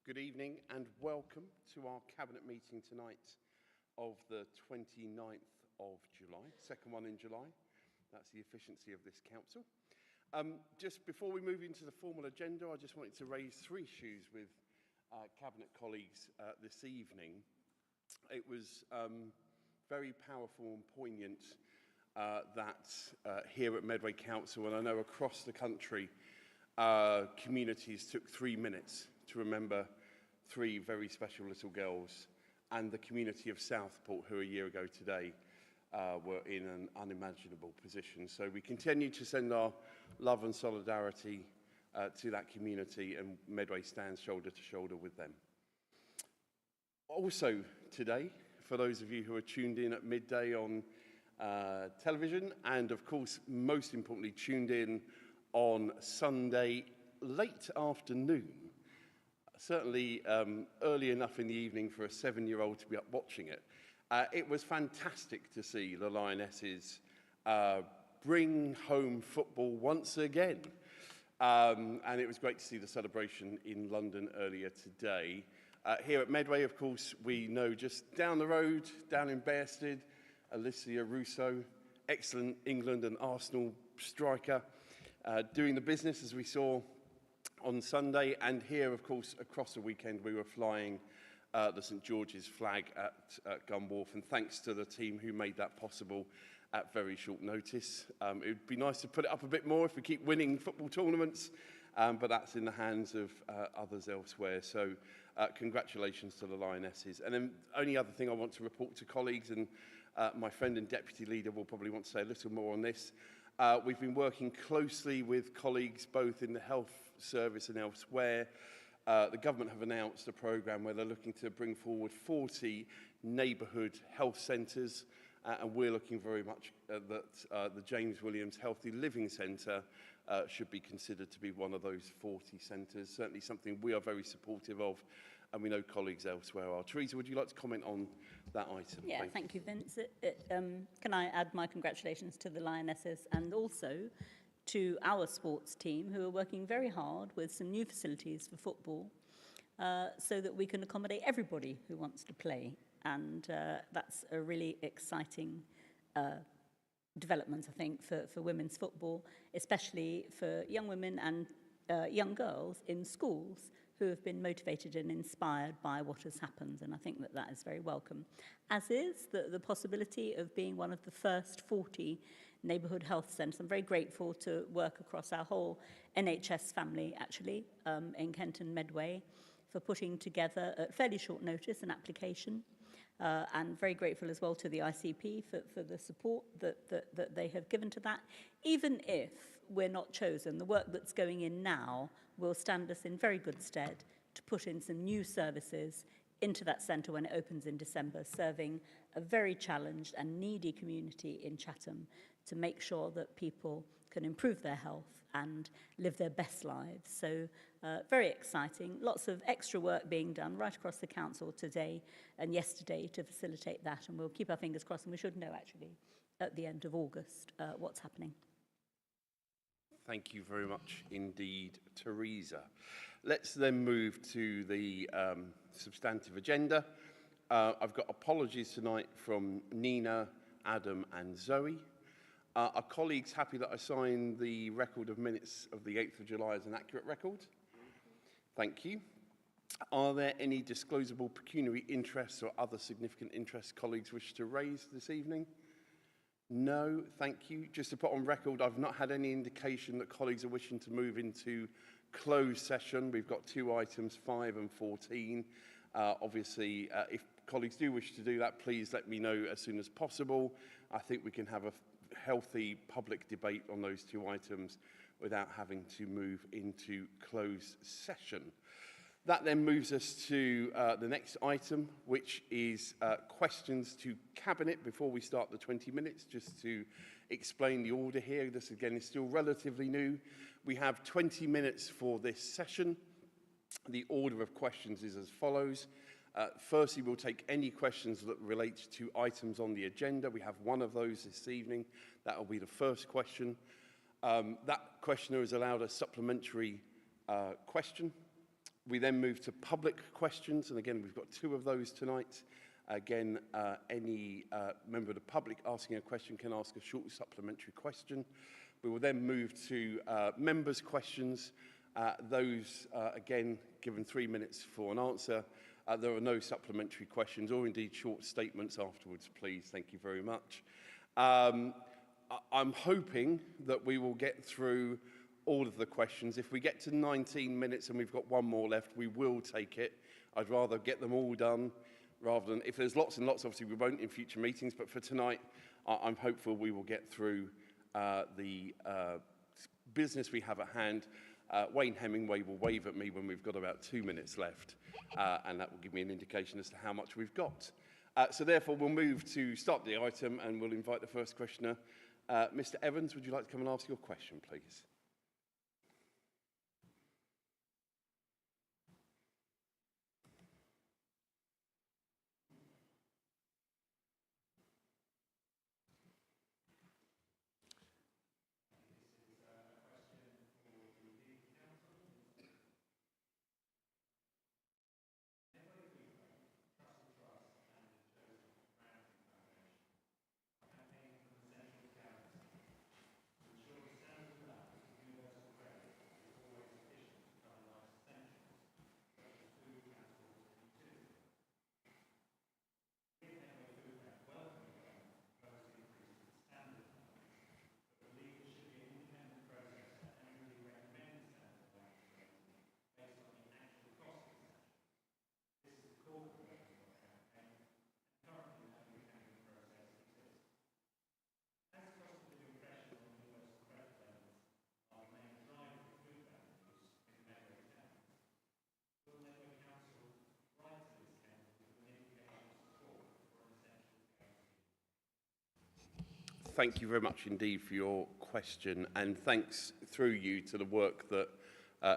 Good evening and welcome to our Cabinet meeting tonight of the 29th of July, second one in July. That's the efficiency of this council. Just before we move into the formal agenda, I just wanted to raise three issues with Cabinet colleagues this evening. It was very powerful and poignant that here at Medway Council, and I know across the country, communities took 3 minutes to remember three very special little girls, and the community of Southport, who a year ago today were in an unimaginable position. So we continue to send our love and solidarity to that community, and Medway stands shoulder to shoulder with them. Also today, for those of you who are tuned in at midday on television, and of course, most importantly, tuned in on Sunday late afternoon, certainly early enough in the evening for a 7-year-old to be up watching it. It was fantastic to see the Lionesses bring home football once again. And it was great to see the celebration in London earlier today. Here at Medway, of course, we know just down the road, down in Bearsted, Alicia Russo, excellent England and Arsenal striker, doing the business as we saw on Sunday. And here, of course, across the weekend, we were flying the St George's flag at Gun Wharf, and thanks to the team who made that possible at very short notice. It would be nice to put it up a bit more if we keep winning football tournaments, but that's in the hands of others elsewhere. So congratulations to the Lionesses. And then only other thing I want to report to colleagues, and my friend and deputy leader will probably want to say a little more on this. We've been working closely with colleagues both in the health service and elsewhere. The government have announced a programme where they're looking to bring forward 40 neighbourhood health centres, and we're looking very much that the James Williams Healthy Living Centre should be considered to be one of those 40 centres. Certainly something we are very supportive of, and we know colleagues elsewhere are. Teresa, would you like to comment on that item? Yeah, thank you, Vince. Can I add my congratulations to the Lionesses and also to our sports team, who are working very hard with some new facilities for football so that we can accommodate everybody who wants to play. And that's a really exciting development, I think, for women's football, especially for young women and young girls in schools who have been motivated and inspired by what has happened. And I think that that is very welcome. As is the possibility of being one of the first 40 neighbourhood health centres. I'm very grateful to work across our whole NHS family, actually, in Kent and Medway, for putting together at fairly short notice an application. And very grateful as well to the ICP for the support that they have given to that. Even if we're not chosen, the work that's going in now will stand us in very good stead to put in some new services into that centre when it opens in December, serving a very challenged and needy community in Chatham to make sure that people can improve their health and live their best lives. So very exciting. Lots of extra work being done right across the council today and yesterday to facilitate that, and we'll keep our fingers crossed, and we should know actually at the end of August what's happening. Thank you very much indeed, Teresa. Let's then move to the substantive agenda. I've got apologies tonight from Nina, Adam and Zoe. Are colleagues happy that I sign the record of minutes of the 8th of July as an accurate record? Thank you. Are there any disclosable pecuniary interests or other significant interests colleagues wish to raise this evening? No, thank you. Just to put on record, I've not had any indication that colleagues are wishing to move into closed session. We've got two items, 5 and 14. Obviously, if colleagues do wish to do that, please let me know as soon as possible. I think we can have a healthy public debate on those two items without having to move into closed session. That then moves us to the next item, which is questions to Cabinet before we start the 20 minutes, just to explain the order here. This, again, is still relatively new. We have 20 minutes for this session. The order of questions is as follows. Firstly, we'll take any questions that relate to items on the agenda. We have one of those this evening. That will be the first question. That questioner is allowed a supplementary question. We then move to public questions, and again, we've got 2 of those tonight. Again, any member of the public asking a question can ask a short supplementary question. We will then move to members' questions. Those, again, given 3 minutes for an answer. There are no supplementary questions or indeed short statements afterwards, please. Thank you very much. I'm hoping that we will get through all of the questions. If we get to 19 minutes and we've got 1 more left, we will take it. I'd rather get them all done rather than, if there's lots and lots, obviously we won't in future meetings, but for tonight, I'm hopeful we will get through the business we have at hand. Wayne Hemingway will wave at me when we've got about 2 minutes left, and that will give me an indication as to how much we've got. So therefore, we'll move to start the item, and we'll invite the first questioner. Mr. Evans, would you like to come and ask your question, please? Thank you very much indeed for your question, and thanks through you to the work that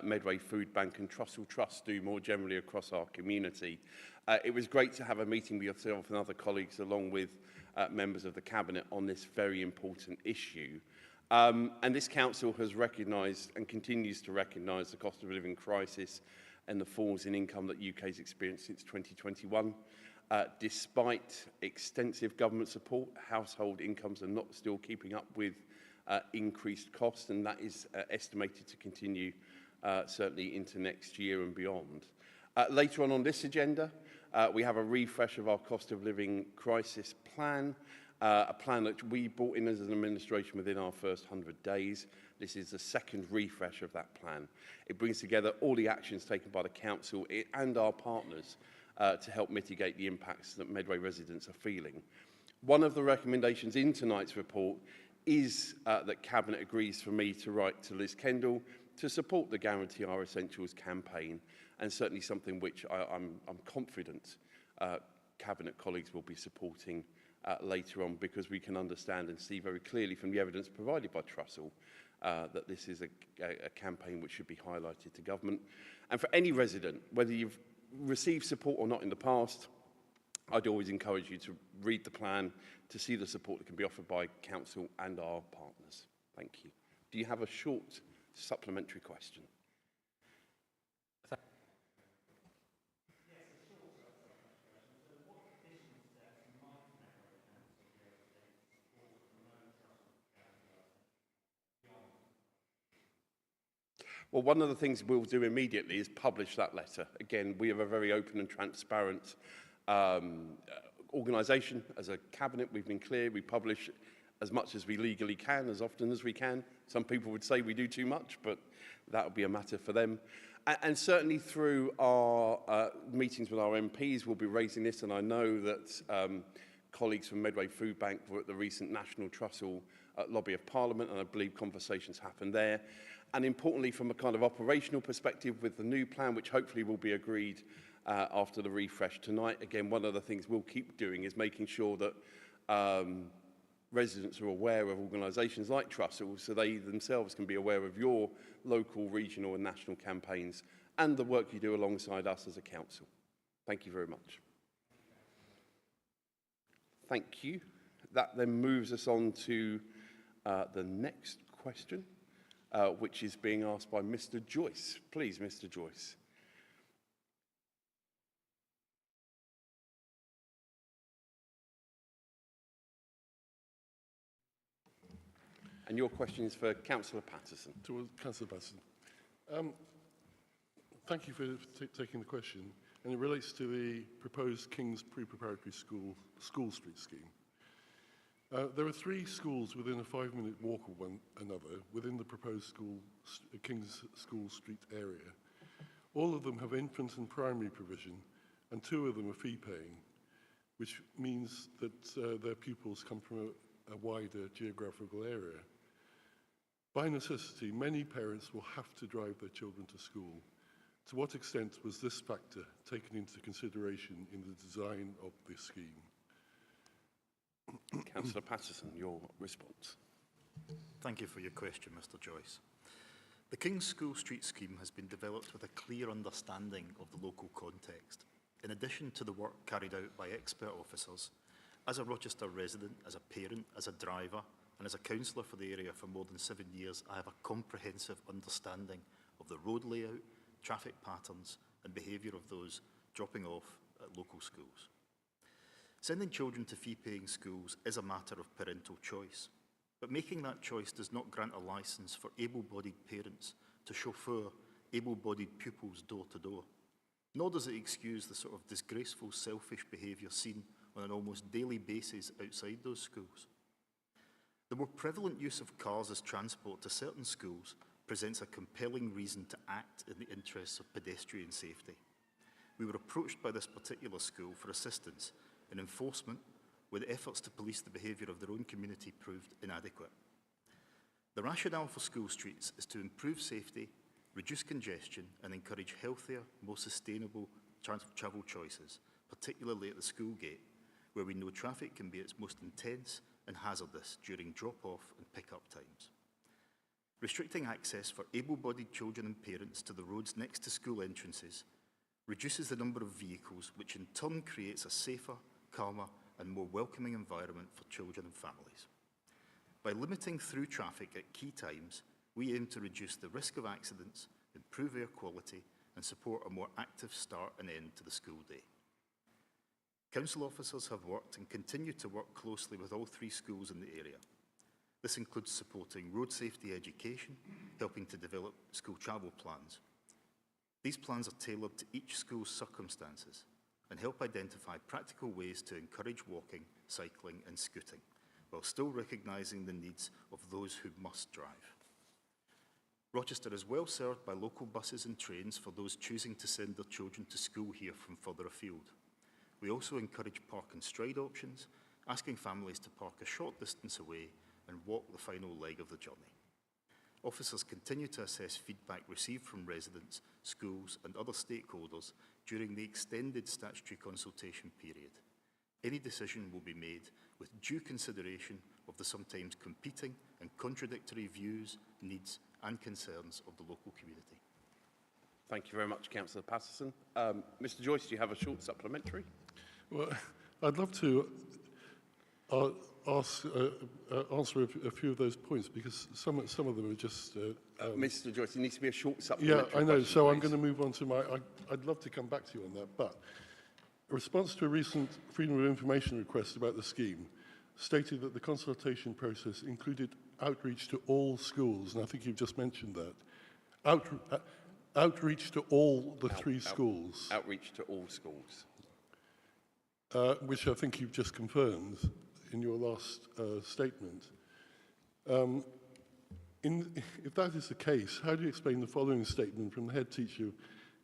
Medway Food Bank and Trussell Trust do more generally across our community. It was great to have a meeting with yourself and other colleagues along with members of the Cabinet on this very important issue. And this council has recognised and continues to recognise the cost of living crisis and the falls in income that the UK has experienced since 2021. Despite extensive government support, household incomes are not still keeping up with increased costs, and that is estimated to continue certainly into next year and beyond. Later on this agenda, we have a refresh of our cost of living crisis plan, a plan that we brought in as an administration within our first 100 days. This is the second refresh of that plan. It brings together all the actions taken by the council and our partners to help mitigate the impacts that Medway residents are feeling. One of the recommendations in tonight's report is that Cabinet agrees for me to write to Liz Kendall to support the Guarantee Our Essentials campaign, and certainly something which I'm confident Cabinet colleagues will be supporting later on, because we can understand and see very clearly from the evidence provided by Trussell that this is a campaign which should be highlighted to government. And for any resident, whether you've received support or not in the past, I'd always encourage you to read the plan to see the support that can be offered by council and our partners. Thank you. Do you have a short supplementary question? Well, one of the things we'll do immediately is publish that letter. Again, we have a very open and transparent organisation. As a Cabinet, we've been clear. We publish as much as we legally can, as often as we can. Some people would say we do too much, but that would be a matter for them. And certainly through our meetings with our MPs, we'll be raising this. And I know that colleagues from Medway Food Bank were at the recent National Trussell Lobby of Parliament, and I believe conversations happened there. And importantly, from a kind of operational perspective with the new plan, which hopefully will be agreed after the refresh tonight. Again, one of the things we'll keep doing is making sure that residents are aware of organisations like Trussell, so they themselves can be aware of your local, regional and national campaigns and the work you do alongside us as a council. Thank you very much. Thank you. That then moves us on to the next question, which is being asked by Mr. Joyce. Please, Mr. Joyce. And your question is for Councillor Patterson. To Councillor Patterson. Thank you for taking the question, and it relates to the proposed King's Pre-Preparatory School Street scheme. There are 3 schools within a 5-minute walk of one another within the proposed King's School Street area. All of them have infant and primary provision, and 2 of them are fee-paying, which means that their pupils come from a wider geographical area. By necessity, many parents will have to drive their children to school. To what extent was this factor taken into consideration in the design of this scheme? Councillor Patterson, your response. Thank you for your question, Mr. Joyce. The King's School Street scheme has been developed with a clear understanding of the local context. In addition to the work carried out by expert officers, as a Rochester resident, as a parent, as a driver, and as a councillor for the area for more than 7 years, I have a comprehensive understanding of the road layout, traffic patterns, and behaviour of those dropping off at local schools. Sending children to fee-paying schools is a matter of parental choice, but making that choice does not grant a licence for able-bodied parents to chauffeur able-bodied pupils door to door, nor does it excuse the sort of disgraceful, selfish behaviour seen on an almost daily basis outside those schools. The more prevalent use of cars as transport to certain schools presents a compelling reason to act in the interests of pedestrian safety. We were approached by this particular school for assistance in enforcement, with efforts to police the behaviour of their own community proved inadequate. The rationale for school streets is to improve safety, reduce congestion, and encourage healthier, more sustainable travel choices, particularly at the school gate, where we know traffic can be its most intense and hazardous during drop-off and pick-up times. Restricting access for able-bodied children and parents to the roads next to school entrances reduces the number of vehicles, which in turn creates a safer, calmer, and more welcoming environment for children and families. By limiting through traffic at key times, we aim to reduce the risk of accidents, improve air quality, and support a more active start and end to the school day. Council officers have worked and continue to work closely with all 3 schools in the area. This includes supporting road safety education, helping to develop school travel plans. These plans are tailored to each school's circumstances and help identify practical ways to encourage walking, cycling, and scooting, while still recognising the needs of those who must drive. Rochester is well served by local buses and trains for those choosing to send their children to school here from further afield. We also encourage park and stride options, asking families to park a short distance away and walk the final leg of the journey. Officers continue to assess feedback received from residents, schools, and other stakeholders during the extended statutory consultation period. Any decision will be made with due consideration of the sometimes competing and contradictory views, needs, and concerns of the local community. Thank you very much, Councillor Patterson. Mr. Joyce, do you have a short supplementary? Well, I'd love to answer a few of those points, because some of them are just... Mr. Joyce, it needs to be a short supplementary. Yeah, I know, question, so please. I'm going to move on to my... I'd love to come back to you on that, but a response to a recent Freedom of Information request about the scheme stated that the consultation process included outreach to all schools, and I think you've just mentioned that. Outreach to all the 3 schools. Outreach to all schools. Which I think you've just confirmed in your last statement. If that is the case, how do you explain the following statement from the head teacher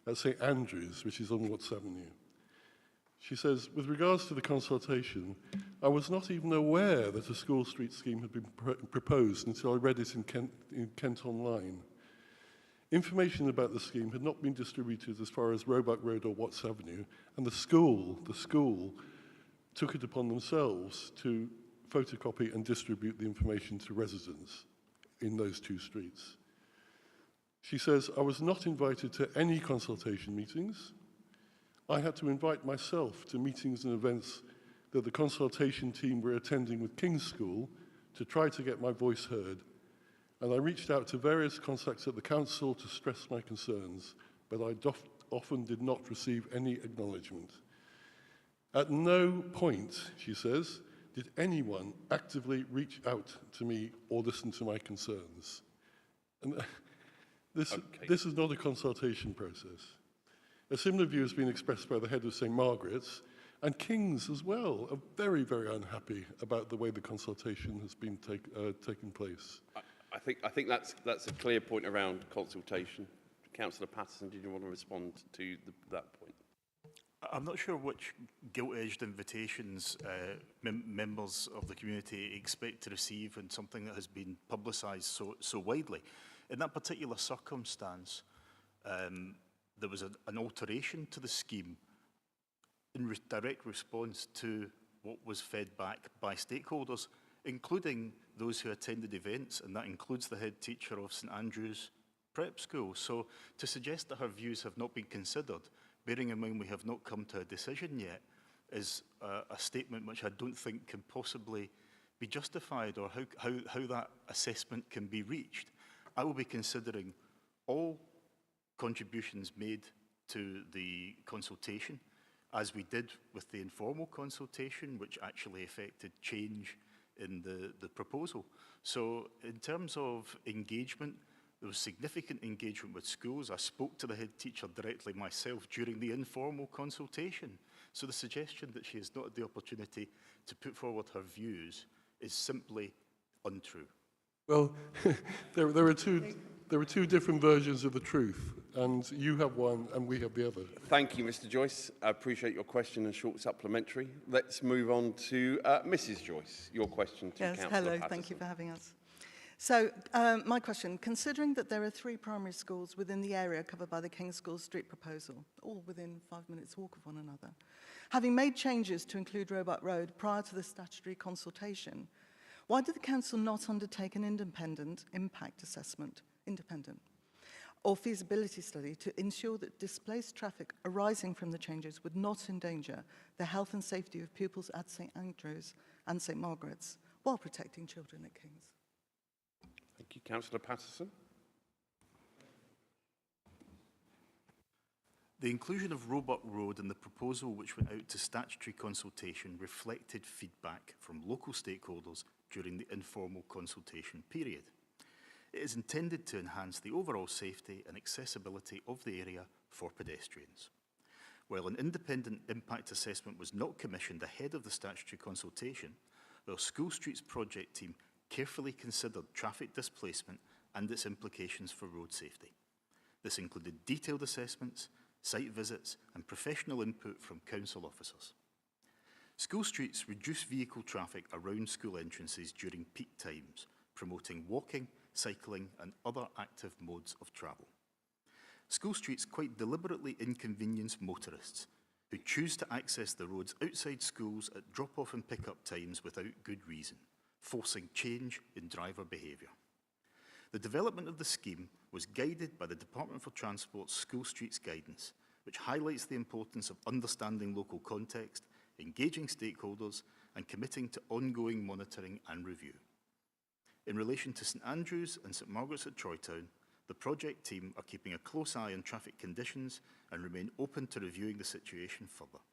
at St Andrews, which is on Watts Avenue? She says, with regards to the consultation, I was not even aware that a school street scheme had been proposed until I read it in Kent Online. Information about the scheme had not been distributed as far as Roebuck Road or Watts Avenue, and the school took it upon themselves to photocopy and distribute the information to residents in those 2 streets. She says, I was not invited to any consultation meetings. I had to invite myself to meetings and events that the consultation team were attending with King's School to try to get my voice heard. And I reached out to various contacts at the council to stress my concerns, but I often did not receive any acknowledgement. At no point, she says, did anyone actively reach out to me or listen to my concerns? And this is not a consultation process. A similar view has been expressed by the head of St Margaret's, and King's as well are very, very unhappy about the way the consultation has been taking place. I think that's a clear point around consultation. Councillor Patterson, did you want to respond to that point? I'm not sure which gilt-edged invitations members of the community expect to receive in something that has been publicised so widely. In that particular circumstance, there was an alteration to the scheme in direct response to what was fed back by stakeholders, including those who attended events, and that includes the head teacher of St Andrew's Prep School. So to suggest that her views have not been considered, bearing in mind we have not come to a decision yet, is a statement which I don't think can possibly be justified, or how that assessment can be reached. I will be considering all contributions made to the consultation, as we did with the informal consultation, which actually affected change in the proposal. So in terms of engagement, there was significant engagement with schools. I spoke to the head teacher directly myself during the informal consultation. So the suggestion that she has not had the opportunity to put forward her views is simply untrue. Well, there are two different versions of the truth, and you have one and we have the other. Thank you, Mr Joyce. I appreciate your question and short supplementary. Let's move on to Mrs Joyce. Your question to Councillor hello, Patterson. thank you for having us. So, my question, considering that there are 3 primary schools within the area covered by the King's School Street proposal, all within 5 minutes walk of one another, having made changes to include Roebuck Road prior to the statutory consultation, why did the council not undertake an independent impact assessment, or feasibility study to ensure that displaced traffic arising from the changes would not endanger the health and safety of pupils at St Andrews and St Margaret's, while protecting children at King's? Thank you. Councillor Patterson. The inclusion of Roebuck Road in the proposal which went out to statutory consultation reflected feedback from local stakeholders during the informal consultation period. It is intended to enhance the overall safety and accessibility of the area for pedestrians. While an independent impact assessment was not commissioned ahead of the statutory consultation, the School Streets project team carefully considered traffic displacement and its implications for road safety. This included detailed assessments, site visits and professional input from council officers. School streets reduce vehicle traffic around school entrances during peak times, promoting walking, cycling and other active modes of travel. School streets quite deliberately inconvenience motorists who choose to access the roads outside schools at drop-off and pick-up times without good reason, forcing change in driver behaviour. The development of the scheme was guided by the Department for Transport's School Streets Guidance, which highlights the importance of understanding local context, engaging stakeholders, and committing to ongoing monitoring and review. In relation to St Andrews and St Margaret's at Troytown, the project team are keeping a close eye on traffic conditions and remain open to reviewing the situation further.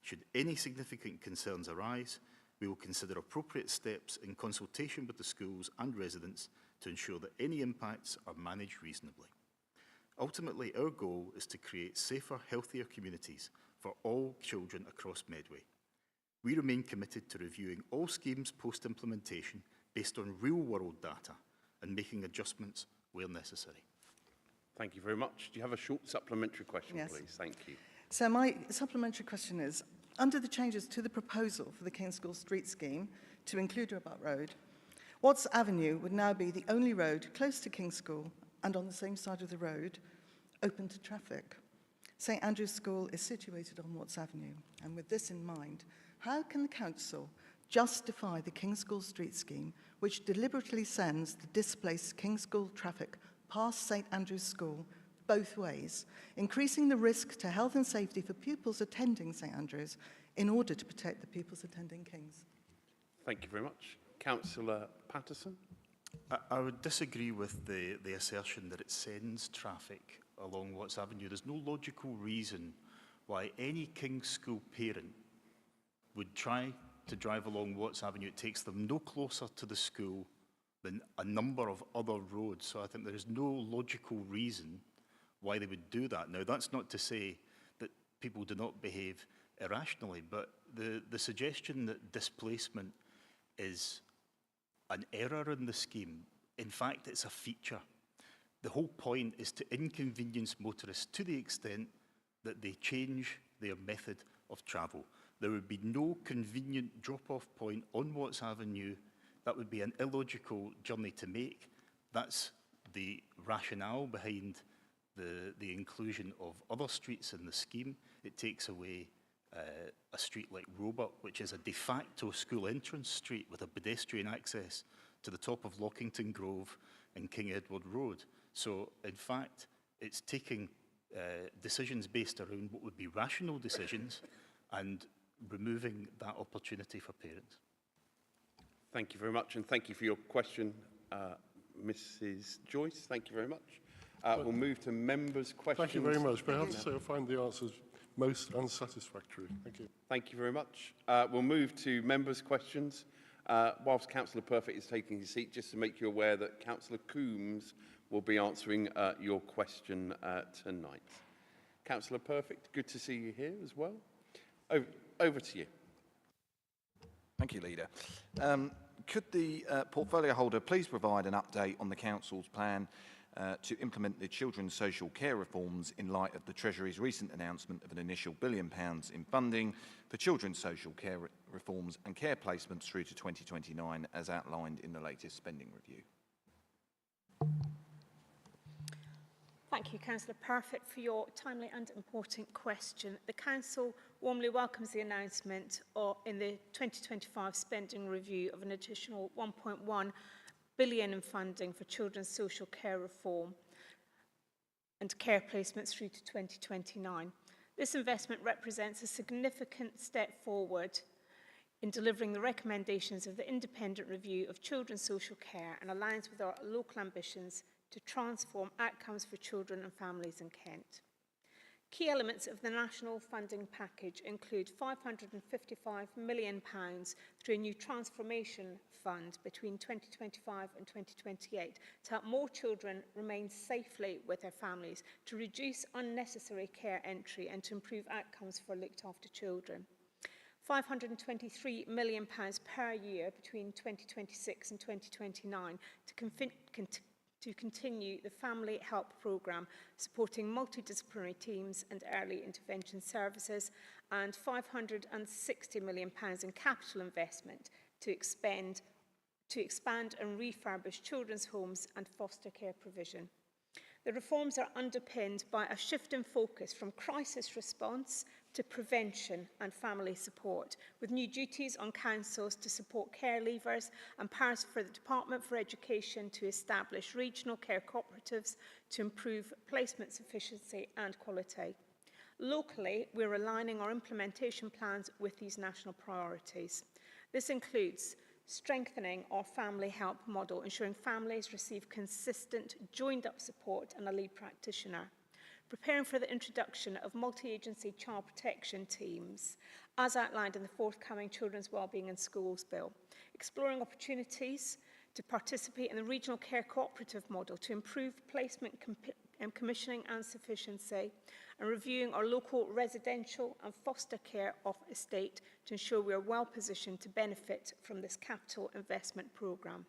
Should any significant concerns arise, we will consider appropriate steps in consultation with the schools and residents to ensure that any impacts are managed reasonably. Ultimately, our goal is to create safer, healthier communities for all children across Medway. We remain committed to reviewing all schemes post-implementation based on real-world data and making adjustments where necessary. Thank you very much. Do you have a short supplementary question, Yes. please? Thank you. So my supplementary question is, under the changes to the proposal for the King's School Street scheme to include Roebuck Road, Watts Avenue would now be the only road close to King's School and on the same side of the road, open to traffic. St Andrew's School is situated on Watts Avenue, and with this in mind, how can the council justify the King's School Street scheme, which deliberately sends the displaced King's School traffic past St Andrew's School both ways, increasing the risk to health and safety for pupils attending St Andrew's in order to protect the pupils attending King's? Thank you very much. Councillor Patterson. I would disagree with the assertion that it sends traffic along Watts Avenue. There's no logical reason why any King's School parent would try to drive along Watts Avenue. It takes them no closer to the school than a number of other roads. So I think there is no logical reason why they would do that. Now, that's not to say that people do not behave irrationally, but the suggestion that displacement is an error in the scheme, in fact, it's a feature. The whole point is to inconvenience motorists to the extent that they change their method of travel. There would be no convenient drop-off point on Watts Avenue. That would be an illogical journey to make. That's the rationale behind the inclusion of other streets in the scheme. It takes away a street like Roebuck, which is a de facto school entrance street with a pedestrian access to the top of Lockington Grove and King Edward Road. So, in fact, it's taking decisions based around what would be rational decisions and removing that opportunity for parents. Thank you very much, and thank you for your question, Mrs. Joyce. Thank you very much. We'll move to members' questions. Thank you very much, but I have to say I find the answers most unsatisfactory. Thank you. Thank you very much. We'll move to members' questions. Whilst Councillor Perfect is taking his seat, just to make you aware that Councillor Coombs will be answering your question tonight. Councillor Perfect, good to see you here as well. Over to you. Thank you, Leader. Could the portfolio holder please provide an update on the Council's plan to implement the children's social care reforms in light of the Treasury's recent announcement of an initial £1 billion in funding for children's social care reforms and care placements through to 2029 as outlined in the latest spending review? Thank you, Councillor Perfect, for your timely and important question. The Council warmly welcomes the announcement in the 2025 spending review of an additional £1.1 billion in funding for children's social care reform and care placements through to 2029. This investment represents a significant step forward in delivering the recommendations of the independent review of children's social care and aligns with our local ambitions to transform outcomes for children and families in Kent. Key elements of the national funding package include £555 million through a new transformation fund between 2025 and 2028 to help more children remain safely with their families, to reduce unnecessary care entry and to improve outcomes for looked after children. £523 million per year between 2026 and 2029 to continue the Family Help Programme, supporting multidisciplinary teams and early intervention services, and £560 million in capital investment to expand and refurbish children's homes and foster care provision. The reforms are underpinned by a shift in focus from crisis response to prevention and family support, with new duties on councils to support care leavers and powers for the Department for Education to establish regional care cooperatives to improve placement sufficiency and quality. Locally, we're aligning our implementation plans with these national priorities. This includes strengthening our family help model, ensuring families receive consistent, joined-up support and a lead practitioner. Preparing for the introduction of multi-agency child protection teams, as outlined in the forthcoming Children's Wellbeing in Schools Bill. Exploring opportunities to participate in the regional care cooperative model to improve placement commissioning and sufficiency, and reviewing our local residential and foster care estate to ensure we are well positioned to benefit from this capital investment programme.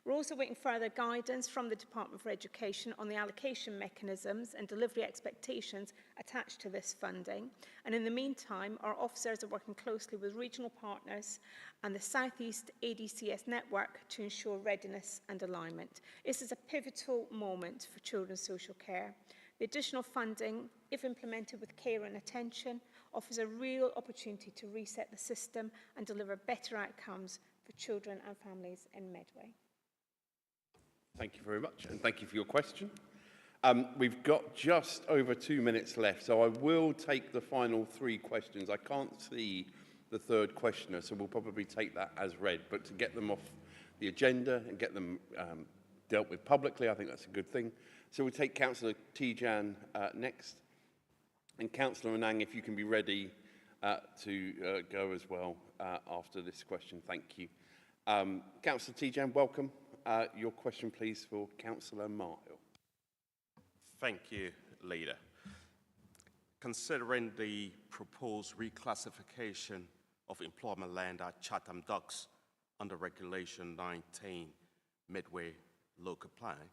We're also waiting further guidance from the Department for Education on the allocation mechanisms and delivery expectations attached to this funding. And in the meantime, our officers are working closely with regional partners and the South East ADCS network to ensure readiness and alignment. This is a pivotal moment for children's social care. The additional funding, if implemented with care and attention, offers a real opportunity to reset the system and deliver better outcomes for children and families in Medway. Thank you very much, and thank you for your question. We've got just over 2 minutes left, so I will take the final 3 questions. I can't see the third questioner, so we'll probably take that as read. But to get them off the agenda and get them dealt with publicly, I think that's a good thing. So we'll take Councillor Tijan next. And Councillor Anang, if you can be ready to go as well after this question. Thank you. Councillor Tijan, welcome. Your question, please, for Councillor Marhill. Thank you, Leader. Considering the proposed reclassification of employment land at Chatham Docks under Regulation 19 Medway local plan,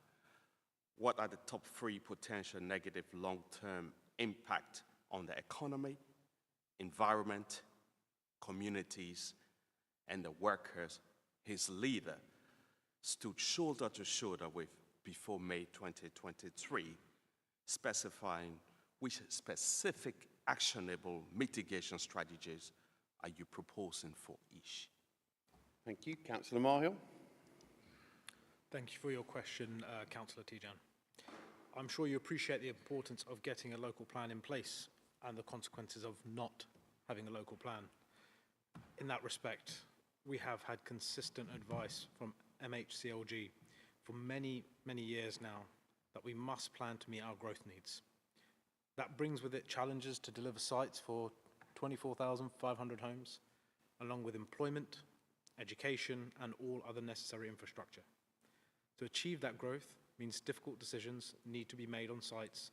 what are the top 3 potential negative long-term impact on the economy, environment, communities, and the workers his leader stood shoulder to shoulder with before May 2023, specifying which specific actionable mitigation strategies are you proposing for each? Thank you. Councillor Marhill. Thank you for your question, Councillor Tijan. I'm sure you appreciate the importance of getting a local plan in place and the consequences of not having a local plan. In that respect, we have had consistent advice from MHCLG for many, many years now that we must plan to meet our growth needs. That brings with it challenges to deliver sites for 24,500 homes, along with employment, education, and all other necessary infrastructure. To achieve that growth means difficult decisions need to be made on sites,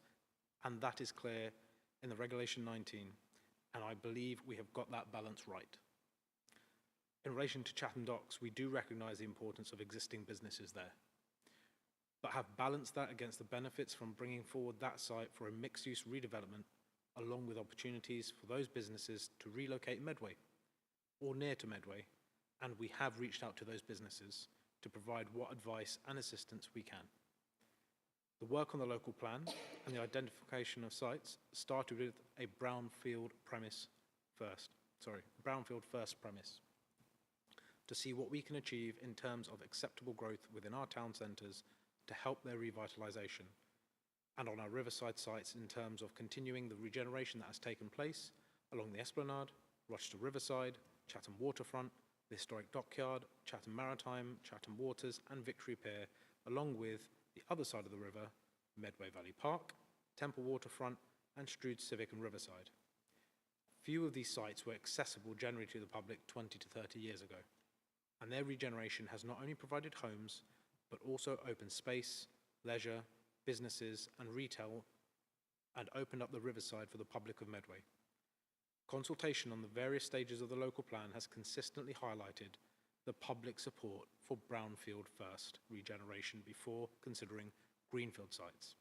and that is clear in the Regulation 19, and I believe we have got that balance right. In relation to Chatham Docks, we do recognise the importance of existing businesses there, but have balanced that against the benefits from bringing forward that site for a mixed-use redevelopment, along with opportunities for those businesses to relocate Medway or near to Medway, and we have reached out to those businesses to provide what advice and assistance we can. The work on the local plan and the identification of sites started with a brownfield first premise to see what we can achieve in terms of acceptable growth within our town centres to help their revitalisation, and on our riverside sites in terms of continuing the regeneration that has taken place along the Esplanade, Rochester Riverside, Chatham Waterfront, the historic dockyard, Chatham Maritime, Chatham Waters and Victory Pier, along with the other side of the river, Medway Valley Park, Temple Waterfront and Strood Civic and Riverside. Few of these sites were accessible generally to the public 20 to 30 years ago, and their regeneration has not only provided homes, but also open space, leisure, businesses and retail, and opened up the riverside for the public of Medway. Consultation on the various stages of the local plan has consistently highlighted the public support for brownfield first regeneration before considering greenfield sites.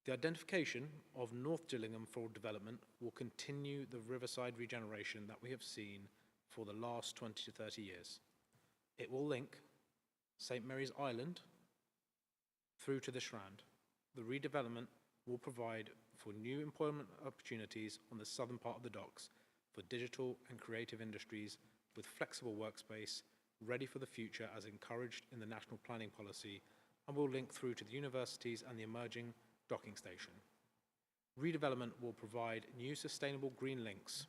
The identification of North Gillingham for development will continue the riverside regeneration that we have seen for the last 20 to 30 years. It will link St Mary's Island through to the Strand. The redevelopment will provide for new employment opportunities on the southern part of the docks for digital and creative industries with flexible workspace ready for the future as encouraged in the national planning policy, and will link through to the universities and the emerging docking station. Redevelopment will provide new sustainable green links,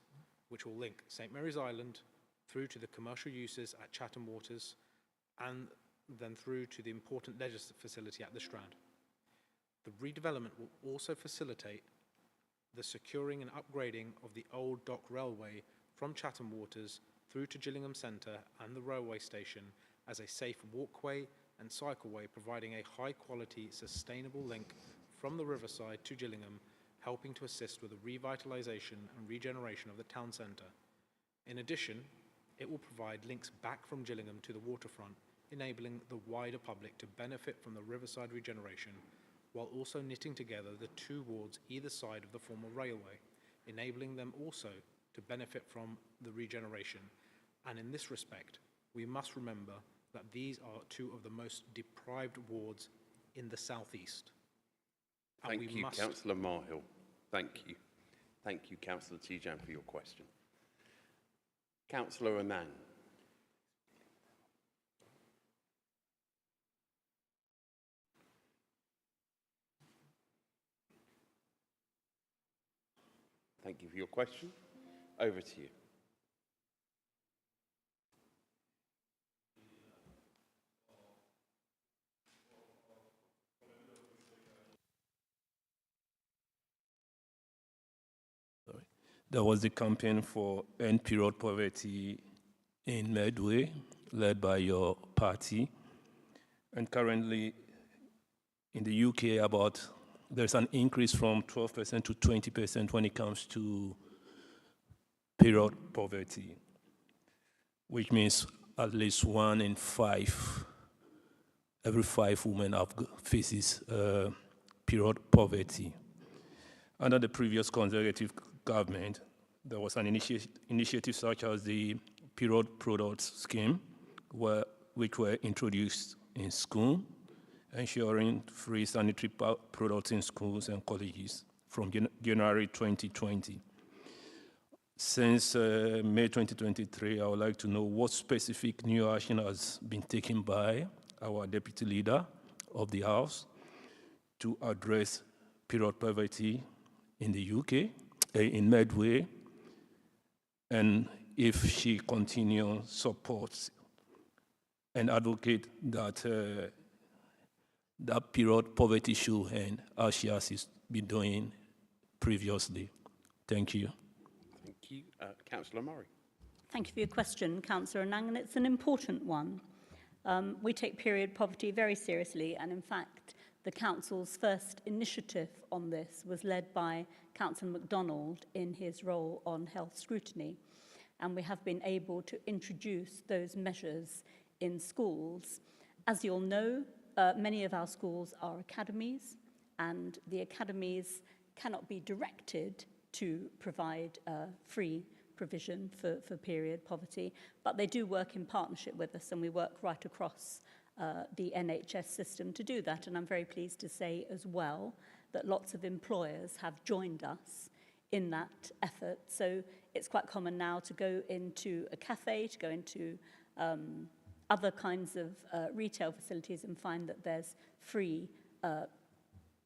which will link St Mary's Island through to the commercial uses at Chatham Waters and then through to the important leisure facility at the Strand. The redevelopment will also facilitate the securing and upgrading of the old dock railway from Chatham Waters through to Gillingham Centre and the railway station as a safe walkway and cycleway, providing a high-quality, sustainable link from the riverside to Gillingham, helping to assist with the revitalisation and regeneration of the town centre. In addition, it will provide links back from Gillingham to the waterfront, enabling the wider public to benefit from the riverside regeneration, while also knitting together the two wards either side of the former railway, enabling them also to benefit from the regeneration. And in this respect, we must remember that these are two of the most deprived wards in the southeast. Thank you, Councillor Marhill. Thank you. Thank you, Councillor Tijan, for your question. Councillor Anand. Thank you for your question. Over to you. There was the campaign for end period poverty in Medway, led by your party. And currently in the UK, there's an increase from 12% to 20% when it comes to period poverty, which means at least 1 in 5, every 5 women faces period poverty. Under the previous Conservative government, there was an initiative such as the period products scheme, which were introduced in school, ensuring free sanitary products in schools and colleges from January 2020. Since May 2023, I would like to know what specific new action has been taken by our Deputy Leader of the House to address period poverty in the UK, in Medway, and if she continues supports and advocate that that period poverty should end, as she has been doing previously. Thank you. Thank you. Councillor Murray. Thank you for your question, Councillor Anang, and it's an important one. We take period poverty very seriously, and in fact, the Council's first initiative on this was led by Councillor MacDonald in his role on health scrutiny, and we have been able to introduce those measures in schools. As you'll know, many of our schools are academies, and the academies cannot be directed to provide free provision for period poverty, but they do work in partnership with us, and we work right across the NHS system to do that. And I'm very pleased to say as well that lots of employers have joined us in that effort. So it's quite common now to go into a cafe, to go into other kinds of retail facilities and find that there's free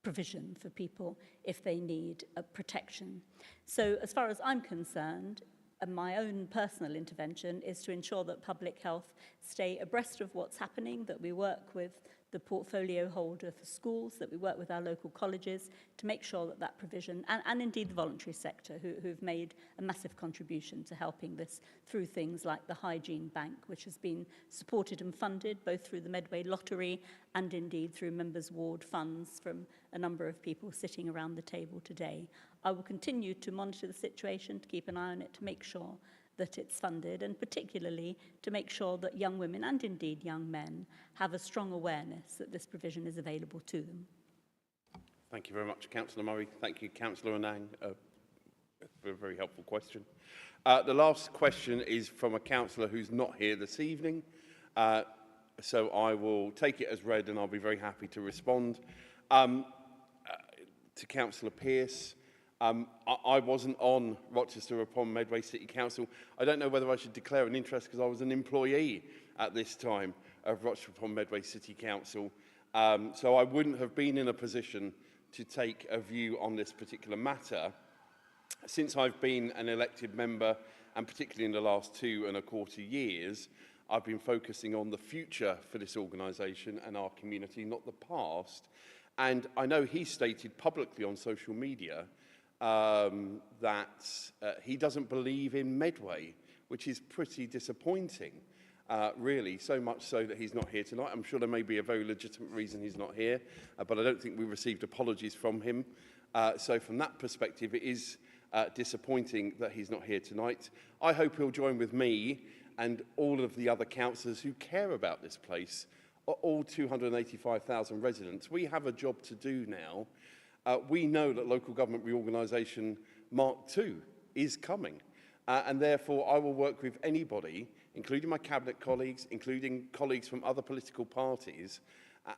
provision for people if they need protection. So as far as I'm concerned, my own personal intervention is to ensure that public health stay abreast of what's happening, that we work with the portfolio holder for schools, that we work with our local colleges to make sure that that provision, and indeed the voluntary sector, who've made a massive contribution to helping this through things like the Hygiene Bank, which has been supported and funded both through the Medway Lottery and indeed through Members' Ward funds from a number of people sitting around the table today. I will continue to monitor the situation, to keep an eye on it, to make sure that it's funded, and particularly to make sure that young women and indeed young men have a strong awareness that this provision is available to them. Thank you very much, Councillor Murray. Thank you, Councillor Anang, for a very helpful question. The last question is from a councillor who's not here this evening, so I will take it as read and I'll be very happy to respond. To Councillor Pearce, I wasn't on Rochester upon Medway City Council. I don't know whether I should declare an interest because I was an employee at this time of Rochester upon Medway City Council. So I wouldn't have been in a position to take a view on this particular matter. Since I've been an elected member, and particularly in the last 2.25 years, I've been focusing on the future for this organisation and our community, not the past. And I know he stated publicly on social media that he doesn't believe in Medway, which is pretty disappointing, really, so much so that he's not here tonight. I'm sure there may be a very legitimate reason he's not here, but I don't think we received apologies from him. So from that perspective, it is disappointing that he's not here tonight. I hope he'll join with me and all of the other councillors who care about this place, all 285,000 residents. We have a job to do now. We know that local government reorganisation Mark II is coming, and therefore I will work with anybody, including my cabinet colleagues, including colleagues from other political parties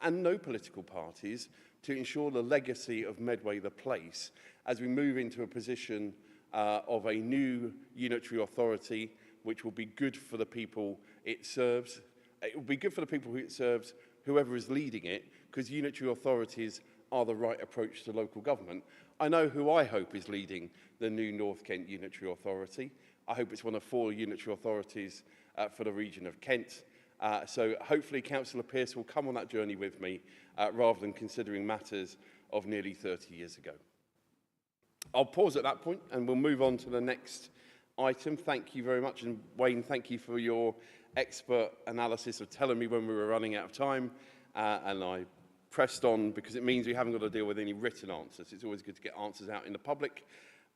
and no political parties, to ensure the legacy of Medway the place as we move into a position of a new unitary authority, which will be good for the people it serves. It will be good for the people who it serves, whoever is leading it, because unitary authorities are the right approach to local government. I know who I hope is leading the new North Kent Unitary Authority. I hope it's one of 4 unitary authorities for the region of Kent. So hopefully Councillor Pearce will come on that journey with me rather than considering matters of nearly 30 years ago. I'll pause at that point and we'll move on to the next item. Thank you very much. And Wayne, thank you for your expert analysis of telling me when we were running out of time. And I pressed on because it means we haven't got to deal with any written answers. It's always good to get answers out in the public,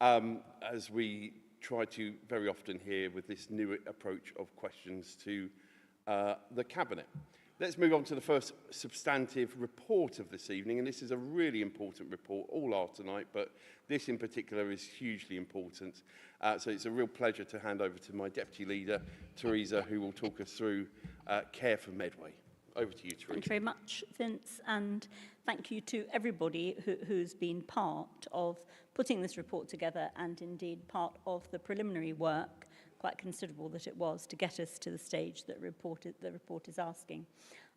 as we try to very often here with this new approach of questions to the Cabinet. Let's move on to the first substantive report of this evening, and this is a really important report, all are tonight, but this in particular is hugely important. So it's a real pleasure to hand over to my Deputy Leader, Teresa, who will talk us through Care for Medway. Over to you, Teresa. Thank you very much, Vince, and thank you to everybody who's been part of putting this report together and indeed part of the preliminary work, quite considerable that it was, to get us to the stage that the report is asking.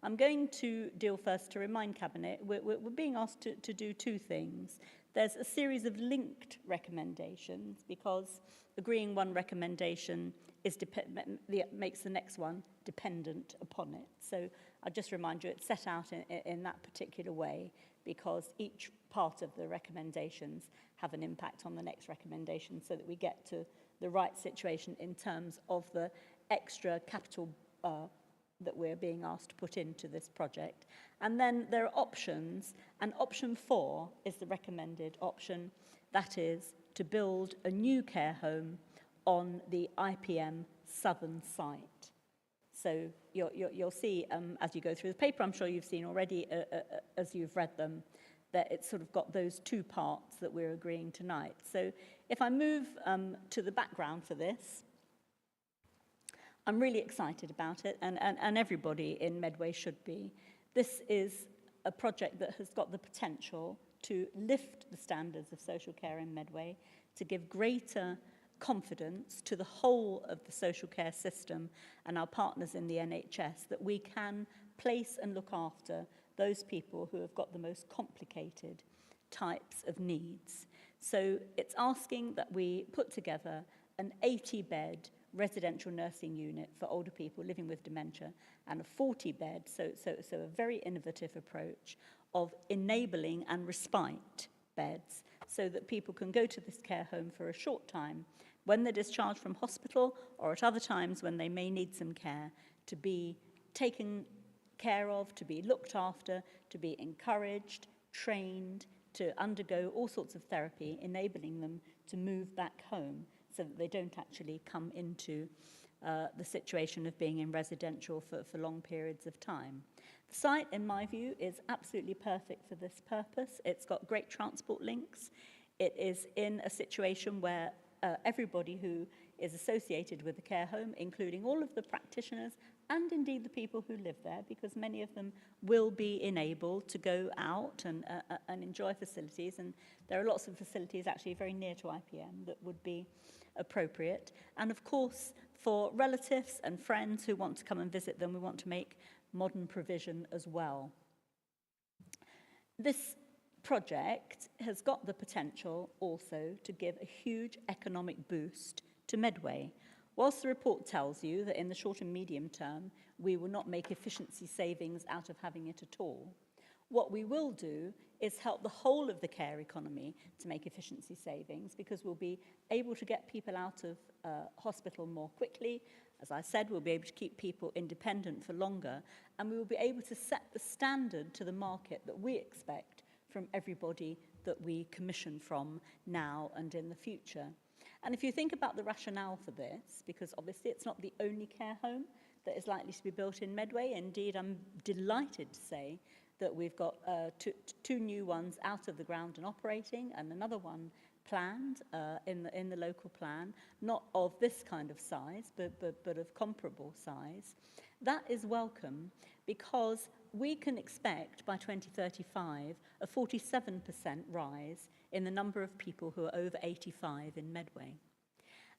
I'm going to deal first to remind Cabinet, we're being asked to do two things. There's a series of linked recommendations because agreeing one recommendation is makes the next one dependent upon it. So I'll just remind you it's set out in that particular way because each part of the recommendations have an impact on the next recommendation so that we get to the right situation in terms of the extra capital that we're being asked to put into this project. And then there are options, and option 4 is the recommended option, that is to build a new care home on the IPM southern site. So you'll see as you go through the paper, I'm sure you've seen already as you've read them, that it's sort of got those two parts that we're agreeing tonight. So if I move to the background for this, I'm really excited about it, and everybody in Medway should be. This is a project that has got the potential to lift the standards of social care in Medway, to give greater confidence to the whole of the social care system and our partners in the NHS that we can place and look after those people who have got the most complicated types of needs. So it's asking that we put together an 80-bed residential nursing unit for older people living with dementia and a 40-bed, so a very innovative approach of enabling and respite beds so that people can go to this care home for a short time when they're discharged from hospital or at other times when they may need some care, to be taken care of, to be looked after, to be encouraged, trained, to undergo all sorts of therapy, enabling them to move back home so that they don't actually come into the situation of being in residential for long periods of time. The site, in my view, is absolutely perfect for this purpose. It's got great transport links. It is in a situation where everybody who is associated with the care home, including all of the practitioners and indeed the people who live there, because many of them will be enabled to go out and enjoy facilities. And there are lots of facilities actually very near to IPM that would be appropriate. And of course, for relatives and friends who want to come and visit them, we want to make modern provision as well. This project has got the potential also to give a huge economic boost to Medway. Whilst the report tells you that in the short and medium term, we will not make efficiency savings out of having it at all, what we will do is help the whole of the care economy to make efficiency savings, because we'll be able to get people out of hospital more quickly. As I said, we'll be able to keep people independent for longer, and we will be able to set the standard to the market that we expect from everybody that we commission from now and in the future. And if you think about the rationale for this, because obviously it's not the only care home that is likely to be built in Medway. Indeed, I'm delighted to say that we've got two new ones out of the ground and operating, and another one planned in the local plan, not of this kind of size, but of comparable size. That is welcome because we can expect by 2035 a 47% rise in the number of people who are over 85 in Medway.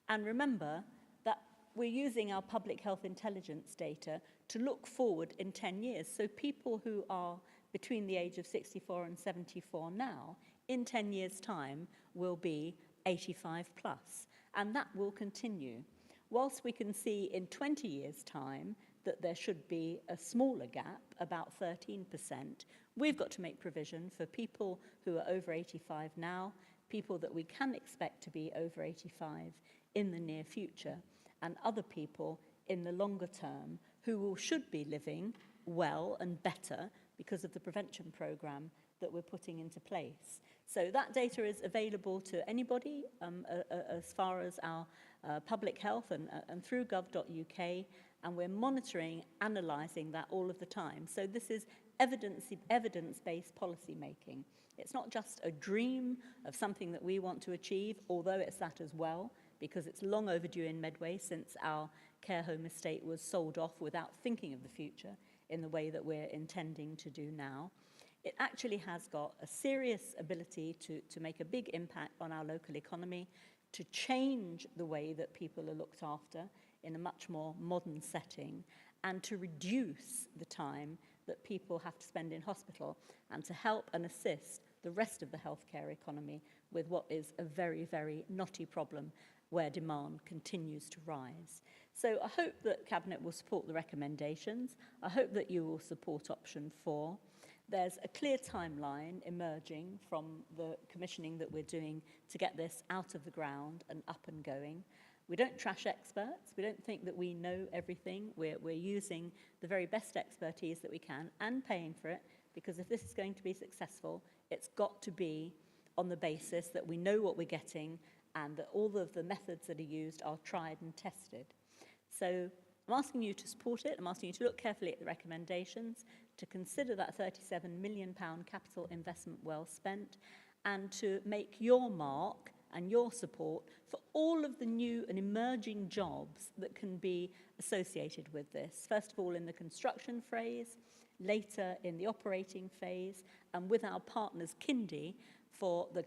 And remember that we're using our public health intelligence data to look forward in 10 years. So people who are between the age of 64 and 74 now, in 10 years' time, will be 85 plus. And that will continue. Whilst we can see in 20 years' time that there should be a smaller gap, about 13%, we've got to make provision for people who are over 85 now, people that we can expect to be over 85 in the near future, and other people in the longer term who should be living well and better because of the prevention programme that we're putting into place. So that data is available to anybody as far as our public health and through gov.uk, and we're monitoring, analysing that all of the time. So this is evidence-based policy making. It's not just a dream of something that we want to achieve, although it's that as well, because it's long overdue in Medway since our care home estate was sold off without thinking of the future in the way that we're intending to do now. It actually has got a serious ability to make a big impact on our local economy, to change the way that people are looked after in a much more modern setting, and to reduce the time that people have to spend in hospital, and to help and assist the rest of the healthcare economy with what is a very, very knotty problem where demand continues to rise. So I hope that Cabinet will support the recommendations. I hope that you will support option 4. There's a clear timeline emerging from the commissioning that we're doing to get this out of the ground and up and going. We don't trash experts. We don't think that we know everything. We're using the very best expertise that we can and paying for it, because if this is going to be successful, it's got to be on the basis that we know what we're getting and that all of the methods that are used are tried and tested. So I'm asking you to support it. I'm asking you to look carefully at the recommendations, to consider that £37 million capital investment well spent, and to make your mark and your support for all of the new and emerging jobs that can be associated with this. First of all, in the construction phase, later in the operating phase, and with our partners Kindy for the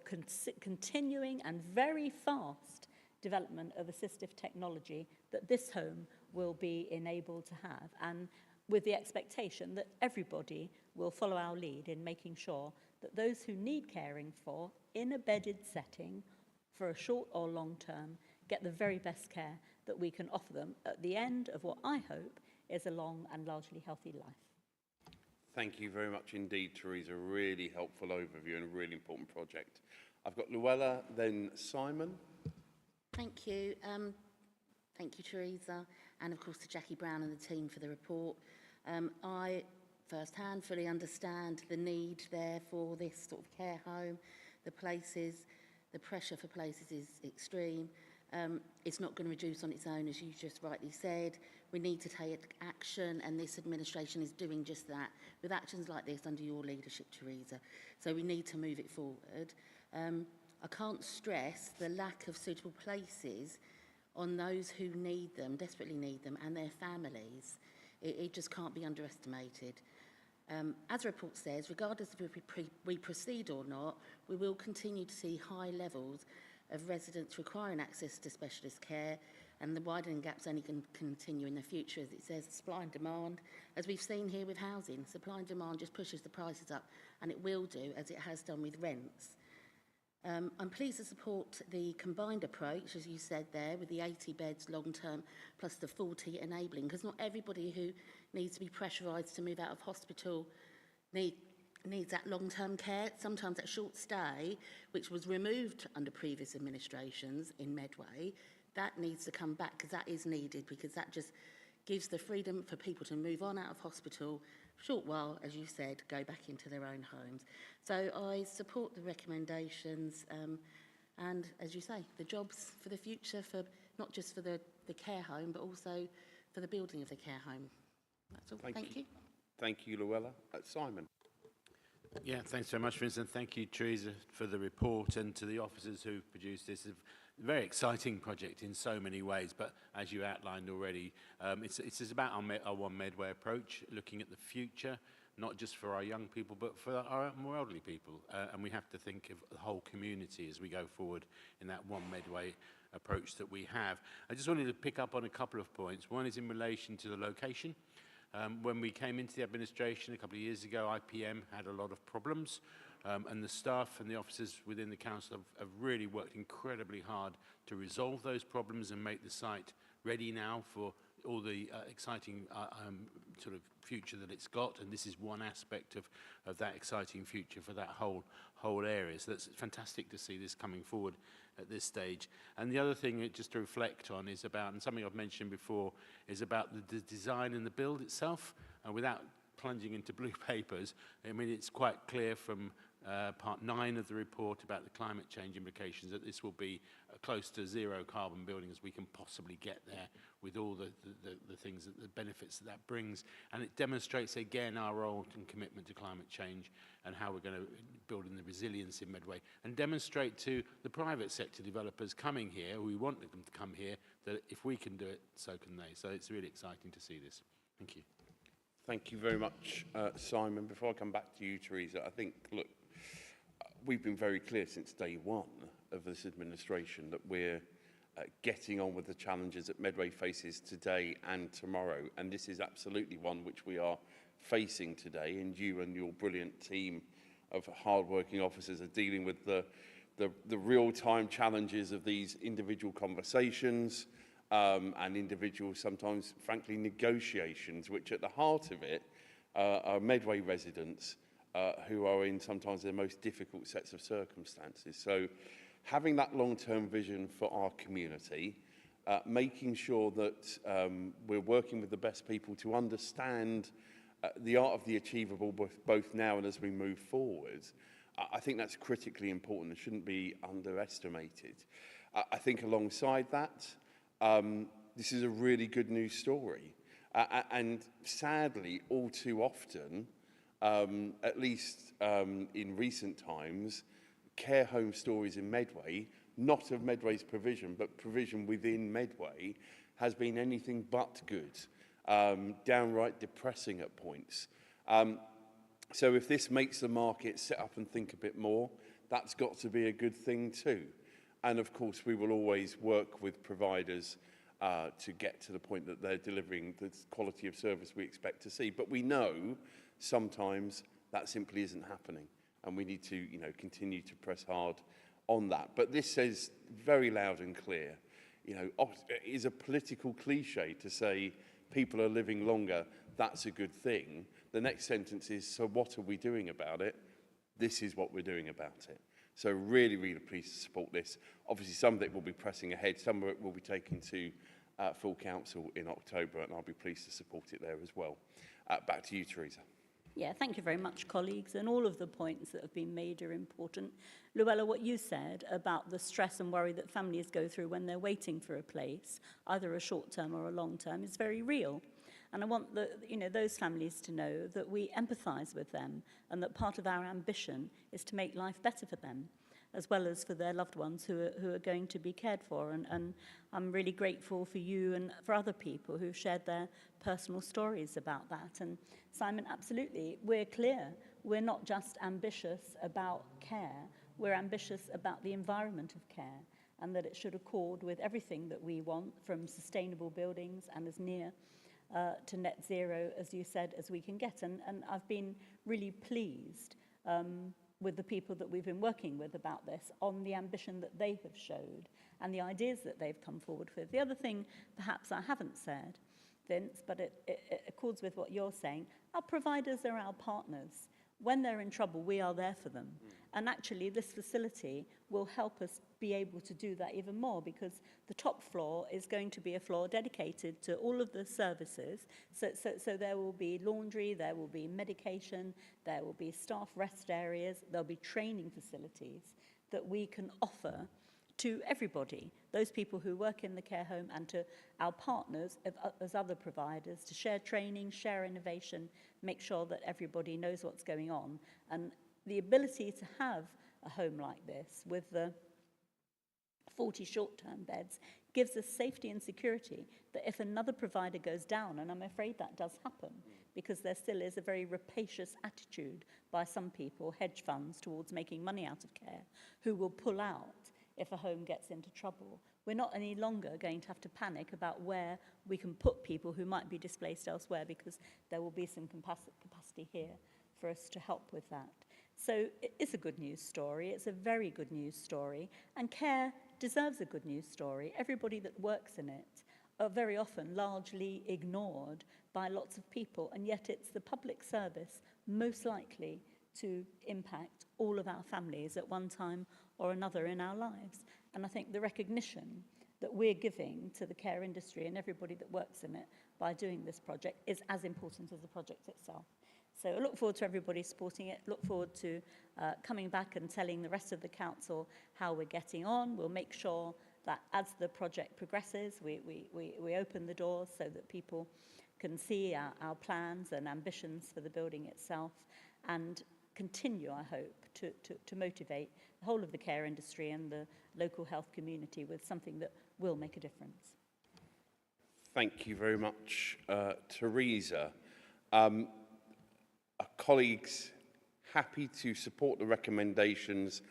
continuing and very fast development of assistive technology that this home will be enabled to have, and with the expectation that everybody will follow our lead in making sure that those who need caring for in a bedded setting for a short or long term get the very best care that we can offer them at the end of what I hope is a long and largely healthy life. Thank you very much indeed, Teresa. Really helpful overview and a really important project. I've got Luella, then Simon. Thank you. Thank you, Teresa, and of course to Jackie Brown and the team for the report. I firsthand fully understand the need there for this sort of care home. The pressure for places is extreme. It's not going to reduce on its own, as you just rightly said. We need to take action, and this administration is doing just that, with actions like this under your leadership, Teresa. So we need to move it forward. I can't stress the lack of suitable places on those who need them, desperately need them, and their families. It just can't be underestimated. As the report says, regardless of if we proceed or not, we will continue to see high levels of residents requiring access to specialist care, and the widening gaps only can continue in the future. As it says, supply and demand, as we've seen here with housing, supply and demand just pushes the prices up, and it will do, as it has done with rents. I'm pleased to support the combined approach, as you said there, with the 80 beds long-term plus the 40 enabling, because not everybody who needs to be pressurised to move out of hospital needs that long-term care. Sometimes that short stay, which was removed under previous administrations in Medway, that needs to come back, because that is needed, because that just gives the freedom for people to move on out of hospital, short while, as you said, go back into their own homes. So I support the recommendations and, as you say, the jobs for the future, for not just for the care home, but also for the building of the care home. That's all. Thank you. Thank you, Luella. Simon. Yeah, thanks very much, Vincent. Thank you, Teresa, for the report, and to the officers who produced this. A very exciting project in so many ways, but as you outlined already, it's about our One Medway approach, looking at the future, not just for our young people, but for our more elderly people. And we have to think of the whole community as we go forward in that One Medway approach that we have. I just wanted to pick up on a couple of points. One is in relation to the location. When we came into the administration a couple of years ago, IPM had a lot of problems, and the staff and the officers within the council have really worked incredibly hard to resolve those problems and make the site ready now for all the exciting sort of future that it's got, and this is one aspect of that exciting future for that whole area. So that's fantastic to see this coming forward at this stage. And the other thing just to reflect on is about, and something I've mentioned before, is about the design and the build itself. And without plunging into blue papers, I mean, it's quite clear from part 9 of the report about the climate change implications that this will be close to zero carbon building as we can possibly get there, with all the things, the benefits that brings. And it demonstrates again our role and commitment to climate change and how we're going to build in the resilience in Medway, and demonstrate to the private sector developers coming here, we want them to come here, that if we can do it, so can they. So it's really exciting to see this. Thank you. Thank you very much, Simon. Before I come back to you, Teresa, I think, look, we've been very clear since day one of this administration that we're getting on with the challenges that Medway faces today and tomorrow. And this is absolutely one which we are facing today. And you and your brilliant team of hard-working officers are dealing with the real-time challenges of these individual conversations and individual, sometimes, frankly, negotiations, which at the heart of it are Medway residents who are in sometimes their most difficult sets of circumstances. So having that long-term vision for our community, making sure that we're working with the best people to understand the art of the achievable both now and as we move forward, I think that's critically important and shouldn't be underestimated. I think alongside that, this is a really good news story. And sadly, all too often, at least in recent times, care home stories in Medway, not of Medway's provision, but provision within Medway, has been anything but good, downright depressing at points. So if this makes the market sit up and think a bit more, that's got to be a good thing too. And of course, we will always work with providers to get to the point that they're delivering the quality of service we expect to see. But we know sometimes that simply isn't happening, and we need to, continue to press hard on that. But this says very loud and clear, it is a political cliche to say people are living longer, that's a good thing. The next sentence is, so what are we doing about it? This is what we're doing about it. So really, really pleased to support this. Obviously, some of it will be pressing ahead. Some of it will be taken to full council in October, and I'll be pleased to support it there as well. Back to you, Teresa. Yeah, thank you very much, colleagues. And all of the points that have been made are important. Luella, what you said about the stress and worry that families go through when they're waiting for a place, either a short-term or a long-term, is very real. And I want those families to know that we empathise with them and that part of our ambition is to make life better for them, as well as for their loved ones who are going to be cared for. And I'm really grateful for you and for other people who've shared their personal stories about that. And Simon, absolutely, we're clear. We're not just ambitious about care, we're ambitious about the environment of care, and that it should accord with everything that we want, from sustainable buildings and as near to net zero, as you said, as we can get. And I've been really pleased with the people that we've been working with about this, on the ambition that they have showed and the ideas that they've come forward with. The other thing perhaps I haven't said, Vince, but it accords with what you're saying, our providers are our partners. When they're in trouble, we are there for them. And actually, this facility will help us be able to do that even more, because the top floor is going to be a floor dedicated to all of the services. So there will be laundry, there will be medication, there will be staff rest areas, there'll be training facilities that we can offer to everybody, those people who work in the care home, and to our partners as other providers, to share training, share innovation, make sure that everybody knows what's going on. And the ability to have a home like this with the 40 short-term beds gives us safety and security that if another provider goes down, and I'm afraid that does happen, because there still is a very rapacious attitude by some people, hedge funds, towards making money out of care, who will pull out if a home gets into trouble. We're not any longer going to have to panic about where we can put people who might be displaced elsewhere, because there will be some capacity here for us to help with that. So it is a good news story. It's a very good news story. And care deserves a good news story. Everybody that works in it are very often largely ignored by lots of people, and yet it's the public service most likely to impact all of our families at one time or another in our lives. And I think the recognition that we're giving to the care industry and everybody that works in it by doing this project is as important as the project itself. So I look forward to everybody supporting it, look forward to coming back and telling the rest of the council how we're getting on. We'll make sure that as the project progresses, we open the doors so that people can see our plans and ambitions for the building itself, and continue, I hope, to motivate the whole of the care industry and the local health community with something that will make a difference. Thank you very much, Teresa. Are colleagues happy to support the recommendations,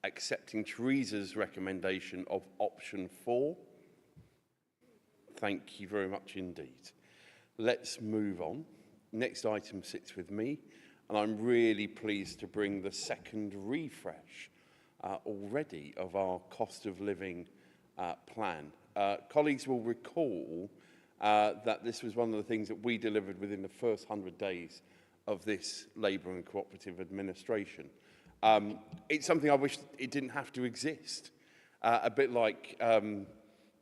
accepting Teresa's recommendation of option 4? Thank you very much indeed. Let's move on. Next item sits with me, and I'm really pleased to bring the second refresh already of our cost of living plan. Colleagues will recall that this was one of the things that we delivered within the first 100 days of this Labour and Cooperative administration. It's something I wish it didn't have to exist. A bit like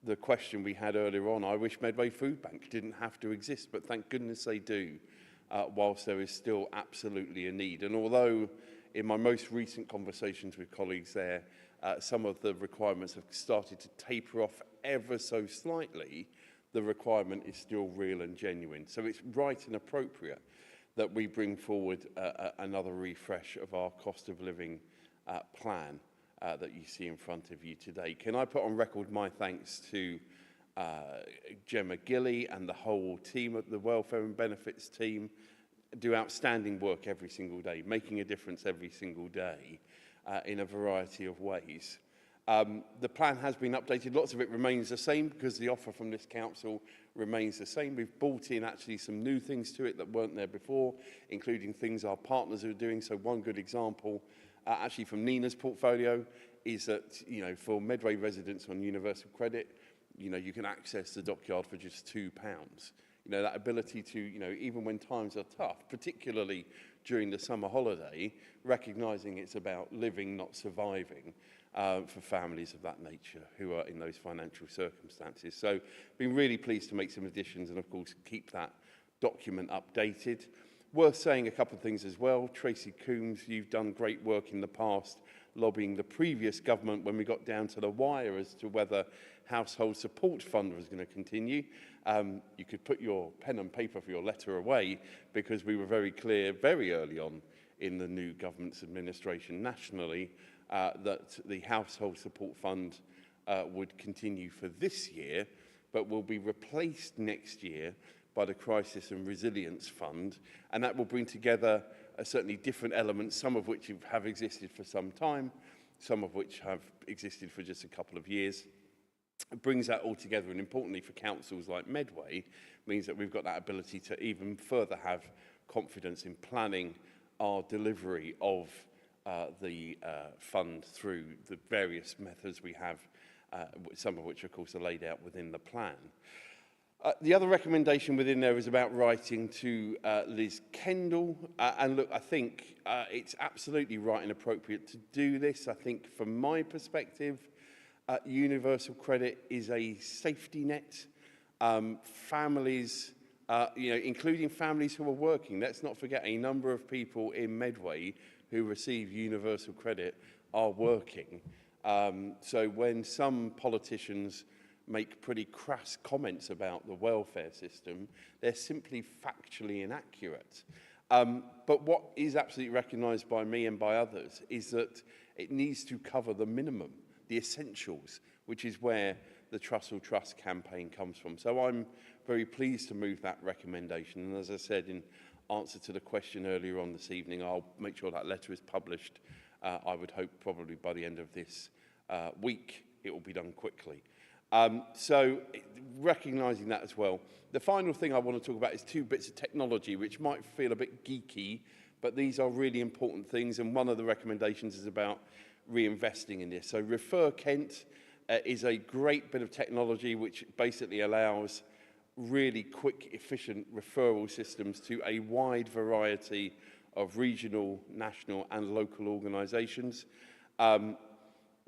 the question we had earlier on, I wish Medway Food Bank didn't have to exist, but thank goodness they do, whilst there is still absolutely a need. And although in my most recent conversations with colleagues there, some of the requirements have started to taper off ever so slightly, the requirement is still real and genuine. So it's right and appropriate that we bring forward another refresh of our cost of living plan that you see in front of you today. Can I put on record my thanks to Gemma Gilly and the whole team at the Welfare and Benefits team, do outstanding work every single day, making a difference every single day in a variety of ways. The plan has been updated. Lots of it remains the same because the offer from this council remains the same. We've brought in actually some new things to it that weren't there before, including things our partners are doing. So one good example, actually from Nina's portfolio, is that, you know, for Medway residents on universal credit, you know, you can access the dockyard for just £2. You know, that ability to, you know, even when times are tough, particularly during the summer holiday, recognising it's about living, not surviving, for families of that nature who are in those financial circumstances. So, been really pleased to make some additions and, of course, keep that document updated. Worth saying a couple of things as well. Tracy Coombs, you've done great work in the past lobbying the previous government when we got down to the wire as to whether Household Support Fund was going to continue. You could put your pen and paper for your letter away because we were very clear very early on in the new government's administration nationally that the Household Support Fund would continue for this year, but will be replaced next year by the Crisis and Resilience Fund, and that will bring together certainly different elements, some of which have existed for some time, some of which have existed for just a couple of years. It brings that all together, and importantly for councils like Medway, means that we've got that ability to even further have confidence in planning our delivery of the fund through the various methods we have, some of which of course are laid out within the plan. The other recommendation within there is about writing to Liz Kendall. And look, I think it's absolutely right and appropriate to do this. I think from my perspective, universal credit is a safety net. Families, you know, including families who are working, let's not forget a number of people in Medway who receive universal credit are working. So when some politicians make pretty crass comments about the welfare system, they're simply factually inaccurate. But what is absolutely recognised by me and by others is that it needs to cover the minimum, the essentials, which is where the Trust Will Trust campaign comes from. So I'm very pleased to move that recommendation. And as I said in answer to the question earlier on this evening, I'll make sure that letter is published. I would hope probably by the end of this week it will be done quickly. So recognising that as well. The final thing I want to talk about is two bits of technology which might feel a bit geeky, but these are really important things, and one of the recommendations is about reinvesting in this. So Refer Kent is a great bit of technology which basically allows really quick, efficient referral systems to a wide variety of regional, national and local organisations.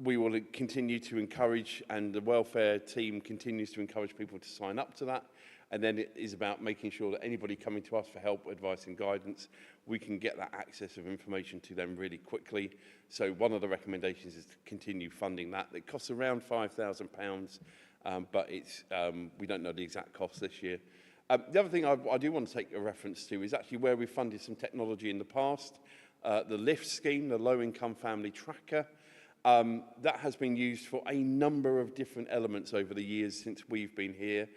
We will continue to encourage, and the welfare team continues to encourage people to sign up to that. And then it is about making sure that anybody coming to us for help, advice and guidance, we can get that access of information to them really quickly. So one of the recommendations is to continue funding that. It costs around £5,000, but it's, we don't know the exact cost this year. The other thing I do want to take a reference to is actually where we funded some technology in the past. The LIFT scheme, the Low Income Family Tracker, that has been used for a number of different elements over the years since we've been here.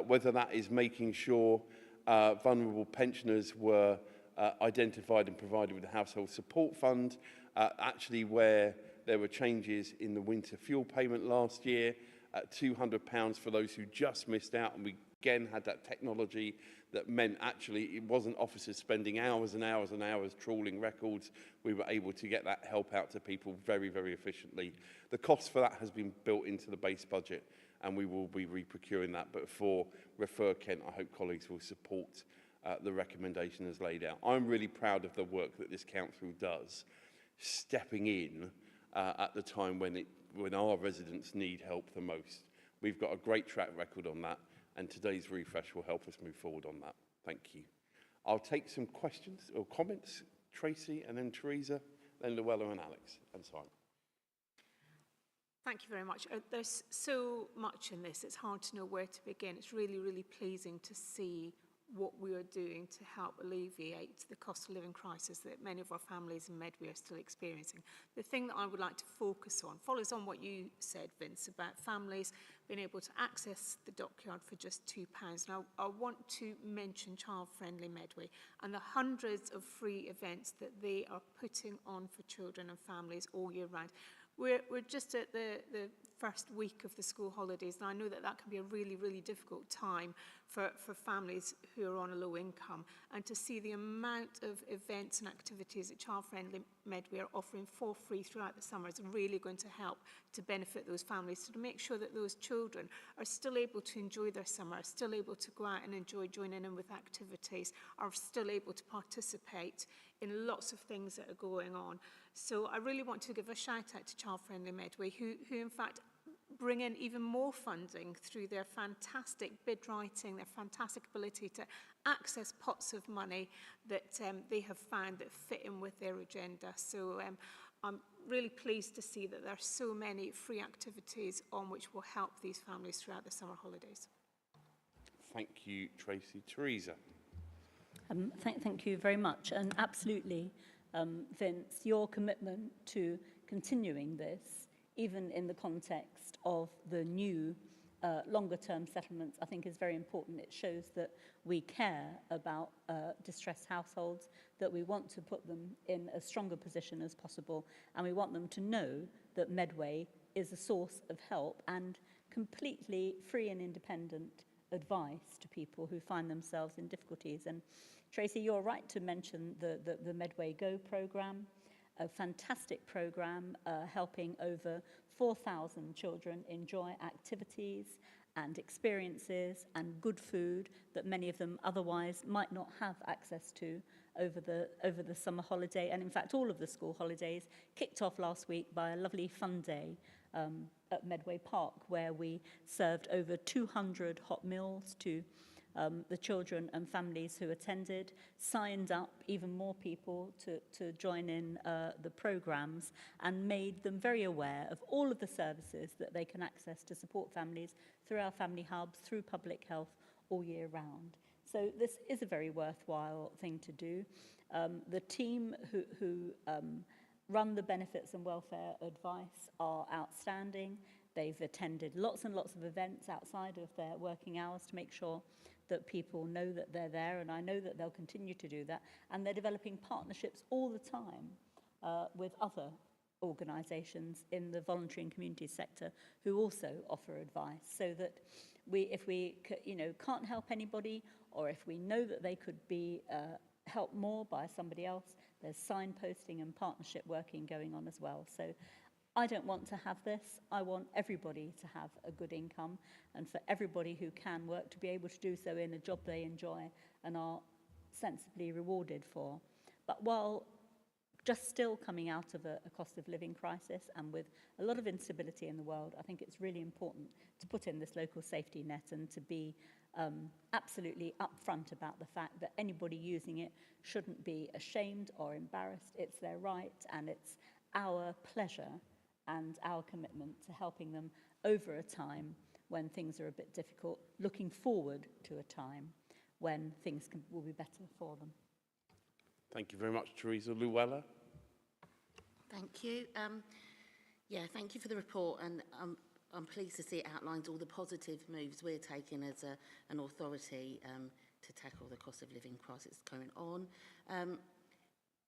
Whether that is making sure vulnerable pensioners were identified and provided with a household support fund, actually where there were changes in the winter fuel payment last year, £200 for those who just missed out, and we again had that technology that meant actually it wasn't officers spending hours and hours and hours trawling records. We were able to get that help out to people very, very efficiently. The cost for that has been built into the base budget, and we will be re-procuring that. But for Refer Kent, I hope colleagues will support the recommendation as laid out. I'm really proud of the work that this council does, stepping in at the time when our residents need help the most. We've got a great track record on that, and today's refresh will help us move forward on that. Thank you. I'll take some questions or comments. Tracy, and then Teresa, then Luella and Alex, and Simon. Thank you very much. There's so much in this, it's hard to know where to begin. It's really, really pleasing to see what we are doing to help alleviate the cost of living crisis that many of our families in Medway are still experiencing. The thing that I would like to focus on follows on what you said, Vince, about families being able to access the dockyard for just £2. Now, I want to mention Child Friendly Medway and the hundreds of free events that they are putting on for children and families all year round. We're just at the first week of the school holidays, and I know that that can be a really, really difficult time for families who are on a low income. And to see the amount of events and activities that Child Friendly Medway are offering for free throughout the summer is really going to help to benefit those families, so to make sure that those children are still able to enjoy their summer, are still able to go out and enjoy joining in with activities, are still able to participate in lots of things that are going on. So I really want to give a shout out to Child Friendly Medway, who in fact bring in even more funding through their fantastic bid writing, their fantastic ability to access pots of money that they have found that fit in with their agenda. So I'm really pleased to see that there are so many free activities on which will help these families throughout the summer holidays. Thank you, Tracy. Teresa. Thank you very much. And absolutely, Vince, your commitment to continuing this, even in the context of the new longer-term settlements, I think is very important. It shows that we care about distressed households, that we want to put them in as strong a position as possible, and we want them to know that Medway is a source of help and completely free and independent advice to people who find themselves in difficulties. And Tracy, you're right to mention the Medway Go programme, a fantastic programme helping over 4,000 children enjoy activities and experiences and good food that many of them otherwise might not have access to over the summer holiday. And in fact, all of the school holidays kicked off last week by a lovely fun day at Medway Park, where we served over 200 hot meals to the children and families who attended, signed up even more people to join in the programmes, and made them very aware of all of the services that they can access to support families through our family hubs, through public health, all year round. So this is a very worthwhile thing to do. The team who run the benefits and welfare advice are outstanding. They've attended lots and lots of events outside of their working hours to make sure that people know that they're there, and I know that they'll continue to do that. And they're developing partnerships all the time with other organisations in the voluntary and community sector who also offer advice, so that if we can't help anybody, or if we know that they could be helped more by somebody else, there's signposting and partnership working going on as well. So I don't want to have this. I want everybody to have a good income, and for everybody who can work to be able to do so in a job they enjoy and are sensibly rewarded for. But while just still coming out of a cost of living crisis and with a lot of instability in the world, I think it's really important to put in this local safety net and to be absolutely upfront about the fact that anybody using it shouldn't be ashamed or embarrassed. It's their right, and it's our pleasure and our commitment to helping them over a time when things are a bit difficult, looking forward to a time when things will be better for them. Thank you very much, Teresa. Luella? Thank you. Thank you for the report, and I'm pleased to see it outlines all the positive moves we're taking as an authority to tackle the cost of living crisis going on.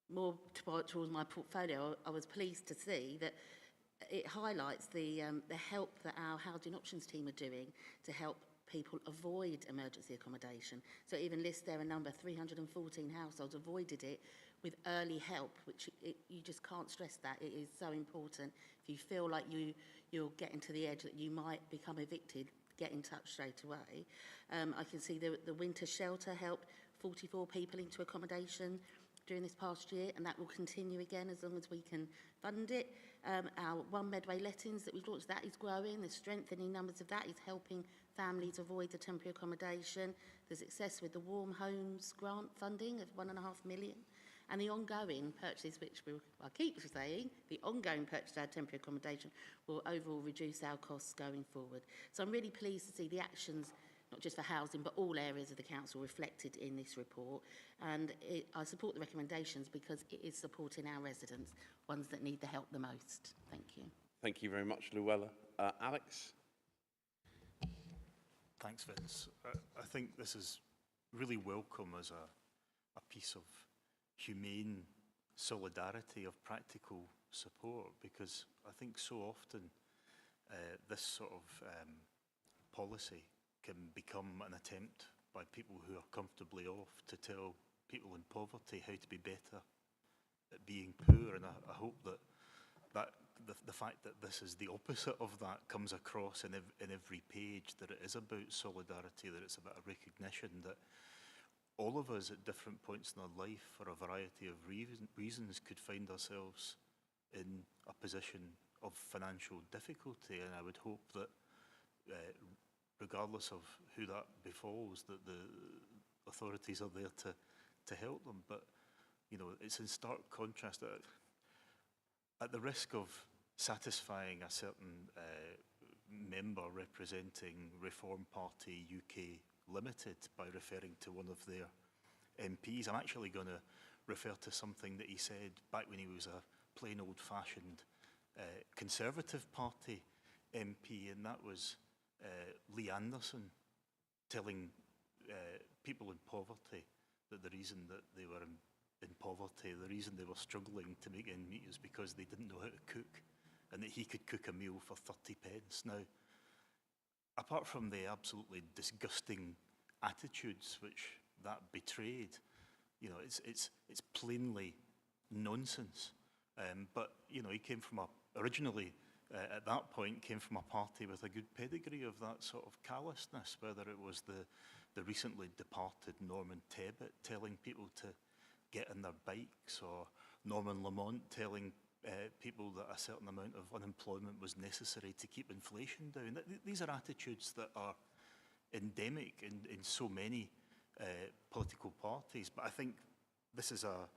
More towards my portfolio, I was pleased to see that it highlights the help that our housing options team are doing to help people avoid emergency accommodation. So it even lists there a number, 314 households avoided it with early help, which you just can't stress that. It is so important. If you feel like you're getting to the edge that you might become evicted, get in touch straight away. I can see the winter shelter helped 44 people into accommodation during this past year, and that will continue again as long as we can fund it. Our One Medway lettings that we've launched, that is growing. The strengthening numbers of that is helping families avoid the temporary accommodation. The success with the Warm Homes grant funding of £1.5 million. And the ongoing purchase, which I keep saying, the ongoing purchase of our temporary accommodation will overall reduce our costs going forward. So I'm really pleased to see the actions, not just for housing, but all areas of the council reflected in this report. And I support the recommendations because it is supporting our residents, ones that need the help the most. Thank you. Thank you very much, Luella. Alex? Thanks, Vince. I think this is really welcome as a piece of humane solidarity, of practical support, because I think so often this sort of policy can become an attempt by people who are comfortably off to tell people in poverty how to be better at being poor, and I hope that the fact that this is the opposite of that comes across in every page, that it is about solidarity, that it's about a recognition that all of us at different points in our life, for a variety of reasons, could find ourselves in a position of financial difficulty, and I would hope that regardless of who that befalls, that the authorities are there to help them. But you know, it's in stark contrast that, at the risk of satisfying a certain member representing Reform Party UK Limited by referring to one of their MPs, I'm actually going to refer to something that he said back when he was a plain old-fashioned Conservative Party MP, and that was Lee Anderson telling people in poverty that the reason that they were in poverty, the reason they were struggling to make ends meet is because they didn't know how to cook, and that he could cook a meal for 30 pence. Now, apart from the absolutely disgusting attitudes which that betrayed, you know, it's plainly nonsense. But you know, he came from originally at that point came from a party with a good pedigree of that sort of callousness, whether it was the recently departed Norman Tebbit telling people to get on their bikes, or Norman Lamont telling people that a certain amount of unemployment was necessary to keep inflation down. These are attitudes that are endemic in so many political parties, but I think this is a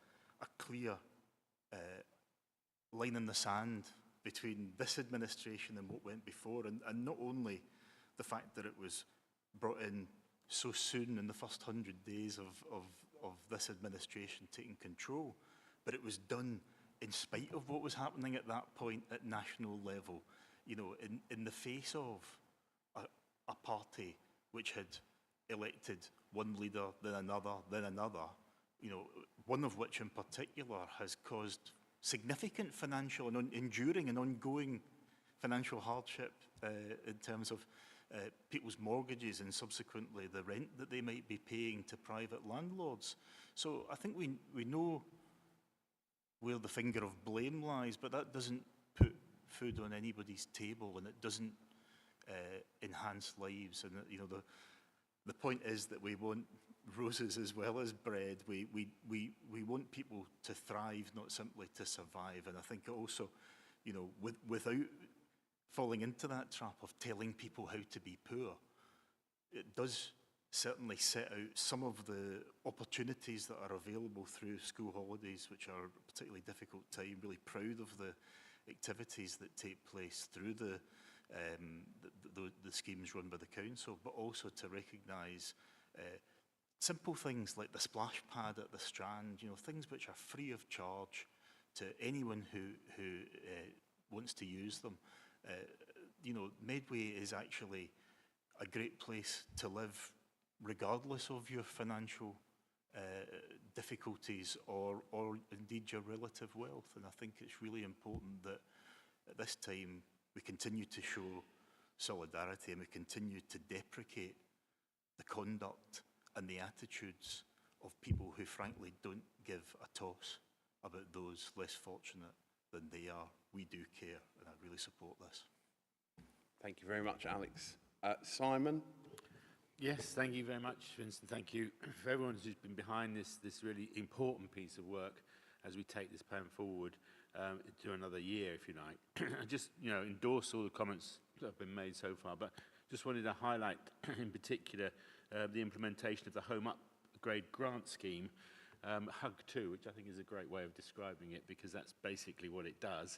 clear line in the sand between this administration and what went before, and not only the fact that it was brought in so soon in the first 100 days of this administration taking control, but it was done in spite of what was happening at that point at national level, you know, in the face of a party which had elected one leader, then another, you know, one of which in particular has caused significant financial and enduring and ongoing financial hardship in terms of people's mortgages and subsequently the rent that they might be paying to private landlords. So I think we know where the finger of blame lies, but that doesn't put food on anybody's table, and it doesn't enhance lives. And you know, the point is that we want roses as well as bread. We want people to thrive, not simply to survive. And I think also, you know, without falling into that trap of telling people how to be poor, it does certainly set out some of the opportunities that are available through school holidays, which are a particularly difficult time. Really proud of the activities that take place through the schemes run by the council, but also to recognise simple things like the splash pad at the Strand, you know, things which are free of charge to anyone who wants to use them. You know, Medway is actually a great place to live regardless of your financial difficulties or indeed your relative wealth. And I think it's really important that at this time we continue to show solidarity and we continue to deprecate the conduct and the attitudes of people who frankly don't give a toss about those less fortunate than they are. We do care, and I really support this. Thank you very much, Alex. Simon? Yes, thank you very much, Vincent. Thank you for everyone who's been behind this really important piece of work as we take this plan forward to another year, if you like. I just, you know, endorse all the comments that have been made so far, but just wanted to highlight in particular the implementation of the Home Upgrade Grant Scheme, Hug 2, which I think is a great way of describing it, because that's basically what it does,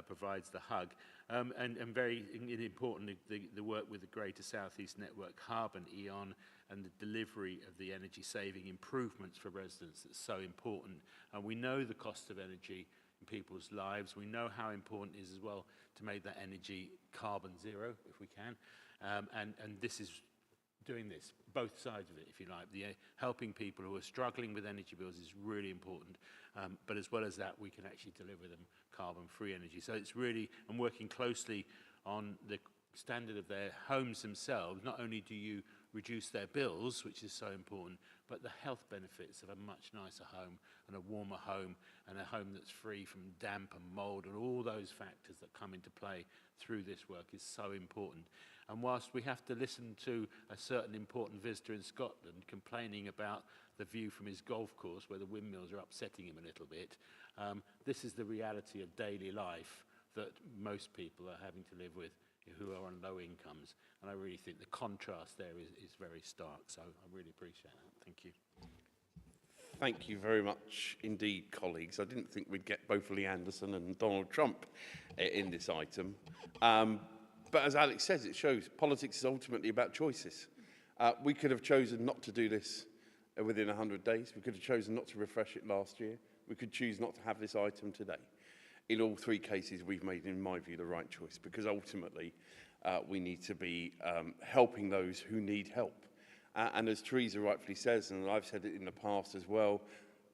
provides the hug. And very importantly, the work with the Greater South East Network Hub and E.ON and the delivery of the energy saving improvements for residents that's so important. And we know the cost of energy in people's lives. We know how important it is as well to make that energy carbon zero, if we can. And this is doing this, both sides of it, if you like. Helping people who are struggling with energy bills is really important, but as well as that, we can actually deliver them carbon-free energy. So it's really, and working closely on the standard of their homes themselves. Not only do you reduce their bills, which is so important, but the health benefits of a much nicer home and a warmer home and a home that's free from damp and mould and all those factors that come into play through this work is so important. And whilst we have to listen to a certain important visitor in Scotland complaining about the view from his golf course where the windmills are upsetting him a little bit, this is the reality of daily life that most people are having to live with who are on low incomes. And I really think the contrast there is very stark. So I really appreciate that. Thank you. Thank you very much indeed, colleagues. I didn't think we'd get both Lee Anderson and Donald Trump in this item. But as Alex says, it shows politics is ultimately about choices. We could have chosen not to do this within 100 days. We could have chosen not to refresh it last year. We could choose not to have this item today. In all three cases, we've made, in my view, the right choice, because ultimately we need to be helping those who need help. And as Teresa rightfully says, and I've said it in the past as well,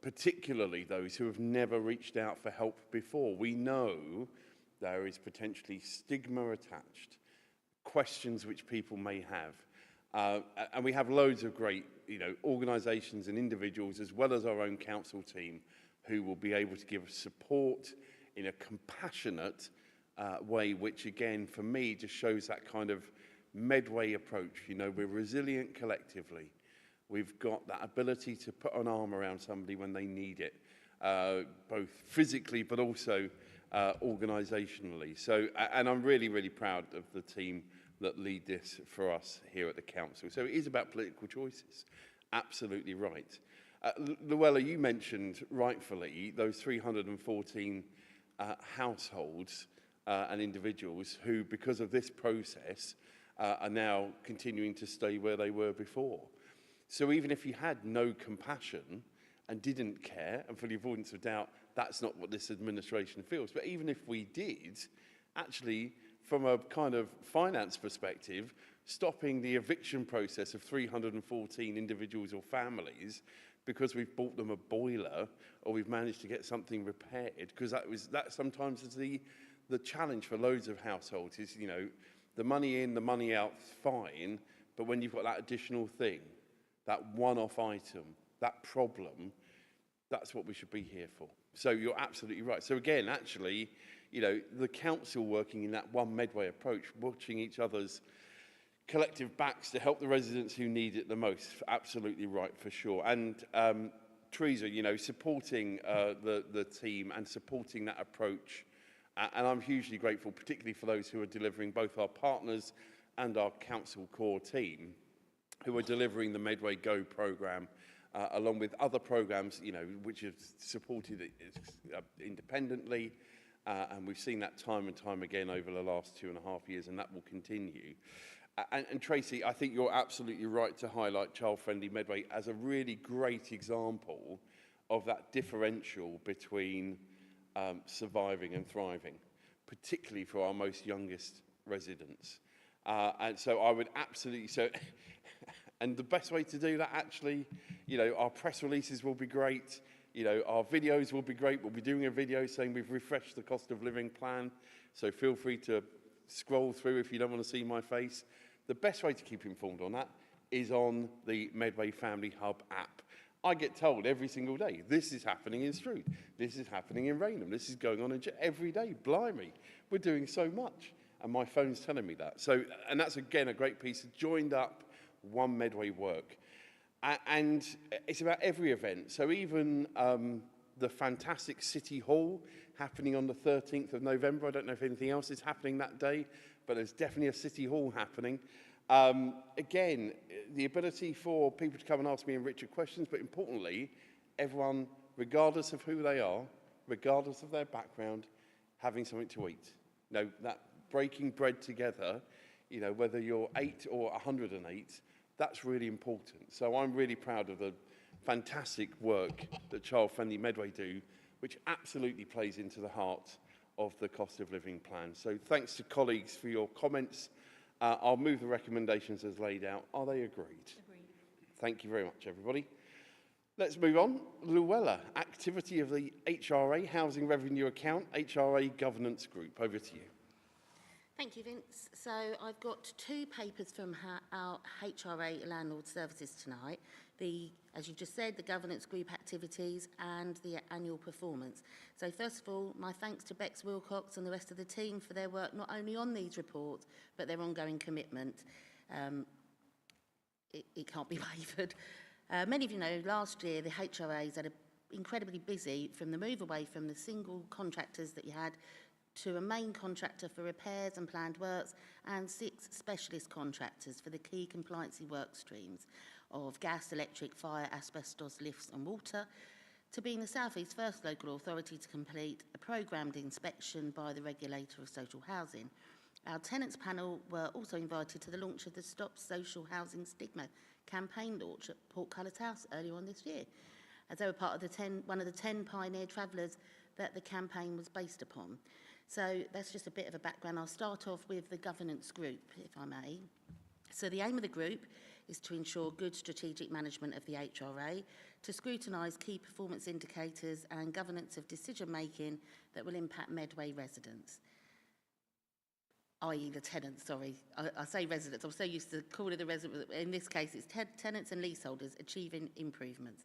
particularly those who have never reached out for help before. We know there is potentially stigma attached, questions which people may have. And we have loads of great, organisations and individuals, as well as our own council team, who will be able to give support in a compassionate way, which again, for me, just shows that kind of Medway approach. We're resilient collectively. We've got that ability to put an arm around somebody when they need it, both physically but also organisationally. So, and I'm really, really proud of the team that lead this for us here at the council. So it is about political choices. Absolutely right. Luella, you mentioned rightfully those 314 households and individuals who, because of this process, are now continuing to stay where they were before. So even if you had no compassion and didn't care, and for the avoidance of doubt, that's not what this administration feels, but even if we did, actually, from a kind of finance perspective, stopping the eviction process of 314 individuals or families because we've bought them a boiler or we've managed to get something repaired, because that sometimes is the challenge for loads of households is, the money in, the money out, fine, but when you've got that additional thing, that one-off item, that problem, that's what we should be here for. So you're absolutely right. So again, actually, you know, the council working in that one Medway approach, watching each other's collective backs to help the residents who need it the most. Absolutely right, for sure. And Teresa, you know, supporting the team and supporting that approach. And I'm hugely grateful, particularly for those who are delivering, both our partners and our council core team, who are delivering the Medway Go programme, along with other programmes, you know, which have supported it independently. And we've seen that time and time again over the last 2.5 years, and that will continue. And Tracy, I think you're absolutely right to highlight Child Friendly Medway as a really great example of that differential between surviving and thriving, particularly for our most youngest residents. And so I would absolutely, and the best way to do that, actually, you know, our press releases will be great, you know, our videos will be great. We'll be doing a video saying we've refreshed the cost of living plan, so feel free to scroll through if you don't want to see my face. The best way to keep informed on that is on the Medway Family Hub app. I get told every single day, this is happening in Stroud, this is happening in Rainham, this is going on every day. Blimey, we're doing so much. And my phone's telling me that. So, and that's again a great piece of joined up one Medway work. And it's about every event. So even the fantastic City Hall happening on the 13th of November. I don't know if anything else is happening that day, but there's definitely a City Hall happening. Again, the ability for people to come and ask me enricher questions, but importantly, everyone, regardless of who they are, regardless of their background, having something to eat. You know, that breaking bread together, you know, whether you're 8 or 108, that's really important. So I'm really proud of the fantastic work that Child Friendly Medway do, which absolutely plays into the heart of the cost of living plan. So thanks to colleagues for your comments. I'll move the recommendations as laid out. Are they agreed? Agreed. Thank you very much, everybody. Let's move on. Luella, activity of the HRA, Housing Revenue Account, HRA Governance Group. Over to you. Thank you, Vince. So I've got 2 papers from our HRA Landlord Services tonight. As you've just said, the governance group activities and the annual performance. So first of all, my thanks to Bex Wilcox and the rest of the team for their work, not only on these reports, but their ongoing commitment. It can't be wavered. Many of you know, last year, the HRAs had incredibly busy from the move away from the single contractors that you had to a main contractor for repairs and planned works and 6 specialist contractors for the key compliancy work streams of gas, electric, fire, asbestos, lifts and water, to being the South East's first local authority to complete a programmed inspection by the regulator of social housing. Our tenants panel were also invited to the launch of the Stop Social Housing Stigma campaign launch at Portcullis House earlier on this year, as they were part of one of the 10 pioneer travellers that the campaign was based upon. So that's just a bit of a background. I'll start off with the governance group, if I may. So the aim of the group is to ensure good strategic management of the HRA, to scrutinise key performance indicators and governance of decision-making that will impact Medway residents, i.e. the tenants, sorry. I say residents, I'm so used to calling the residents, in this case it's tenants and leaseholders achieving improvements.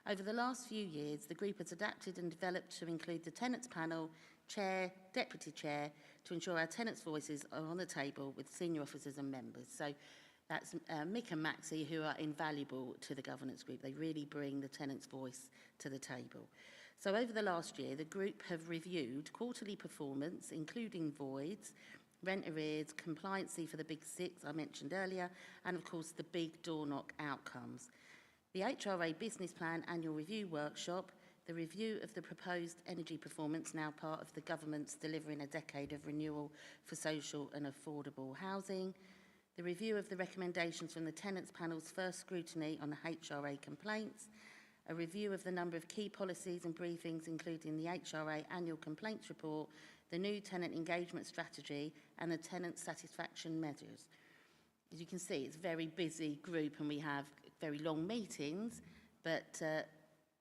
Over the last few years, the group has adapted and developed to include the tenants panel, chair, deputy chair, to ensure our tenants' voices are on the table with senior officers and members. So that's Mick and Maxie, who are invaluable to the governance group. They really bring the tenants' voice to the table. So over the last year, the group have reviewed quarterly performance, including voids, rent arrears, compliancy for the big 6 I mentioned earlier, and of course the big door knock outcomes. The HRA Business Plan Annual Review Workshop, the review of the proposed energy performance, now part of the government's Delivering a Decade of Renewal for Social and Affordable Housing, the review of the recommendations from the Tenants Panel's first scrutiny on the HRA complaints, a review of the number of key policies and briefings, including the HRA Annual Complaints Report, the new tenant engagement strategy, and the tenant satisfaction measures. As you can see, it's a very busy group and we have very long meetings, but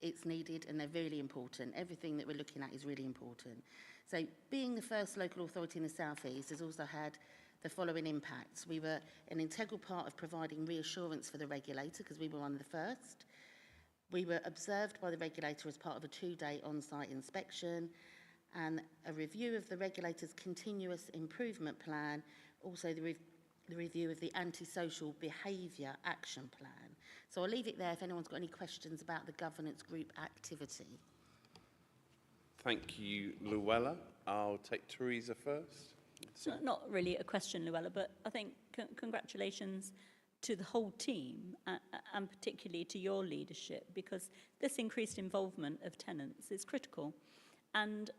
it's needed and they're really important. Everything that we're looking at is really important. So being the first local authority in the South East has also had the following impacts. We were an integral part of providing reassurance for the regulator because we were one of the first. We were observed by the regulator as part of a 2-day on-site inspection, and a review of the regulator's continuous improvement plan, also the review of the antisocial behaviour action plan. So I'll leave it there if anyone's got any questions about the governance group activity. Thank you, Luella. I'll take Teresa first. It's not really a question, Luella, but I think congratulations to the whole team and particularly to your leadership, because this increased involvement of tenants is critical. And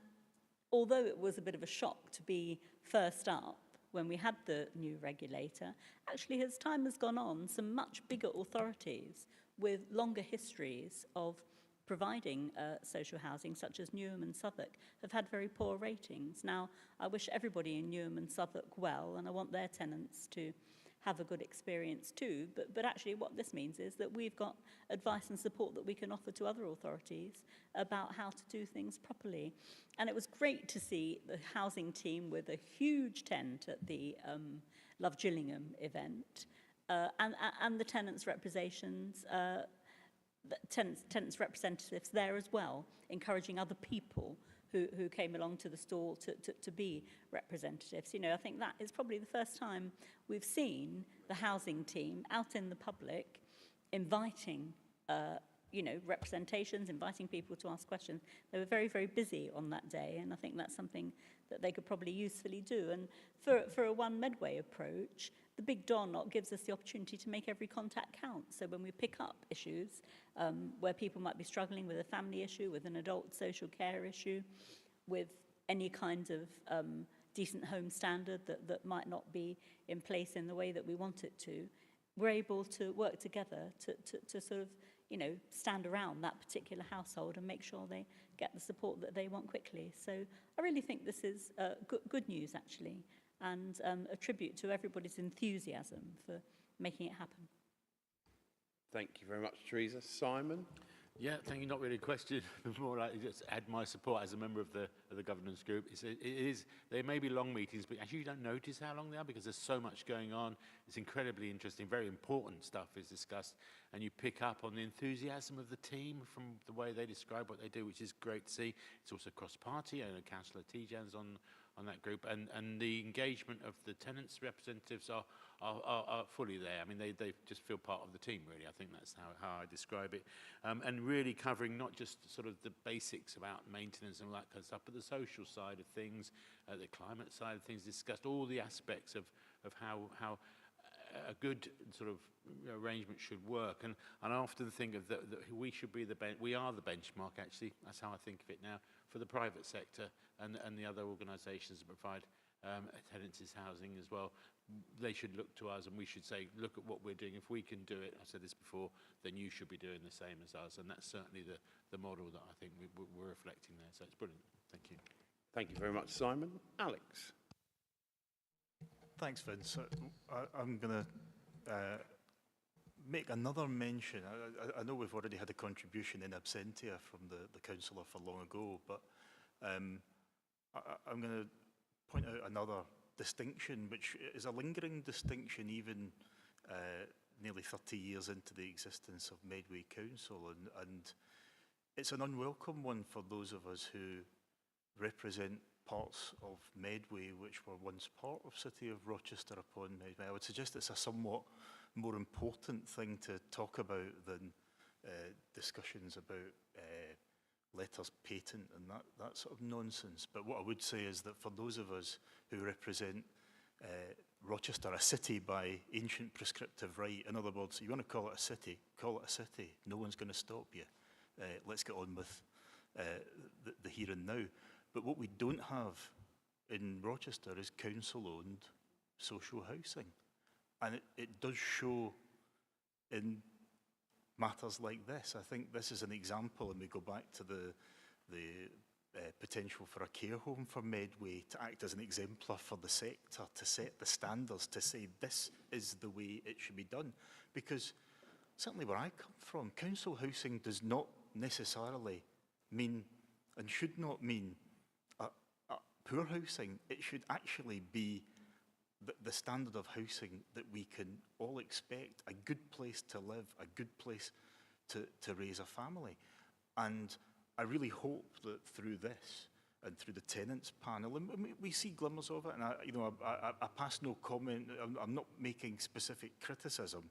although it was a bit of a shock to be first up when we had the new regulator, actually as time has gone on, some much bigger authorities with longer histories of providing social housing, such as Newham and Southwark, have had very poor ratings. Now, I wish everybody in Newham and Southwark well, and I want their tenants to have a good experience too, but actually what this means is that we've got advice and support that we can offer to other authorities about how to do things properly. And it was great to see the housing team with a huge tent at the Love Gillingham event, and the tenants' representations, tenants' representatives there as well, encouraging other people who came along to the stall to be representatives. You know, I think that is probably the first time we've seen the housing team out in the public inviting, you know, representations, inviting people to ask questions. They were very, very busy on that day, and I think that's something that they could probably usefully do. And for a one Medway approach, the big door knock gives us the opportunity to make every contact count. So when we pick up issues where people might be struggling with a family issue, with an adult social care issue, with any kind of decent home standard that might not be in place in the way that we want it to, we're able to work together to sort of, you know, stand around that particular household and make sure they get the support that they want quickly. So I really think this is good news, actually, and a tribute to everybody's enthusiasm for making it happen. Thank you very much, Teresa. Simon? Yeah, thank you. Not really a question, but more like just add my support as a member of the governance group. There may be long meetings, but actually you don't notice how long they are because there's so much going on. It's incredibly interesting, very important stuff is discussed, and you pick up on the enthusiasm of the team from the way they describe what they do, which is great to see. It's also cross-party. I know Councillor Tijan's on that group, and the engagement of the tenants' representatives are fully there. I mean, they just feel part of the team, really. I think that's how I describe it. And really covering not just sort of the basics about maintenance and all that kind of stuff, but the social side of things, the climate side of things, discussed all the aspects of how a good sort of arrangement should work. And I often think of that we should be we are the benchmark, actually. That's how I think of it now, for the private sector and the other organisations that provide tenancies housing as well. They should look to us and we should say, look at what we're doing. If we can do it, I've said this before, then you should be doing the same as us. And that's certainly the model that I think we're reflecting there. So it's brilliant. Thank you. Thank you very much, Simon. Alex? Thanks, Vince. I'm going to make another mention. I know we've already had a contribution in absentia from the councillor for long ago, but I'm going to point out another distinction, which is a lingering distinction even nearly 30 years into the existence of Medway Council, and it's an unwelcome one for those of us who represent parts of Medway which were once part of City of Rochester upon Medway. I would suggest it's a somewhat more important thing to talk about than discussions about letters patent and that sort of nonsense. But what I would say is that for those of us who represent Rochester, a city by ancient prescriptive right, in other words, you want to call it a city, call it a city. No one's going to stop you. Let's get on with the here and now. But what we don't have in Rochester is council-owned social housing. And it does show in matters like this. I think this is an example, and we go back to the potential for a care home for Medway to act as an exemplar for the sector, to set the standards, to say this is the way it should be done. Because certainly where I come from, council housing does not necessarily mean, and should not mean, poor housing. It should actually be the standard of housing that we can all expect, a good place to live, a good place to raise a family. And I really hope that through this, and through the tenants panel, and we see glimmers of it. And I pass no comment. I'm not making specific criticism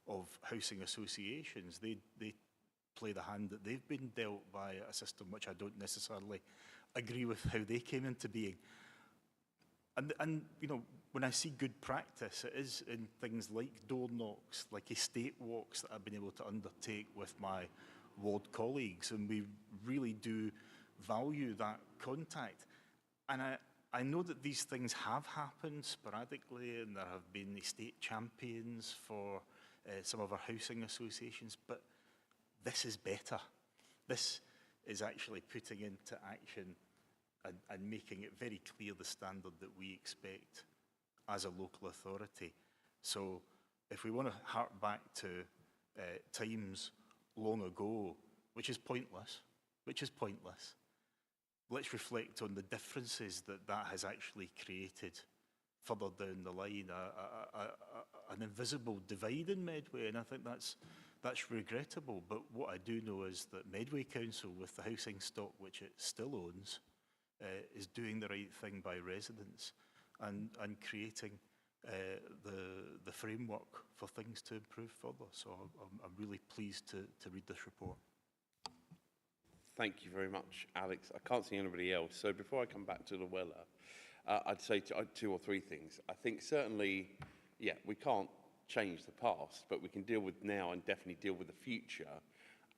of housing associations. They play the hand that they've been dealt by a system which I don't necessarily agree with how they came into being. And when I see good practice, it is in things like door knocks, like estate walks that I've been able to undertake with my ward colleagues, and we really do value that contact. And I know that these things have happened sporadically, and there have been estate champions for some of our housing associations, but this is better. This is actually putting into action and making it very clear the standard that we expect as a local authority. So if we want to hark back to times long ago, which is pointless, let's reflect on the differences that has actually created further down the line, an invisible divide in Medway, and I think that's regrettable. But what I do know is that Medway Council, with the housing stock which it still owns, is doing the right thing by residents and creating the framework for things to improve further. So I'm really pleased to read this report. Thank you very much, Alex. I can't see anybody else. So before I come back to Llewellyn, I'd say two or three things. I think certainly, yeah, we can't change the past, but we can deal with now and definitely deal with the future.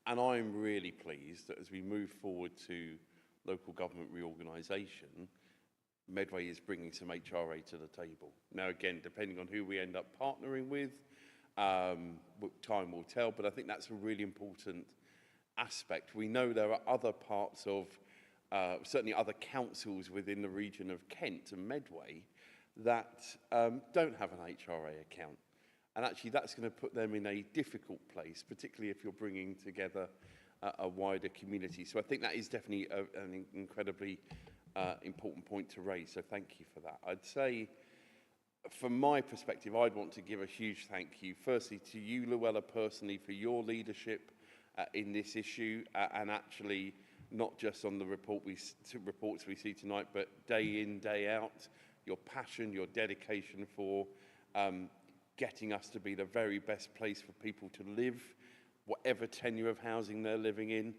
And I'm really pleased that as we move forward to local government reorganisation, Medway is bringing some HRA to the table. Now, again, depending on who we end up partnering with, time will tell, but I think that's a really important aspect. We know there are other parts of, certainly other councils within the region of Kent and Medway that don't have an HRA account. And actually that's going to put them in a difficult place, particularly if you're bringing together a wider community. So I think that is definitely an incredibly important point to raise. So thank you for that. I'd say, from my perspective, I'd want to give a huge thank you, firstly to you, Llewellyn, personally, for your leadership in this issue, and actually not just on the reports we see tonight, but day in, day out, your passion, your dedication for getting us to be the very best place for people to live, whatever tenure of housing they're living in,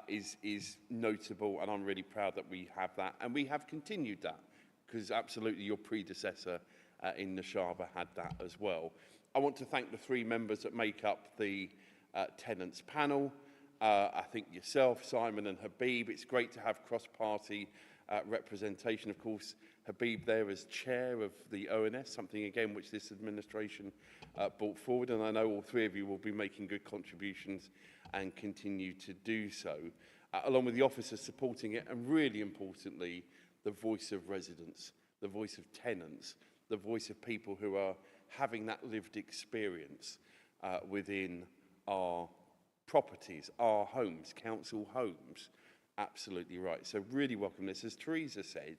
is notable, and I'm really proud that we have that. And we have continued that, because absolutely your predecessor in Nashaba had that as well. I want to thank the three members that make up the tenants panel. I think yourself, Simon and Habib. It's great to have cross-party representation. Of course, Habib there as chair of the ONS, something again which this administration brought forward, and I know all three of you will be making good contributions and continue to do so, along with the officers supporting it, and really importantly, the voice of residents, the voice of tenants, the voice of people who are having that lived experience within our properties, our homes, council homes. Absolutely right. So really welcome this. As Teresa said,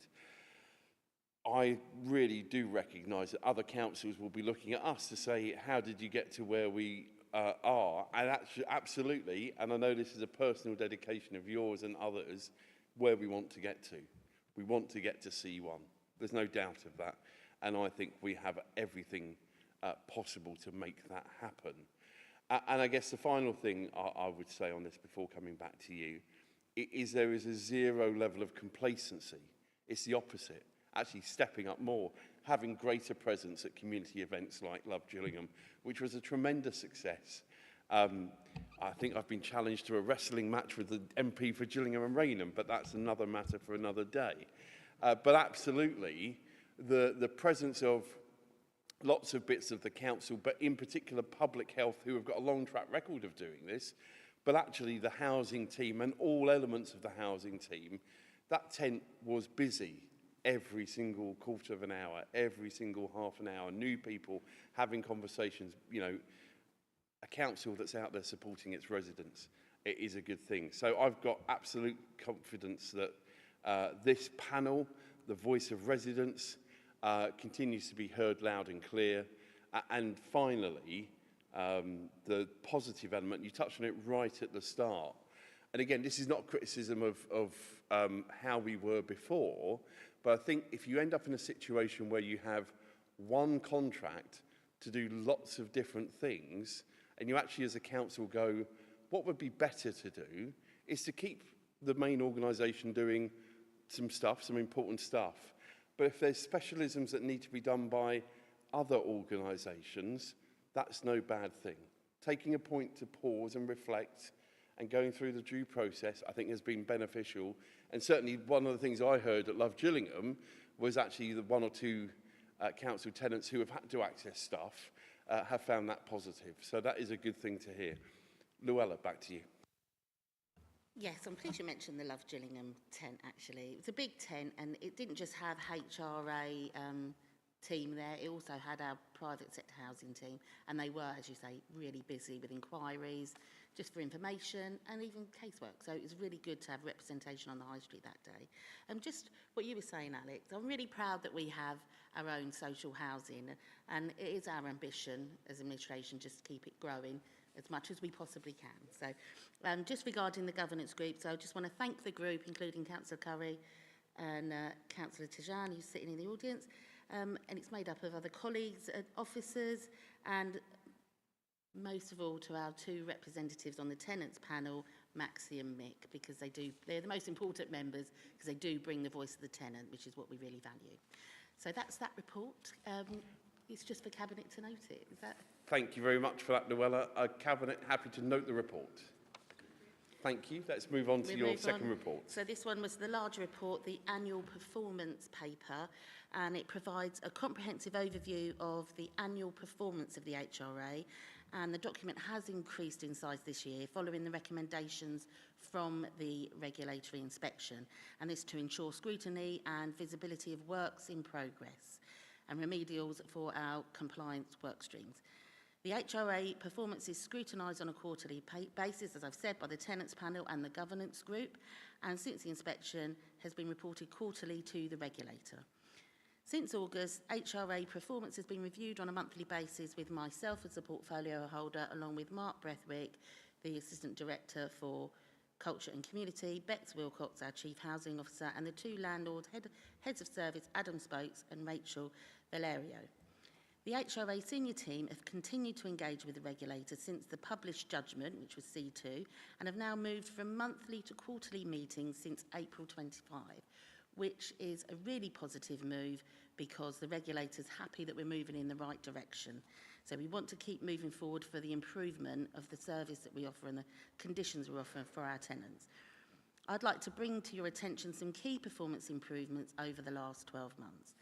I really do recognise that other councils will be looking at us to say, how did you get to where we are? And actually, absolutely, and I know this is a personal dedication of yours and others, where we want to get to. We want to get to C1. There's no doubt of that. And I think we have everything possible to make that happen. And I guess the final thing I would say on this before coming back to you is there is a zero level of complacency. It's the opposite. Actually stepping up more, having greater presence at community events like Love Gillingham, which was a tremendous success. I think I've been challenged to a wrestling match with the MP for Gillingham and Rainham, but that's another matter for another day. But absolutely, the presence of lots of bits of the council, but in particular public health, who have got a long track record of doing this, but actually the housing team and all elements of the housing team, that tent was busy every single quarter of an hour, every single half an hour, new people having conversations. You know, a council that's out there supporting its residents, it is a good thing. So I've got absolute confidence that this panel, the voice of residents, continues to be heard loud and clear. And finally, the positive element, you touched on it right at the start, And again, this is not a criticism of how we were before, but I think if you end up in a situation where you have one contract to do lots of different things, and you actually as a council go, what would be better to do is to keep the main organisation doing some stuff, some important stuff. But if there's specialisms that need to be done by other organisations, that's no bad thing. Taking a point to pause and reflect and going through the due process, I think, has been beneficial. And certainly one of the things I heard at Love Gillingham was actually the one or two council tenants who have had to access stuff have found that positive. So that is a good thing to hear. Luella, back to you. Yes, I'm pleased you mentioned the Love Gillingham tent, actually. It was a big tent, and it didn't just have HRA team there, it also had our private sector housing team, and they were, as you say, really busy with inquiries, just for information, and even casework. So it was really good to have representation on the high street that day. Just what you were saying, Alex, I'm really proud that we have our own social housing, and it is our ambition as administration just to keep it growing as much as we possibly can. So just regarding the governance group, so I just want to thank the group, including Councillor Curry and Councillor Tijan, who's sitting in the audience, and it's made up of other colleagues, officers, and most of all to our two representatives on the tenants panel, Maxi and Mick, because they're the most important members because they do bring the voice of the tenant, which is what we really value. So that's that report. It's just for Cabinet to note it. Is that? Thank you very much for that, Luella. Cabinet, happy to note the report. Thank you. Let's move on to your second report. So this one was the larger report, the annual performance paper, and it provides a comprehensive overview of the annual performance of the HRA, and the document has increased in size this year following the recommendations from the regulatory inspection, and this to ensure scrutiny and visibility of works in progress and remedials for our compliance work streams. The HRA performance is scrutinised on a quarterly basis, as I've said, by the Tenants Panel and the Governance Group, and since the inspection has been reported quarterly to the regulator. Since August, HRA performance has been reviewed on a monthly basis with myself as the portfolio holder, along with Mark Brethwick, the Assistant Director for Culture and Community, Bex Wilcox, our Chief Housing Officer, and the two landlord heads of service, Adam Spokes and Rachel Valerio. The HRA senior team have continued to engage with the regulator since the published judgment, which was C2, and have now moved from monthly to quarterly meetings since April 25, which is a really positive move because the regulator's happy that we're moving in the right direction. So we want to keep moving forward for the improvement of the service that we offer and the conditions we're offering for our tenants. I'd like to bring to your attention some key performance improvements over the last 12 months.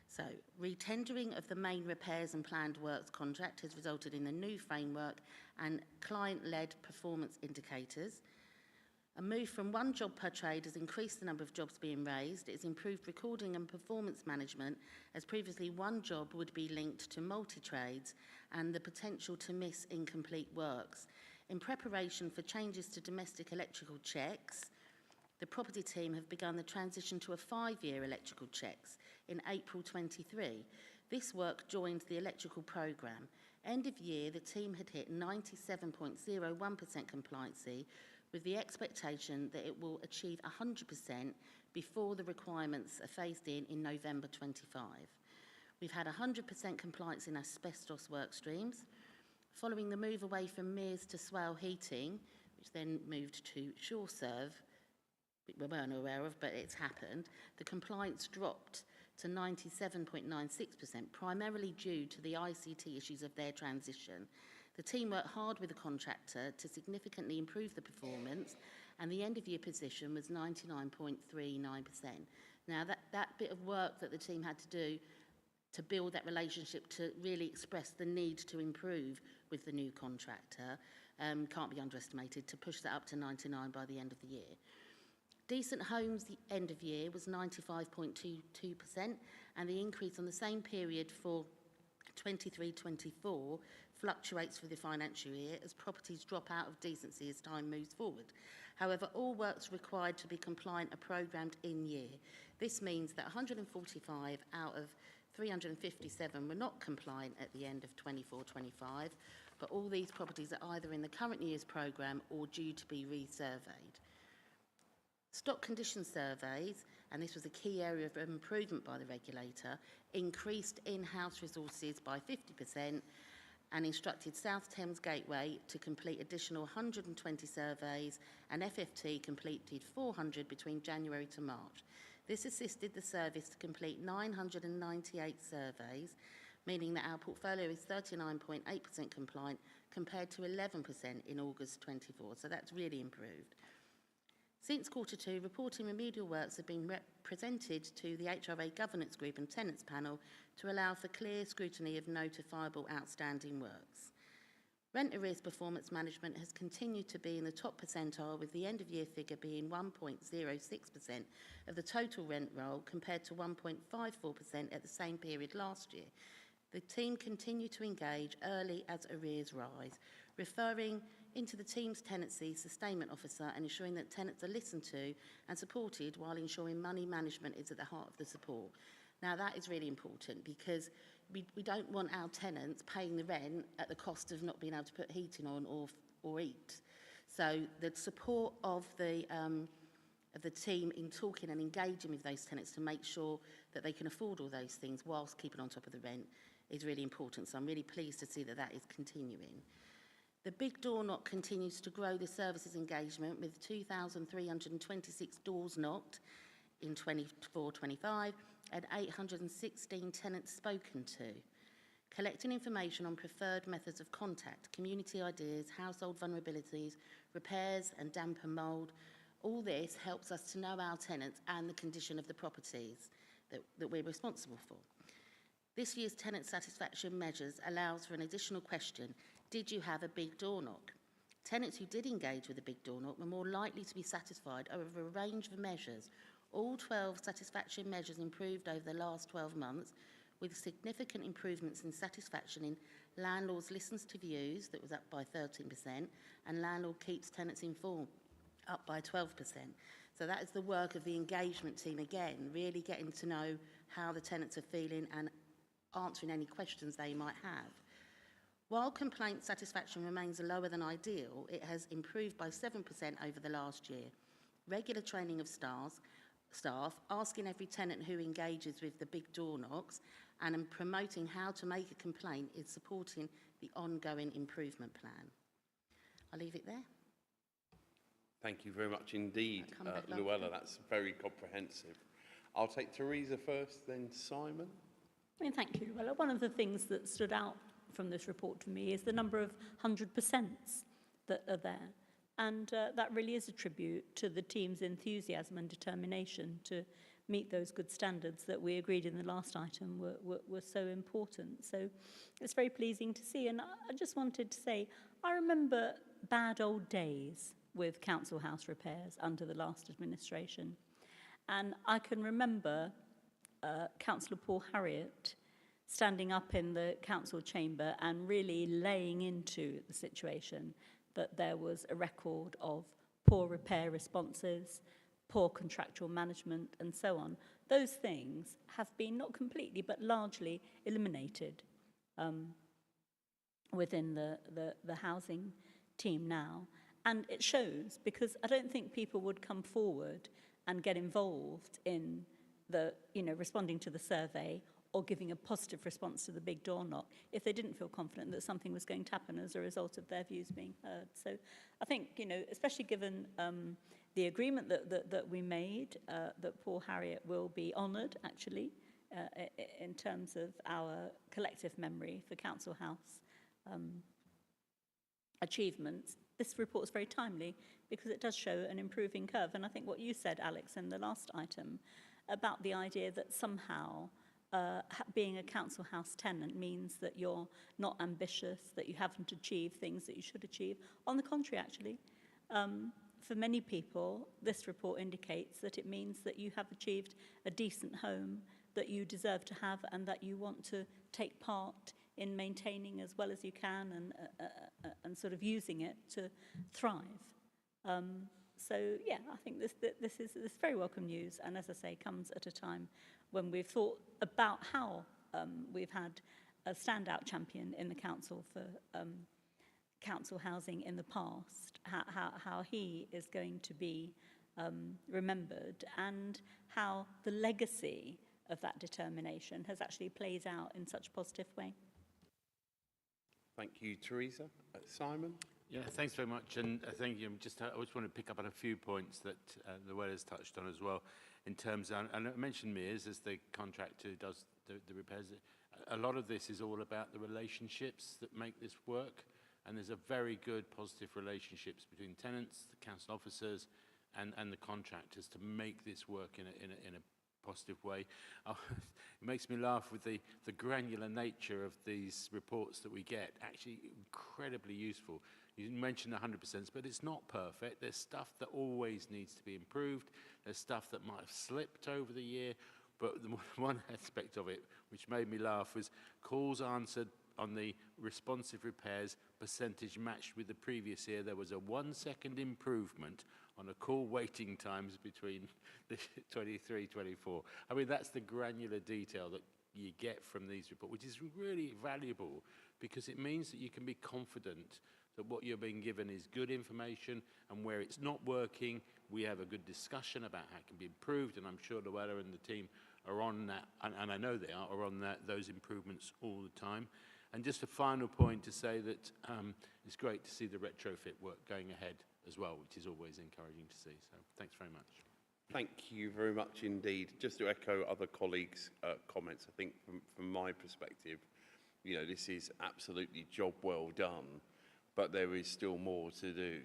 So, retendering of the main repairs and planned works contract has resulted in a new framework and client-led performance indicators. A move from one job per trade has increased the number of jobs being raised. It has improved recording and performance management, as previously one job would be linked to multi-trades and the potential to miss incomplete works. In preparation for changes to domestic electrical checks, the property team have begun the transition to a 5-year electrical checks in April 23. This work joined the electrical programme. End of year, the team had hit 97.01% compliancy, with the expectation that it will achieve 100% before the requirements are phased in November 25. We've had 100% compliance in asbestos work streams. Following the move away from Mears to Swale Heating, which then moved to SureServe, we weren't aware of, but it's happened, the compliance dropped to 97.96%, primarily due to the ICT issues of their transition. The team worked hard with the contractor to significantly improve the performance, and the end-of-year position was 99.39%. Now, that bit of work that the team had to do to build that relationship, to really express the need to improve with the new contractor, can't be underestimated, to push that up to 99 by the end of the year. Decent Homes, the end of year, was 95.22%, and the increase on the same period for 23-24 fluctuates for the financial year as properties drop out of decency as time moves forward. However, all works required to be compliant are programmed in year. This means that 145 out of 357 were not compliant at the end of 24-25, but all these properties are either in the current year's programme or due to be resurveyed. Stock condition surveys, and this was a key area of improvement by the regulator, increased in-house resources by 50% and instructed South Thames Gateway to complete additional 120 surveys, and FFT completed 400 between January to March. This assisted the service to complete 998 surveys, meaning that our portfolio is 39.8% compliant compared to 11% in August 24, so that's really improved. Since Q2, reporting remedial works have been presented to the HRA Governance Group and Tenants Panel to allow for clear scrutiny of notifiable outstanding works. Rent arrears performance management has continued to be in the top percentile, with the end-of-year figure being 1.06% of the total rent roll compared to 1.54% at the same period last year. The team continue to engage early as arrears rise, referring into the team's tenancy sustainment officer and ensuring that tenants are listened to and supported while ensuring money management is at the heart of the support. Now that is really important because we don't want our tenants paying the rent at the cost of not being able to put heating on or eat. So the support of the team in talking and engaging with those tenants to make sure that they can afford all those things whilst keeping on top of the rent is really important. So I'm really pleased to see that that is continuing. The Big Door Knock continues to grow the services engagement with 2,326 doors knocked in 24-25 and 816 tenants spoken to. Collecting information on preferred methods of contact, community ideas, household vulnerabilities, repairs and damp and mould, all this helps us to know our tenants and the condition of the properties that we're responsible for. This year's tenant satisfaction measures allows for an additional question: did you have a big door knock? Tenants who did engage with a big door knock were more likely to be satisfied over a range of measures. All 12 satisfaction measures improved over the last 12 months, with significant improvements in satisfaction in landlords listens to views, that was up by 13%, and landlord keeps tenants informed, up by 12%. So that is the work of the engagement team again, really getting to know how the tenants are feeling and answering any questions they might have. While complaint satisfaction remains lower than ideal, it has improved by 7% over the last year. Regular training of staff, asking every tenant who engages with the big door knocks, and promoting how to make a complaint is supporting the ongoing improvement plan. I'll leave it there. Thank you very much indeed, Luella. That's very comprehensive. I'll take Teresa first, then Simon. Thank you, Luella. One of the things that stood out from this report to me is the number of 100% that are there. And that really is a tribute to the team's enthusiasm and determination to meet those good standards that we agreed in the last item were so important. So it's very pleasing to see. And I just wanted to say, I remember bad old days with council house repairs under the last administration. And I can remember Councillor Paul Harriott standing up in the council chamber and really laying into the situation that there was a record of poor repair responses, poor contractual management, and so on. Those things have been not completely but largely eliminated within the housing team now. And it shows, because I don't think people would come forward and get involved in the, responding to the survey or giving a positive response to the big door knock if they didn't feel confident that something was going to happen as a result of their views being heard. So I think, especially given the agreement that we made, that Paul Harriott will be honoured, actually, in terms of our collective memory for Council House achievements. This report is very timely because it does show an improving curve. And I think what you said, Alex, in the last item about the idea that somehow being a council house tenant means that you're not ambitious, that you haven't achieved things that you should achieve. On the contrary, actually, for many people, this report indicates that it means that you have achieved a decent home that you deserve to have and that you want to take part in maintaining as well as you can and sort of using it to thrive. So yeah, I think this is very welcome news, and as I say, comes at a time when we've thought about how we've had a standout champion in the council for council housing in the past, how he is going to be remembered, and how the legacy of that determination has actually played out in such a positive way. Thank you, Teresa. Simon? Yeah, thanks very much. And thank you. I just want to pick up on a few points that Luella's touched on as well, in terms of, and I mentioned Mears as the contractor who does the repairs. A lot of this is all about the relationships that make this work, and there's a very good positive relationships between tenants, the council officers, and the contractors to make this work in a positive way. It makes me laugh with the granular nature of these reports that we get. Actually, incredibly useful. You mentioned 100%, but it's not perfect. There's stuff that always needs to be improved. There's stuff that might have slipped over the year. But the one aspect of it which made me laugh was calls answered on the responsive repairs percentage matched with the previous year. There was a 1 second improvement on a call waiting times between the 23-24. I mean, that's the granular detail that you get from these reports, which is really valuable, because it means that you can be confident that what you're being given is good information, and where it's not working, we have a good discussion about how it can be improved, and I'm sure Luella and the team are on that, and I know they are on that, those improvements all the time. And just a final point to say that it's great to see the retrofit work going ahead as well, which is always encouraging to see. So thanks very much. Thank you very much indeed. Just to echo other colleagues' comments, I think from my perspective, you know, this is absolutely job well done, but there is still more to do.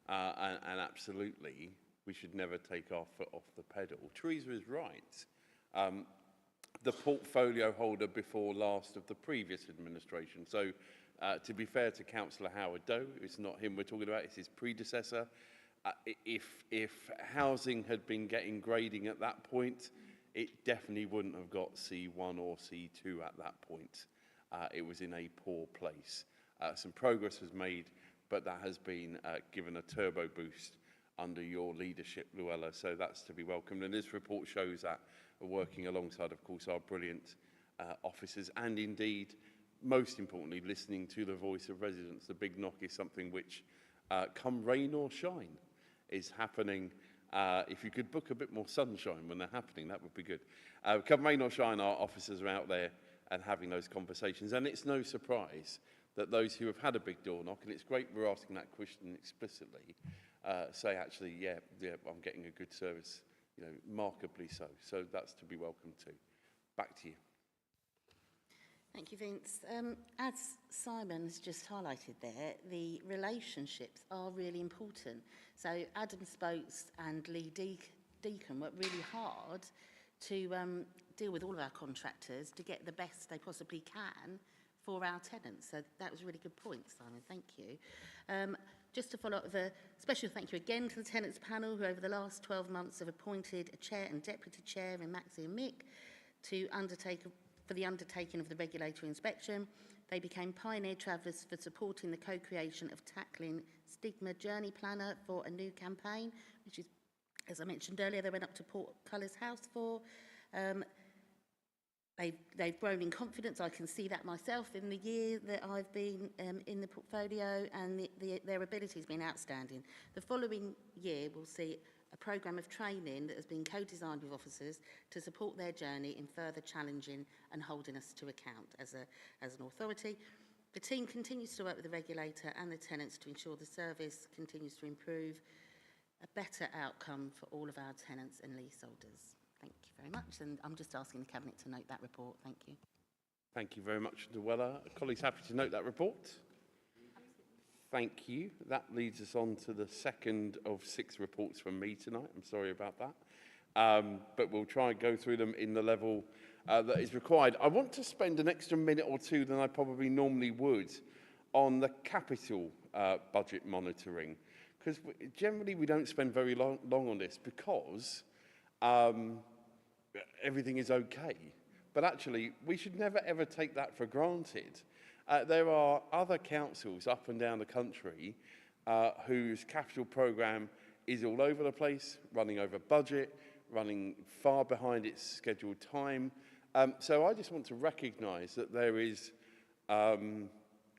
And absolutely, we should never take our foot off the pedal. Teresa is right. The portfolio holder before last of the previous administration. So to be fair to Councillor Howard Doe, it's not him we're talking about, it's his predecessor. If housing had been getting grading at that point, it definitely wouldn't have got C1 or C2 at that point. It was in a poor place. Some progress was made, but that has been given a turbo boost under your leadership, Luella, so that's to be welcomed. And this report shows that we're working alongside, of course, our brilliant officers, and indeed, most importantly, listening to the voice of residents. The big knock is something which, come rain or shine, is happening. If you could book a bit more sunshine when they're happening, that would be good. Come rain or shine, our officers are out there and having those conversations, and it's no surprise that those who have had a big door knock, and it's great we're asking that question explicitly, say actually, yeah, I'm getting a good service, you know, markedly so. So that's to be welcomed too. Back to you. Thank you, Vince. As Simon has just highlighted there, the relationships are really important. So Adam Spokes and Lee Deacon worked really hard to deal with all of our contractors to get the best they possibly can for our tenants. So that was a really good point, Simon. Thank you. Just to follow up with a special thank you again to the tenants panel, who over the last 12 months have appointed a chair and deputy chair in Maxie and Mick for the undertaking of the regulatory inspection. They became pioneer travellers for supporting the co-creation of Tackling Stigma Journey Planner for a new campaign, which is, as I mentioned earlier, they went up to Portcullis House for. They've grown in confidence. I can see that myself in the year that I've been in the portfolio, and their ability has been outstanding. The following year, we'll see a programme of training that has been co-designed with officers to support their journey in further challenging and holding us to account as an authority. The team continues to work with the regulator and the tenants to ensure the service continues to improve, a better outcome for all of our tenants and leaseholders. Thank you very much, and I'm just asking the Cabinet to note that report. Thank you. Thank you very much, Luella. Colleagues, happy to note that report? Thank you. That leads us on to the second of 6 reports from me tonight. I'm sorry about that. But we'll try and go through them in the level that is required. I want to spend an extra minute or two than I probably normally would on the capital budget monitoring, because generally we don't spend very long on this because everything is okay. But actually, we should never ever take that for granted. There are other councils up and down the country whose capital programme is all over the place, running over budget, running far behind its scheduled time. So I just want to recognise that there is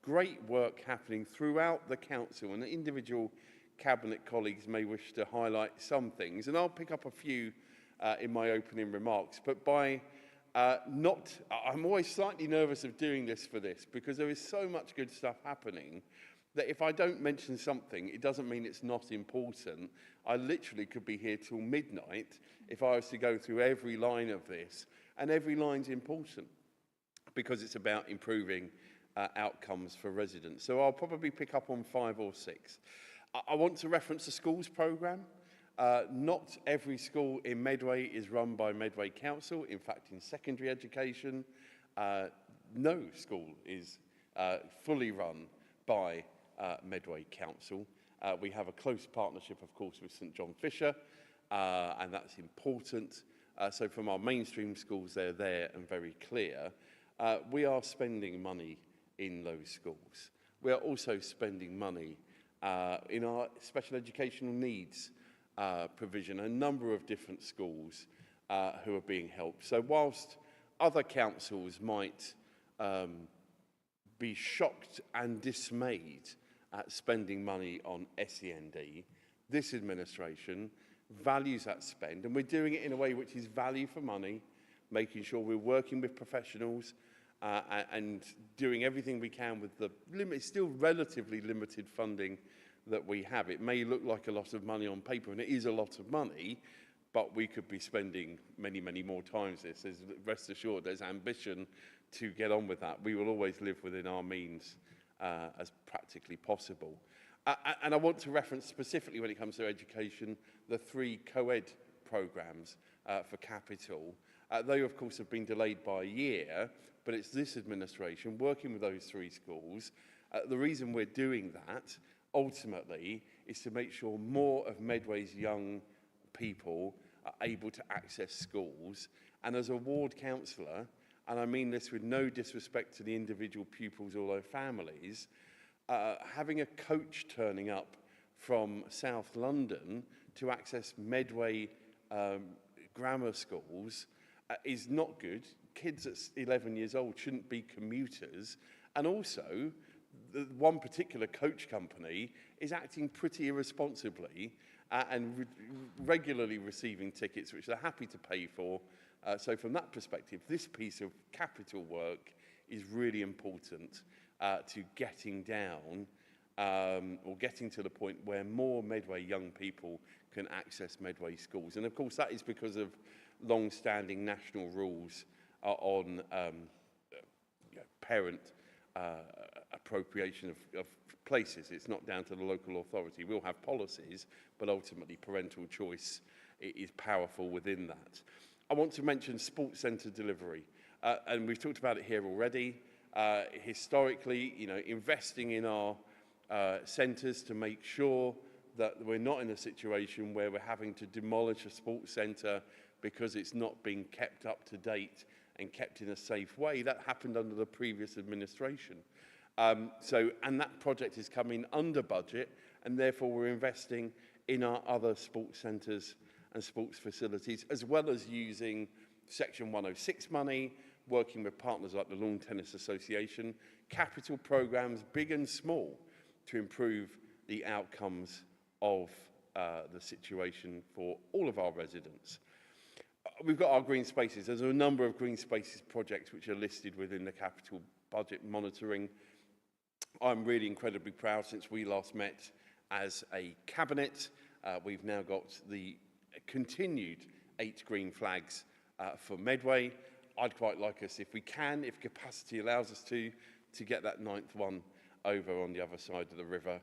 great work happening throughout the council, and the individual cabinet colleagues may wish to highlight some things, and I'll pick up a few in my opening remarks. But I'm always slightly nervous of doing this for this, because there is so much good stuff happening that if I don't mention something, it doesn't mean it's not important. I literally could be here till midnight if I was to go through every line of this, and every line's important because it's about improving outcomes for residents. So I'll probably pick up on 5 or 6. I want to reference the schools programme. Not every school in Medway is run by Medway Council. In fact, in secondary education, no school is fully run by Medway Council. We have a close partnership, of course, with St John Fisher, and that's important. So from our mainstream schools, they're there and very clear. We are spending money in those schools. We are also spending money in our special educational needs provision, a number of different schools who are being helped. So whilst other councils might be shocked and dismayed at spending money on SEND, this administration values that spend, and we're doing it in a way which is value for money, making sure we're working with professionals and doing everything we can with the still relatively limited funding that we have. It may look like a lot of money on paper, and it is a lot of money, but we could be spending many, many more times this. Rest assured, there's ambition to get on with that. We will always live within our means as practically possible. And I want to reference specifically, when it comes to education, the 3 co-ed programmes for capital. They, of course, have been delayed by a year, but it's this administration working with those 3 schools. The reason we're doing that ultimately is to make sure more of Medway's young people are able to access schools. And as a ward councillor, and I mean this with no disrespect to the individual pupils or their families, having a coach turning up from South London to access Medway grammar schools is not good. Kids at 11 years old shouldn't be commuters. And also, one particular coach company is acting pretty irresponsibly and regularly receiving tickets which they're happy to pay for. So from that perspective, this piece of capital work is really important to getting down or getting to the point where more Medway young people can access Medway schools. And of course, that is because of long-standing national rules on parent appropriation of places. It's not down to the local authority. We'll have policies, but ultimately parental choice is powerful within that. I want to mention sports centre delivery, and we've talked about it here already. Historically, investing in our centres to make sure that we're not in a situation where we're having to demolish a sports centre because it's not being kept up to date and kept in a safe way. That happened under the previous administration. And that project is coming under budget, and therefore we're investing in our other sports centres and sports facilities, as well as using Section 106 money, working with partners like the Lawn Tennis Association, capital programmes, big and small, to improve the outcomes of the situation for all of our residents. We've got our green spaces. There's a number of green spaces projects which are listed within the capital budget monitoring. I'm really incredibly proud. Since we last met as a cabinet, we've now got the continued 8 green flags for Medway. I'd quite like us, if we can, if capacity allows us to get that 9th one over on the other side of the river,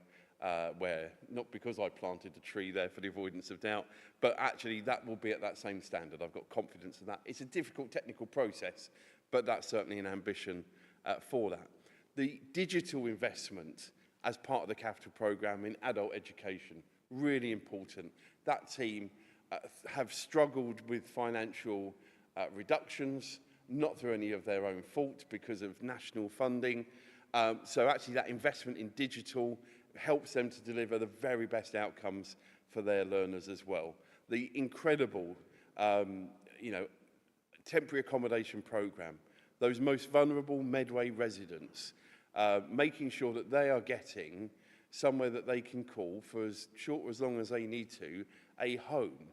where, not because I planted a tree there for the avoidance of doubt, but actually that will be at that same standard. I've got confidence in that. It's a difficult technical process, but that's certainly an ambition for that. The digital investment as part of the capital programme in adult education, really important. That team have struggled with financial reductions, not through any of their own fault, because of national funding. So actually that investment in digital helps them to deliver the very best outcomes for their learners as well. The incredible, temporary accommodation programme, those most vulnerable Medway residents making sure that they are getting somewhere that they can call for as short or as long as they need to, a home.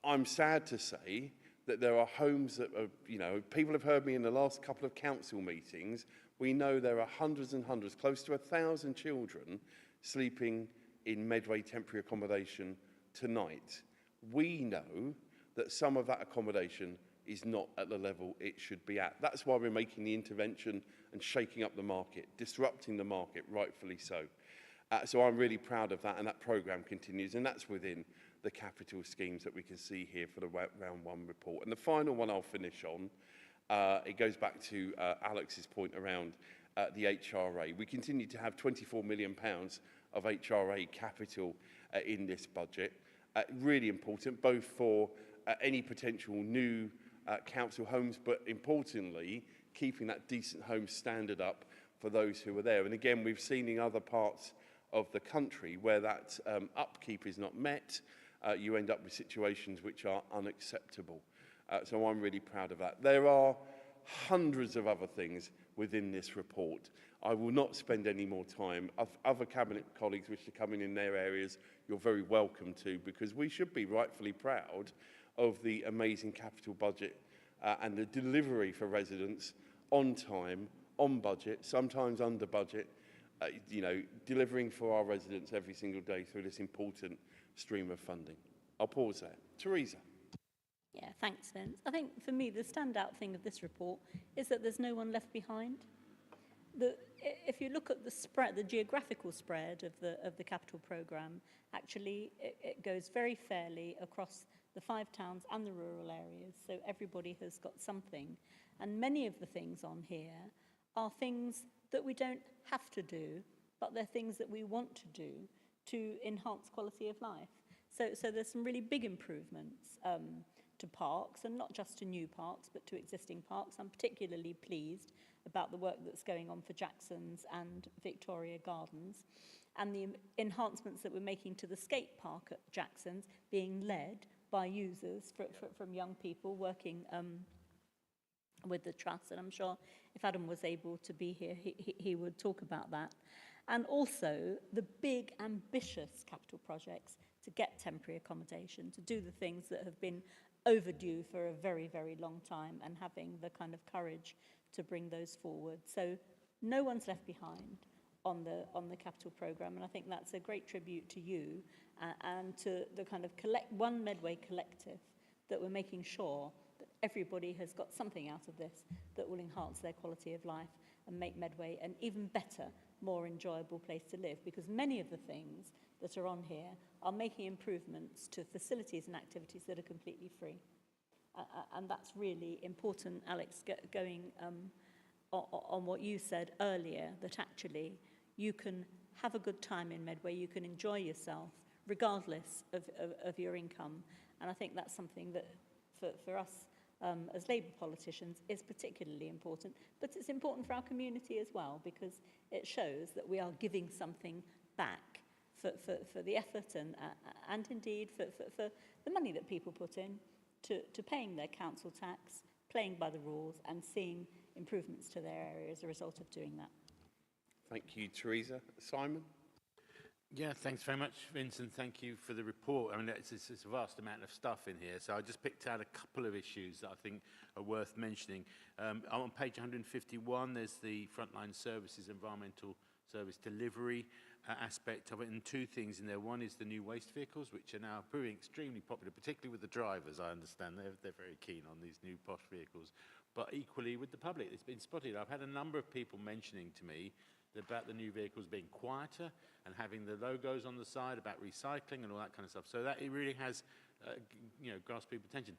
I'm sad to say that there are homes that are, you know, people have heard me in the last couple of council meetings. We know there are hundreds and hundreds, close to 1,000 children sleeping in Medway temporary accommodation tonight. We know that some of that accommodation is not at the level it should be at. That's why we're making the intervention and shaking up the market, disrupting the market, rightfully so. So I'm really proud of that, and that programme continues, and that's within the capital schemes that we can see here for the round one report. And the final one I'll finish on, it goes back to Alex's point around the HRA. We continue to have £24 million of HRA capital in this budget. Really important, both for any potential new council homes, but importantly, keeping that decent home standard up for those who are there. And again, we've seen in other parts of the country where that upkeep is not met, you end up with situations which are unacceptable. So I'm really proud of that. There are hundreds of other things within this report. I will not spend any more time. Other cabinet colleagues wish to come in their areas, you're very welcome to, because we should be rightfully proud of the amazing capital budget and the delivery for residents on time, on budget, sometimes under budget, you know, delivering for our residents every single day through this important stream of funding. I'll pause there. Teresa. Yeah, thanks, Vince. I think for me, the standout thing of this report is that there's no one left behind. If you look at the spread, the geographical spread of the capital programme, actually it goes very fairly across the 5 towns and the rural areas, so everybody has got something. And many of the things on here are things that we don't have to do, but they're things that we want to do to enhance quality of life. So there's some really big improvements to parks, and not just to new parks, but to existing parks. I'm particularly pleased about the work that's going on for Jackson's and Victoria Gardens, and the enhancements that we're making to the skate park at Jackson's, being led by users from young people working with the trust. And I'm sure if Adam was able to be here, he would talk about that. And also the big, ambitious capital projects to get temporary accommodation, to do the things that have been overdue for a very, very long time, and having the kind of courage to bring those forward. So no one's left behind on the capital programme, and I think that's a great tribute to you and to the kind of one Medway collective, that we're making sure that everybody has got something out of this that will enhance their quality of life and make Medway an even better, more enjoyable place to live, because many of the things that are on here are making improvements to facilities and activities that are completely free. And that's really important, Alex, going on what you said earlier, that actually you can have a good time in Medway, you can enjoy yourself regardless of your income. And I think that's something that for us as Labour politicians is particularly important, but it's important for our community as well, because it shows that we are giving something back for the effort and indeed for the money that people put in to paying their council tax, playing by the rules, and seeing improvements to their area as a result of doing that. Thank you, Teresa. Simon? Yeah, thanks very much, Vincent. Thank you for the report. I mean, it's a vast amount of stuff in here, so I just picked out a couple of issues that I think are worth mentioning. On page 151, there's the frontline services, environmental service delivery aspect of it, and 2 things in there. One is the new waste vehicles, which are now proving extremely popular, particularly with the drivers, I understand. They're very keen on these new posh vehicles, but equally with the public. It's been spotted. I've had a number of people mentioning to me about the new vehicles being quieter and having the logos on the side about recycling and all that kind of stuff. So that it really has, grasped people's attention.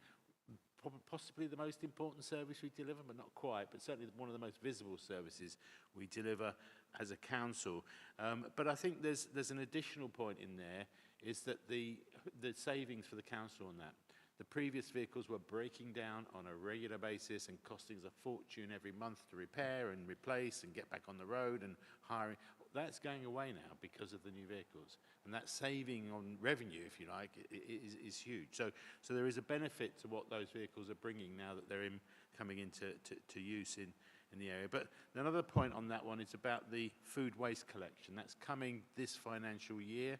Possibly the most important service we deliver, but not quite, but certainly one of the most visible services we deliver as a council. But I think there's an additional point in there, is that the savings for the council on that. The previous vehicles were breaking down on a regular basis and costing us a fortune every month to repair and replace and get back on the road and hiring. That's going away now because of the new vehicles. And that saving on revenue, if you like, is huge. So there is a benefit to what those vehicles are bringing now that they're coming into use in the area. But another point on that one is about the food waste collection. That's coming this financial year,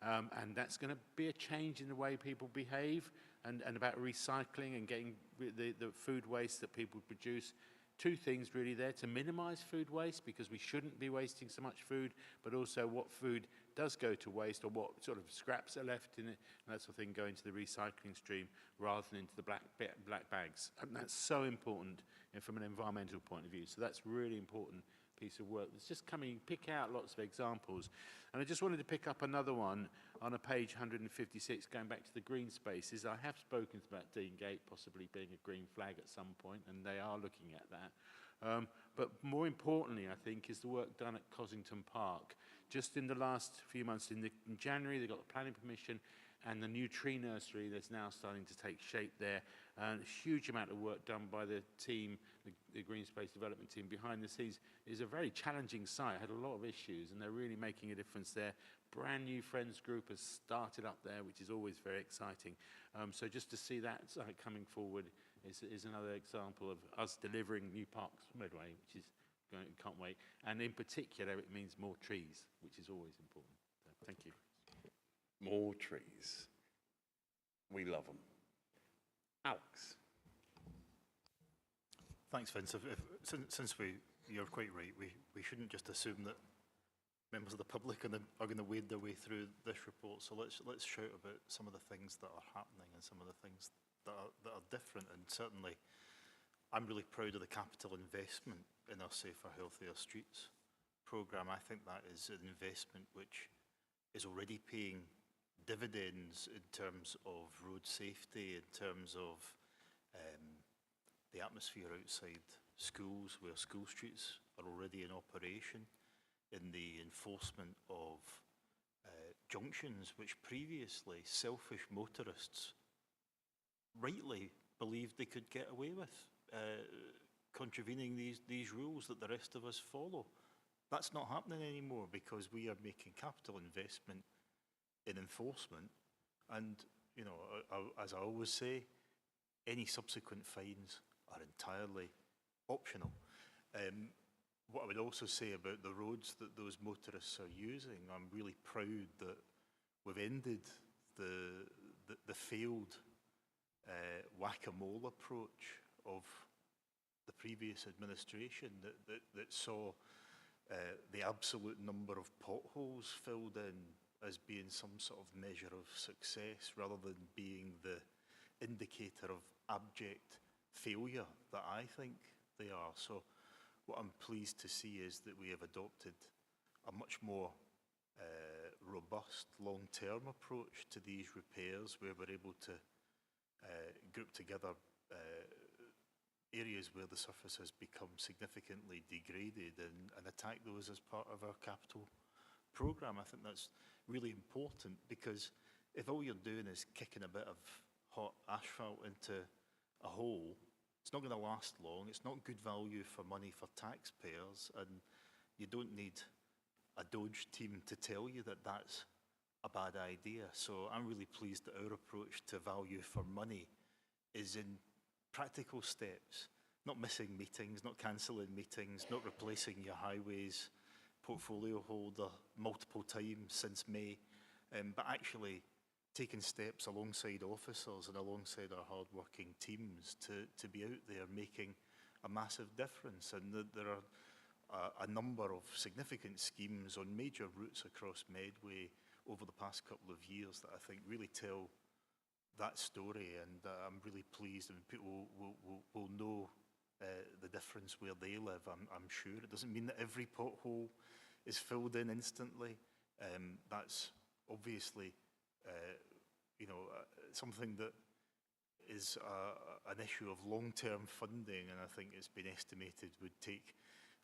and that's going to be a change in the way people behave, and about recycling and getting the food waste that people produce. Two things really there: to minimise food waste, because we shouldn't be wasting so much food, but also what food does go to waste, or what sort of scraps are left in it, and that sort of thing go into the recycling stream rather than into the black bags. And that's so important, you know, from an environmental point of view. So that's really important piece of work. It's just coming, pick out lots of examples. And I just wanted to pick up another one on a page 156, going back to the green spaces. I have spoken about Dean Gate possibly being a green flag at some point, and they are looking at that. But more importantly, I think, is the work done at Cossington Park. Just in the last few months, in January, they got the planning permission, and the new tree nursery that's now starting to take shape there. And a huge amount of work done by the team, the Green Space Development team behind the scenes. Is a very challenging site, had a lot of issues, and they're really making a difference there. Brand new Friends group has started up there, which is always very exciting. So just to see that site coming forward is another example of us delivering new parks for Medway, which is going, can't wait. And in particular, it means more trees, which is always important. So, thank you. More trees. We love them. Alex. Thanks, Vince. Since you're quite right, we shouldn't just assume that members of the public are going to wade their way through this report. So let's shout about some of the things that are happening and some of the things that are different. And certainly, I'm really proud of the capital investment in our Safer, Healthier Streets programme. I think that is an investment which is already paying dividends in terms of road safety, in terms of the atmosphere outside schools, where school streets are already in operation, in the enforcement of junctions which previously selfish motorists rightly believed they could get away with, contravening these rules that the rest of us follow. That's not happening anymore because we are making capital investment in enforcement, and you know, as I always say, any subsequent fines are entirely optional. What I would also say about the roads that those motorists are using, I'm really proud that we've ended the failed whack-a-mole approach of the previous administration that saw the absolute number of potholes filled in as being some sort of measure of success rather than being the indicator of abject failure that I think they are. So what I'm pleased to see is that we have adopted a much more robust long-term approach to these repairs, where we're able to group together areas where the surface has become significantly degraded and attack those as part of our capital programme. I think that's really important, because if all you're doing is kicking a bit of hot asphalt into a hole, it's not going to last long. It's not good value for money for taxpayers, and you don't need a Doge team to tell you that that's a bad idea. So I'm really pleased that our approach to value for money is in practical steps, not missing meetings, not cancelling meetings, not replacing your highways portfolio holder multiple times since May, but actually taking steps alongside officers and alongside our hard-working teams to be out there making a massive difference. And there are a number of significant schemes on major routes across Medway over the past couple of years that I think really tell that story, and I'm really pleased, and people will know the difference where they live, I'm sure. It doesn't mean that every pothole is filled in instantly. That's obviously something that is an issue of long-term funding, and I think it's been estimated would take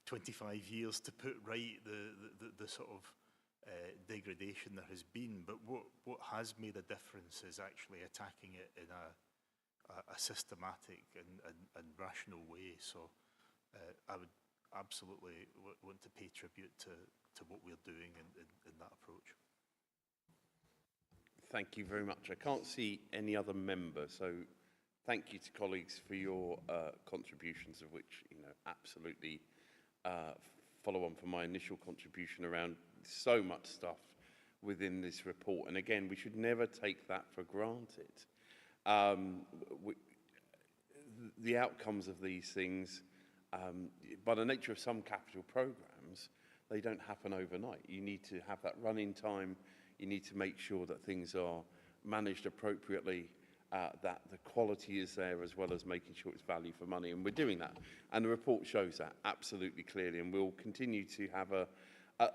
25 years to put right the sort of degradation there has been. But what has made a difference is actually attacking it in a systematic and rational way. So I would absolutely want to pay tribute to what we're doing in that approach. Thank you very much. I can't see any other member, so thank you to colleagues for your contributions, of which, absolutely follow on from my initial contribution around so much stuff within this report. And again, we should never take that for granted. The outcomes of these things, by the nature of some capital programs, they don't happen overnight. You need to have that running time. You need to make sure that things are managed appropriately, that the quality is there, as well as making sure it's value for money. And we're doing that. And the report shows that absolutely clearly. And we'll continue to have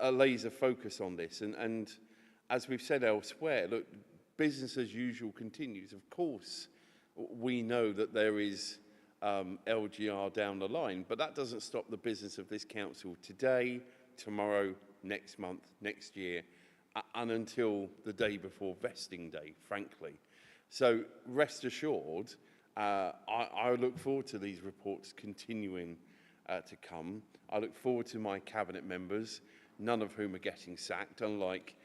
a laser focus on this. And as we've said elsewhere, look, business as usual continues. Of course, we know that there is LGR down the line, but that doesn't stop the business of this council today, tomorrow, next month, next year, and until the day before vesting day, frankly. So rest assured, I look forward to these reports continuing to come. I look forward to my cabinet members, none of whom are getting sacked, unlike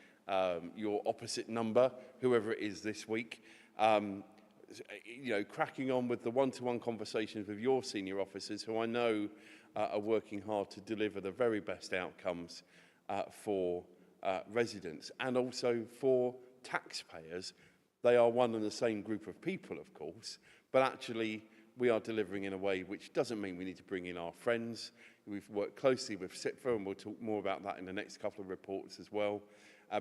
your opposite number, whoever it is this week. Cracking on with the one-to-one conversations with your senior officers, who I know are working hard to deliver the very best outcomes for residents and also for taxpayers. They are one and the same group of people, of course, but actually we are delivering in a way which doesn't mean we need to bring in our friends. We've worked closely with SIPFA, and we'll talk more about that in the next couple of reports as well.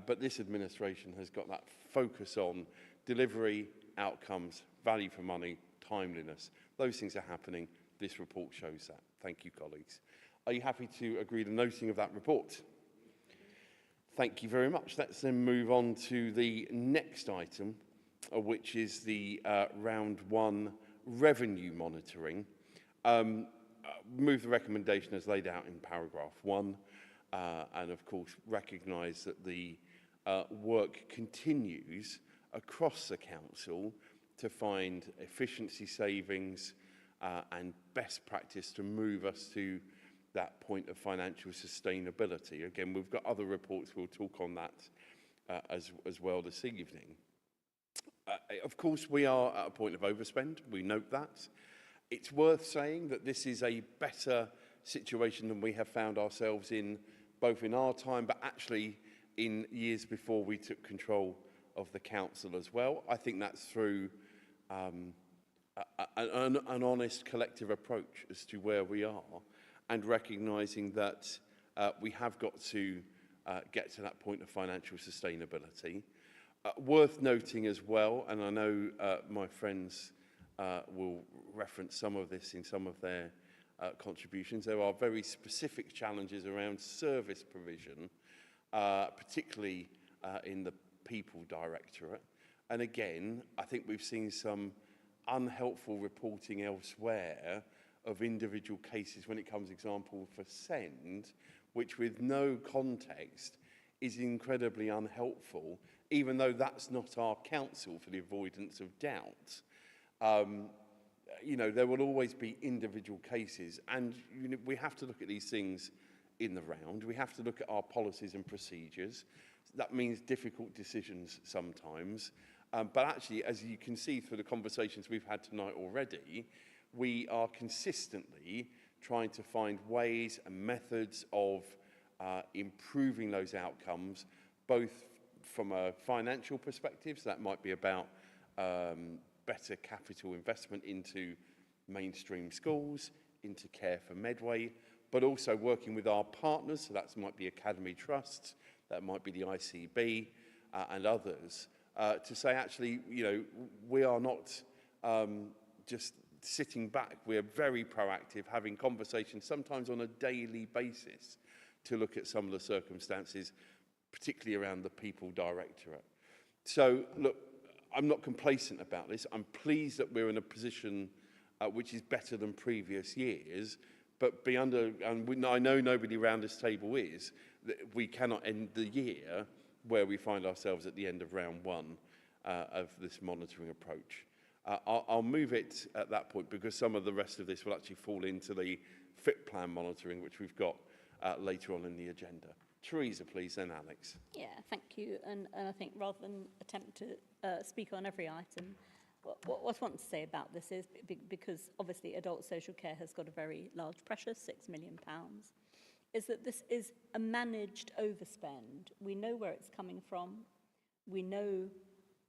But this administration has got that focus on delivery, outcomes, value for money, timeliness. Those things are happening. This report shows that. Thank you, colleagues. Are you happy to agree the noting of that report? Thank you very much. Let's then move on to the next item, which is the round one revenue monitoring. Move the recommendation as laid out in paragraph 1, and of course recognise that the work continues across the council to find efficiency savings and best practice to move us to that point of financial sustainability. Again, we've got other reports, we'll talk on that as well this evening. Of course, we are at a point of overspend, we note that. It's worth saying that this is a better situation than we have found ourselves in, both in our time, but actually in years before we took control of the council as well. I think that's through an honest collective approach as to where we are, and recognising that we have got to get to that point of financial sustainability. Worth noting as well, and I know my friends will reference some of this in some of their contributions, there are very specific challenges around service provision, particularly in the People Directorate. And again, I think we've seen some unhelpful reporting elsewhere of individual cases when it comes, example, for send, which with no context is incredibly unhelpful, even though that's not our council, for the avoidance of doubt. There will always be individual cases, and we have to look at these things in the round. We have to look at our policies and procedures. That means difficult decisions sometimes. But actually, as you can see through the conversations we've had tonight already, we are consistently trying to find ways and methods of improving those outcomes, both from a financial perspective, so that might be about better capital investment into mainstream schools, into care for Medway, but also working with our partners, so that might be Academy Trusts, that might be the ICB and others, to say actually, we are not just sitting back, we're very proactive, having conversations sometimes on a daily basis to look at some of the circumstances, particularly around the People Directorate. So look, I'm not complacent about this. I'm pleased that we're in a position which is better than previous years, but I know nobody around this table is, that we cannot end the year where we find ourselves at the end of round one of this monitoring approach. I'll move it at that point because some of the rest of this will actually fall into the FIT plan monitoring, which we've got later on in the agenda. Teresa, please, then Alex. Yeah, thank you. And I think rather than attempt to speak on every item, what I want to say about this is, because obviously adult social care has got a very large pressure, £6 million, is that this is a managed overspend. We know where it's coming from. We know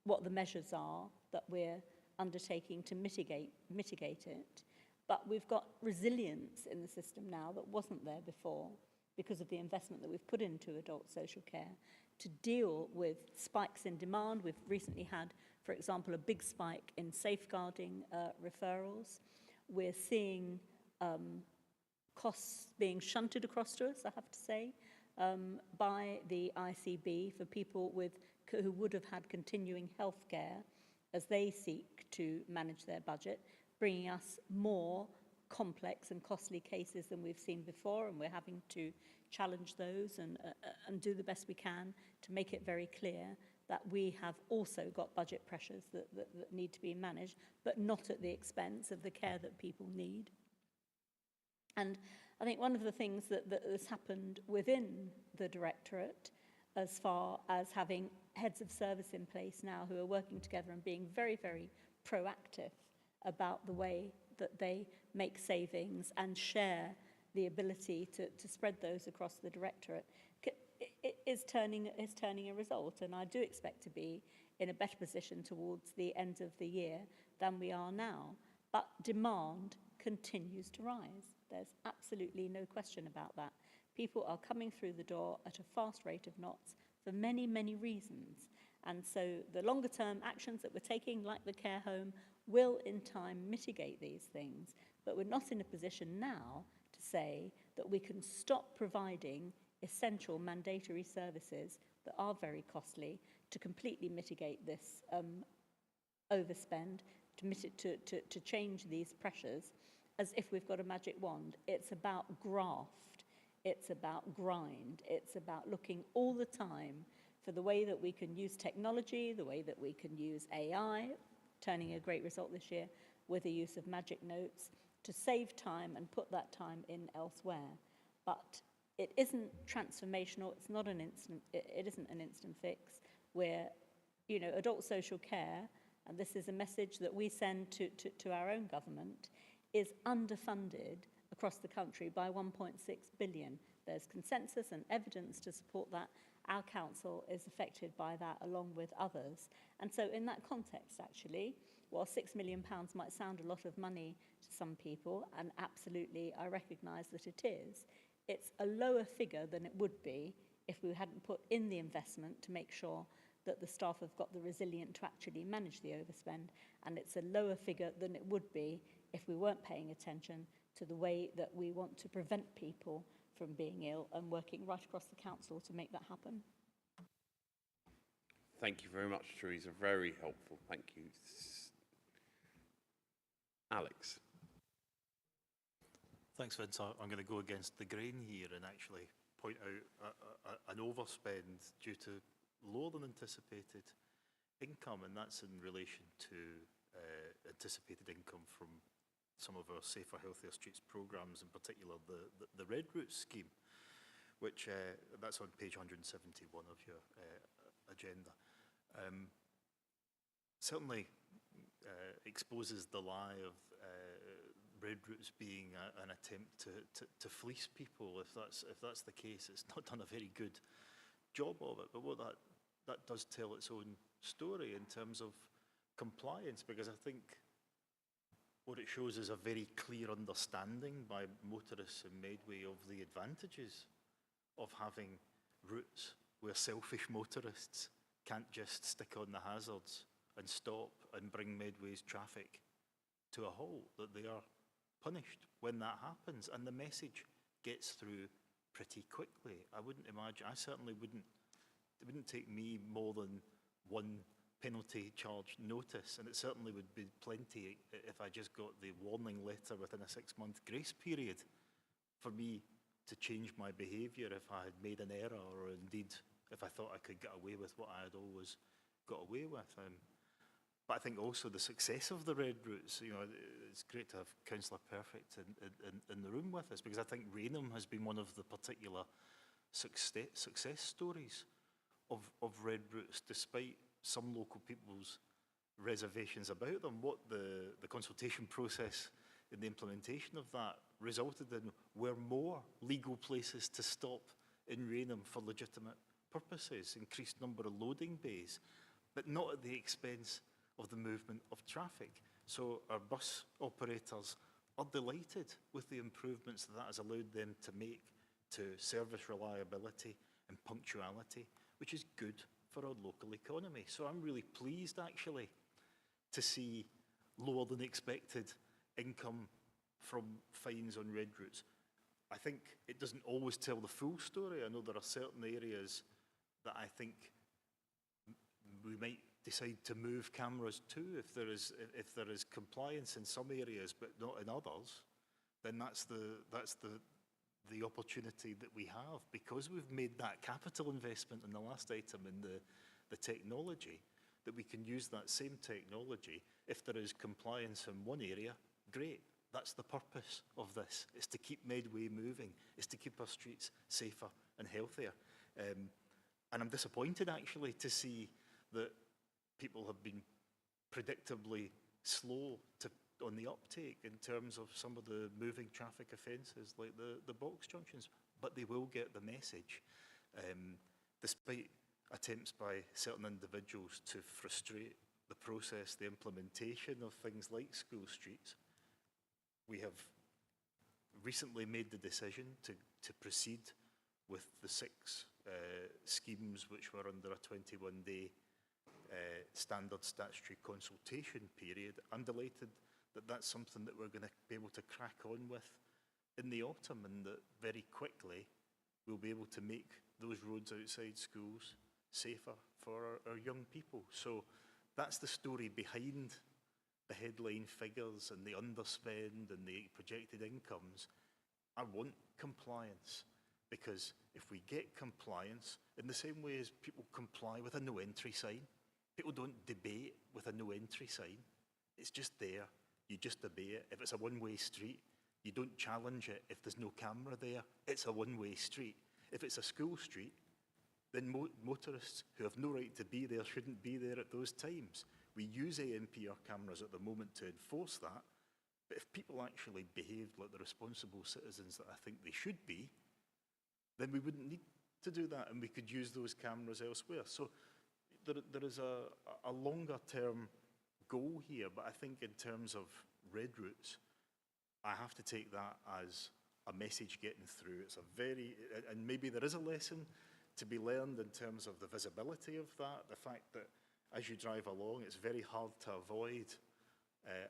what the measures are that we're undertaking to mitigate it. But we've got resilience in the system now that wasn't there before because of the investment that we've put into adult social care to deal with spikes in demand. We've recently had, for example, a big spike in safeguarding referrals. We're seeing costs being shunted across to us, I have to say, by the ICB for people who would have had continuing health care as they seek to manage their budget, bringing us more complex and costly cases than we've seen before, and we're having to challenge those and do the best we can to make it very clear that we have also got budget pressures that need to be managed, but not at the expense of the care that people need. And I think one of the things that has happened within the Directorate, as far as having heads of service in place now who are working together and being very, very proactive about the way that they make savings and share the ability to spread those across the Directorate, is turning a result. And I do expect to be in a better position towards the end of the year than we are now. But demand continues to rise. There's absolutely no question about that. People are coming through the door at a fast rate of knots for many, many reasons. And so the longer term actions that we're taking, like the care home, will in time mitigate these things. But we're not in a position now to say that we can stop providing essential mandatory services that are very costly to completely mitigate this overspend, to change these pressures as if we've got a magic wand. It's about graft, it's about grind, it's about looking all the time for the way that we can use technology, the way that we can use AI, turning a great result this year with the use of magic notes, to save time and put that time in elsewhere. But it isn't transformational, it's not an instant, it isn't an instant fix, where, you know, adult social care, and this is a message that we send to our own government, is underfunded across the country by 1.6 billion. There's consensus and evidence to support that. Our council is affected by that along with others. And so in that context, actually, while £6 million might sound a lot of money to some people, and absolutely I recognise that it is, it's a lower figure than it would be if we hadn't put in the investment to make sure that the staff have got the resilience to actually manage the overspend, and it's a lower figure than it would be if we weren't paying attention to the way that we want to prevent people from being ill and working right across the council to make that happen. Thank you very much, Teresa. Very helpful. Thank you. Alex. Thanks, Vince. I'm going to go against the grain here and actually point out an overspend due to lower than anticipated income, and that's in relation to anticipated income from some of our Safer, Healthier Streets programmes, in particular the Red Route scheme, which that's on page 171 of your agenda. Certainly exposes the lie of Red Routes being an attempt to fleece people. If that's the case, it's not done a very good job of it. But what that does tell its own story in terms of compliance, because I think what it shows is a very clear understanding by motorists in Medway of the advantages of having routes where selfish motorists can't just stick on the hazards and stop and bring Medway's traffic to a halt, that they are punished when that happens. And the message gets through pretty quickly. I wouldn't imagine, I certainly wouldn't, it wouldn't take me more than one penalty charge notice, and it certainly would be plenty if I just got the warning letter within a 6-month grace period for me to change my behaviour if I had made an error, or indeed if I thought I could get away with what I had always got away with. But I think also the success of the Red Routes, you know, it's great to have Councillor Perfect in the room with us, because I think Rainham has been one of the particular success stories of Red Routes, despite some local people's reservations about them. What the consultation process in the implementation of that resulted in were more legal places to stop in Rainham for legitimate purposes, increased number of loading bays, but not at the expense of the movement of traffic. So our bus operators are delighted with the improvements that has allowed them to make to service reliability and punctuality, which is good for our local economy. So I'm really pleased, actually, to see lower than expected income from fines on red routes. I think it doesn't always tell the full story. I know there are certain areas that I think we might decide to move cameras to if there is compliance in some areas but not in others. Then that's the opportunity that we have, because we've made that capital investment in the last item in the technology, that we can use that same technology. If there is compliance in one area, great. That's the purpose of this. It's to keep Medway moving. It's to keep our streets safer and healthier. And I'm disappointed, actually, to see that people have been predictably slow on the uptake in terms of some of the moving traffic offences like the box junctions, but they will get the message. Despite attempts by certain individuals to frustrate the process, the implementation of things like school streets, we have recently made the decision to proceed with the 6 schemes which were under a 21-day standard statutory consultation period. I'm delighted that that's something that we're going to be able to crack on with in the autumn, and that very quickly we'll be able to make those roads outside schools safer for our young people. So that's the story behind the headline figures and the underspend and the projected incomes. I want compliance, because if we get compliance, in the same way as people comply with a no entry sign, people don't debate with a no entry sign. It's just there. You just obey it. If it's a one-way street, you don't challenge it. If there's no camera there, it's a one-way street. If it's a school street, then motorists who have no right to be there shouldn't be there at those times. We use ANPR cameras at the moment to enforce that, but if people actually behaved like the responsible citizens that I think they should be, then we wouldn't need to do that, and we could use those cameras elsewhere. So there is a longer term goal here, but I think in terms of red routes, I have to take that as a message getting through. It's a very, and maybe there is a lesson to be learned in terms of the visibility of that, the fact that as you drive along, it's very hard to avoid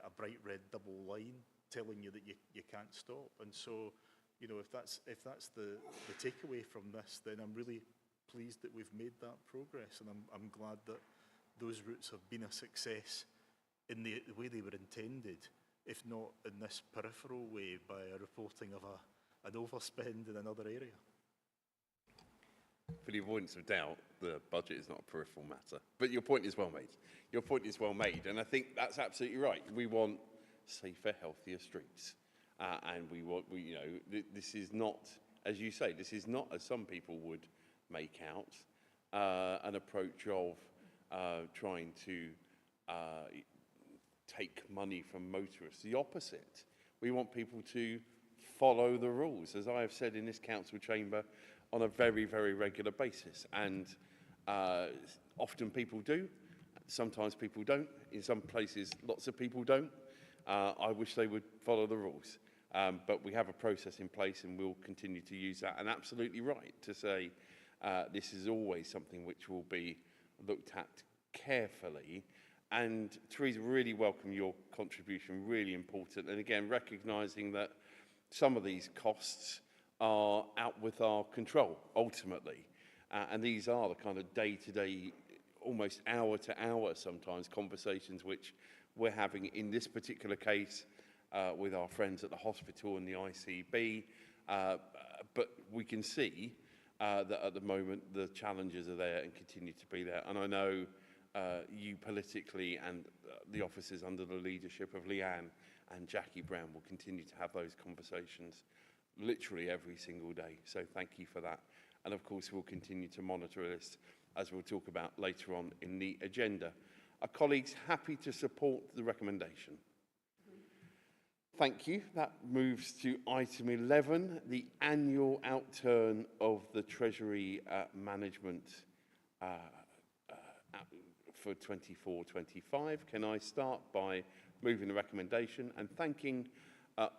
a bright red double line telling you that you can't stop. And so, you know, if that's the takeaway from this, then I'm really pleased that we've made that progress, and I'm glad that those routes have been a success in the way they were intended, if not in this peripheral way by a reporting of an overspend in another area. For the avoidance of doubt, the budget is not a peripheral matter. But your point is well made. Your point is well made, and I think that's absolutely right. We want safer, healthier streets, and we want, you know, this is not, as you say, this is not, as some people would make out, an approach of trying to take money from motorists. The opposite. We want people to follow the rules, as I have said in this council chamber, on a very, very regular basis. And often people do, sometimes people don't. In some places, lots of people don't. I wish they would follow the rules. But we have a process in place, and we'll continue to use that. And absolutely right to say this is always something which will be looked at carefully. And Teresa, really welcome your contribution, really important. And again, recognising that some of these costs are out with our control, ultimately. And these are the kind of day-to-day, almost hour-to-hour sometimes, conversations which we're having in this particular case with our friends at the hospital and the ICB. But we can see that at the moment the challenges are there and continue to be there. And I know you politically and the officers under the leadership of Leanne and Jackie Brown will continue to have those conversations literally every single day. So thank you for that. And of course, we'll continue to monitor this, as we'll talk about later on in the agenda. Are colleagues happy to support the recommendation? Thank you. That moves to item 11, the annual outturn of the Treasury management for 24-25. Can I start by moving the recommendation and thanking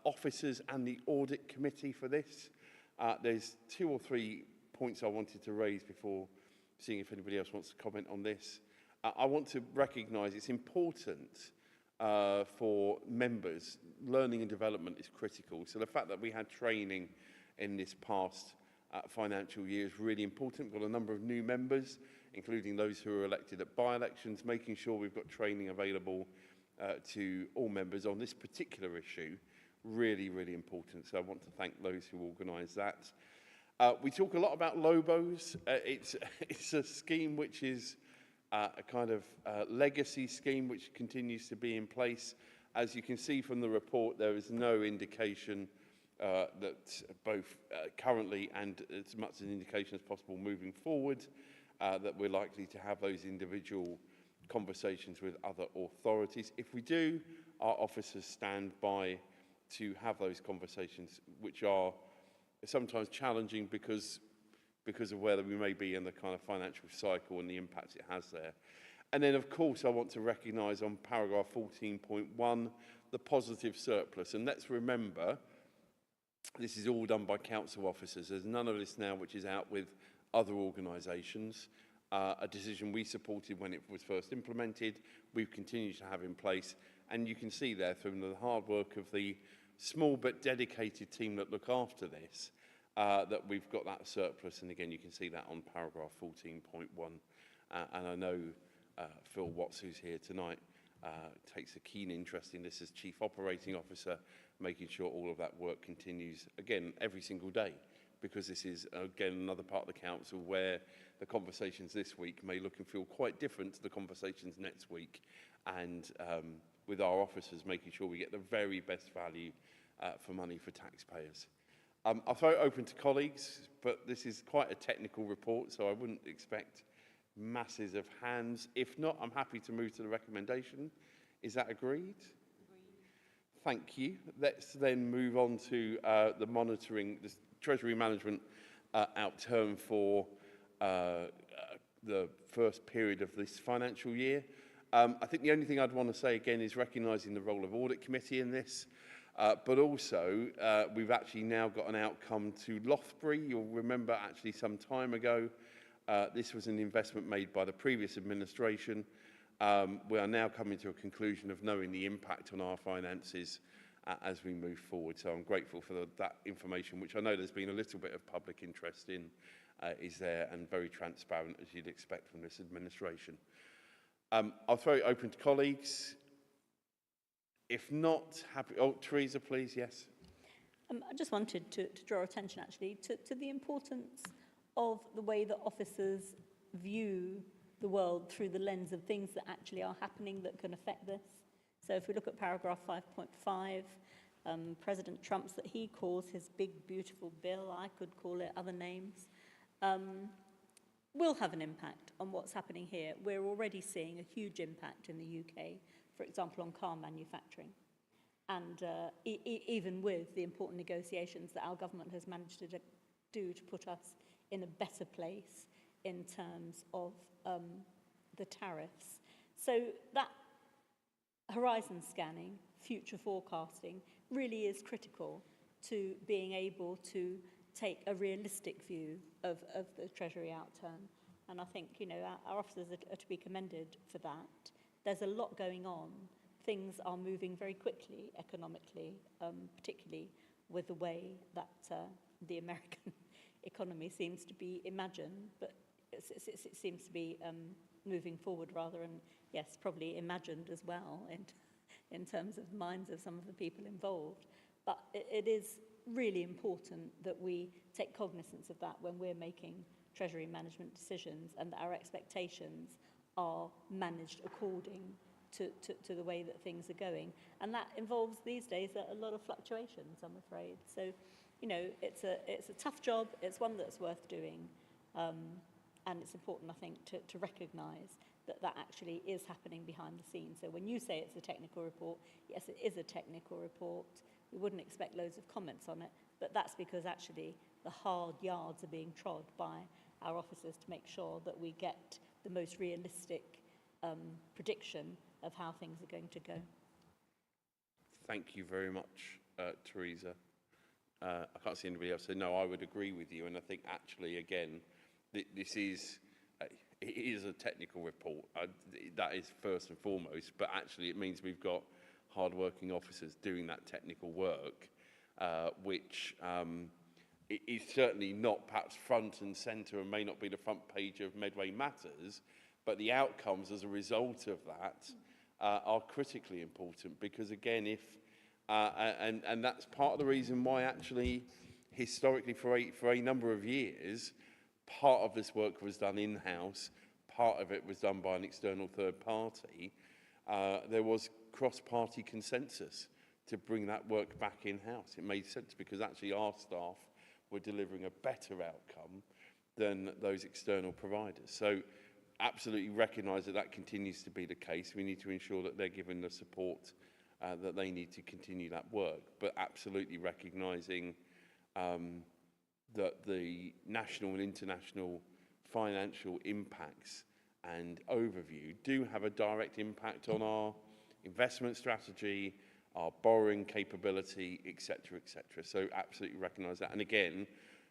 officers and the audit committee for this? There's 2 or 3 points I wanted to raise before seeing if anybody else wants to comment on this. I want to recognise it's important for members. Learning and development is critical. So the fact that we had training in this past financial year is really important. We've got a number of new members, including those who are elected at by-elections, making sure we've got training available to all members on this particular issue. Really, really important. So I want to thank those who organised that. We talk a lot about Lobos. It's a scheme which is a kind of legacy scheme which continues to be in place. As you can see from the report, there is no indication that both currently and as much an indication as possible moving forward that we're likely to have those individual conversations with other authorities. If we do, our officers stand by to have those conversations, which are sometimes challenging because of where we may be in the kind of financial cycle and the impact it has there. And then, of course, I want to recognise on paragraph 14.1 the positive surplus. And let's remember, this is all done by council officers. There's none of this now which is out with other organisations. A decision we supported when it was first implemented, we've continued to have in place. And you can see there from the hard work of the small but dedicated team that look after this, that we've got that surplus. And again, you can see that on paragraph 14.1. And I know Phil Watts, who's here tonight, takes a keen interest in this as Chief Operating Officer, making sure all of that work continues, again, every single day, because this is, again, another part of the council where the conversations this week may look and feel quite different to the conversations next week, and with our officers making sure we get the very best value for money for taxpayers. I'll throw it open to colleagues, but this is quite a technical report, so I wouldn't expect masses of hands. If not, I'm happy to move to the recommendation. Is that agreed? Thank you. Let's then move on to the monitoring, the Treasury management outturn for the first period of this financial year. I think the only thing I'd want to say again is recognising the role of Audit Committee in this, but also we've actually now got an outcome to Lothbury. You'll remember actually some time ago, this was an investment made by the previous administration. We are now coming to a conclusion of knowing the impact on our finances as we move forward. So I'm grateful for that information, which I know there's been a little bit of public interest in, is there, and very transparent, as you'd expect from this administration. I'll throw it open to colleagues. If not, happy. Oh, Teresa, please, yes. I just wanted to draw attention, actually, to the importance of the way that officers view the world through the lens of things that actually are happening that can affect this. So if we look at paragraph 5.5, President Trump's that he calls his big, beautiful bill, I could call it other names, will have an impact on what's happening here. We're already seeing a huge impact in the UK, for example, on car manufacturing. And even with the important negotiations that our government has managed to do to put us in a better place in terms of the tariffs. So that horizon scanning, future forecasting, really is critical to being able to take a realistic view of the Treasury outturn. And I think, you know, our officers are to be commended for that. There's a lot going on. Things are moving very quickly economically, particularly with the way that the American economy seems to be imagined, but it seems to be moving forward rather, and yes, probably imagined as well in terms of the minds of some of the people involved. But it is really important that we take cognizance of that when we're making Treasury management decisions, and that our expectations are managed according to the way that things are going. And that involves these days a lot of fluctuations, I'm afraid. So, you know, it's a tough job. It's one that's worth doing. And it's important, I think, to recognise that that actually is happening behind the scenes. So when you say it's a technical report, yes, it is a technical report. We wouldn't expect loads of comments on it, but that's because actually the hard yards are being trod by our officers to make sure that we get the most realistic prediction of how things are going to go. Thank you very much, Teresa. I can't see anybody else say no. I would agree with you, and I think actually, again, this is it is a technical report. That is first and foremost, but actually it means we've got hard-working officers doing that technical work, which is certainly not perhaps front and centre and may not be the front page of Medway Matters, but the outcomes as a result of that are critically important, because again, if and that's part of the reason why actually historically for a number of years, part of this work was done in-house, part of it was done by an external third party. There was cross-party consensus to bring that work back in-house. It made sense because actually our staff were delivering a better outcome than those external providers. So absolutely recognise that that continues to be the case. We need to ensure that they're given the support that they need to continue that work, but absolutely recognising that the national and international financial impacts and overview do have a direct impact on our investment strategy, our borrowing capability, etc., etc. So absolutely recognise that. And again,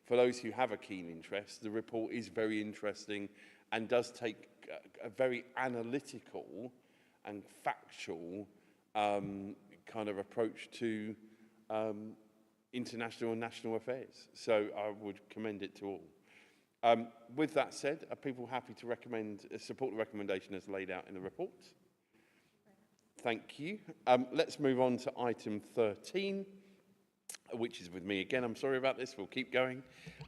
for those who have a keen interest, the report is very interesting and does take a very analytical and factual kind of approach to international and national affairs. So I would commend it to all. With that said, are people happy to support the recommendation as laid out in the report? Thank you. Let's move on to item 13, which is with me again. I'm sorry about this. We'll keep going.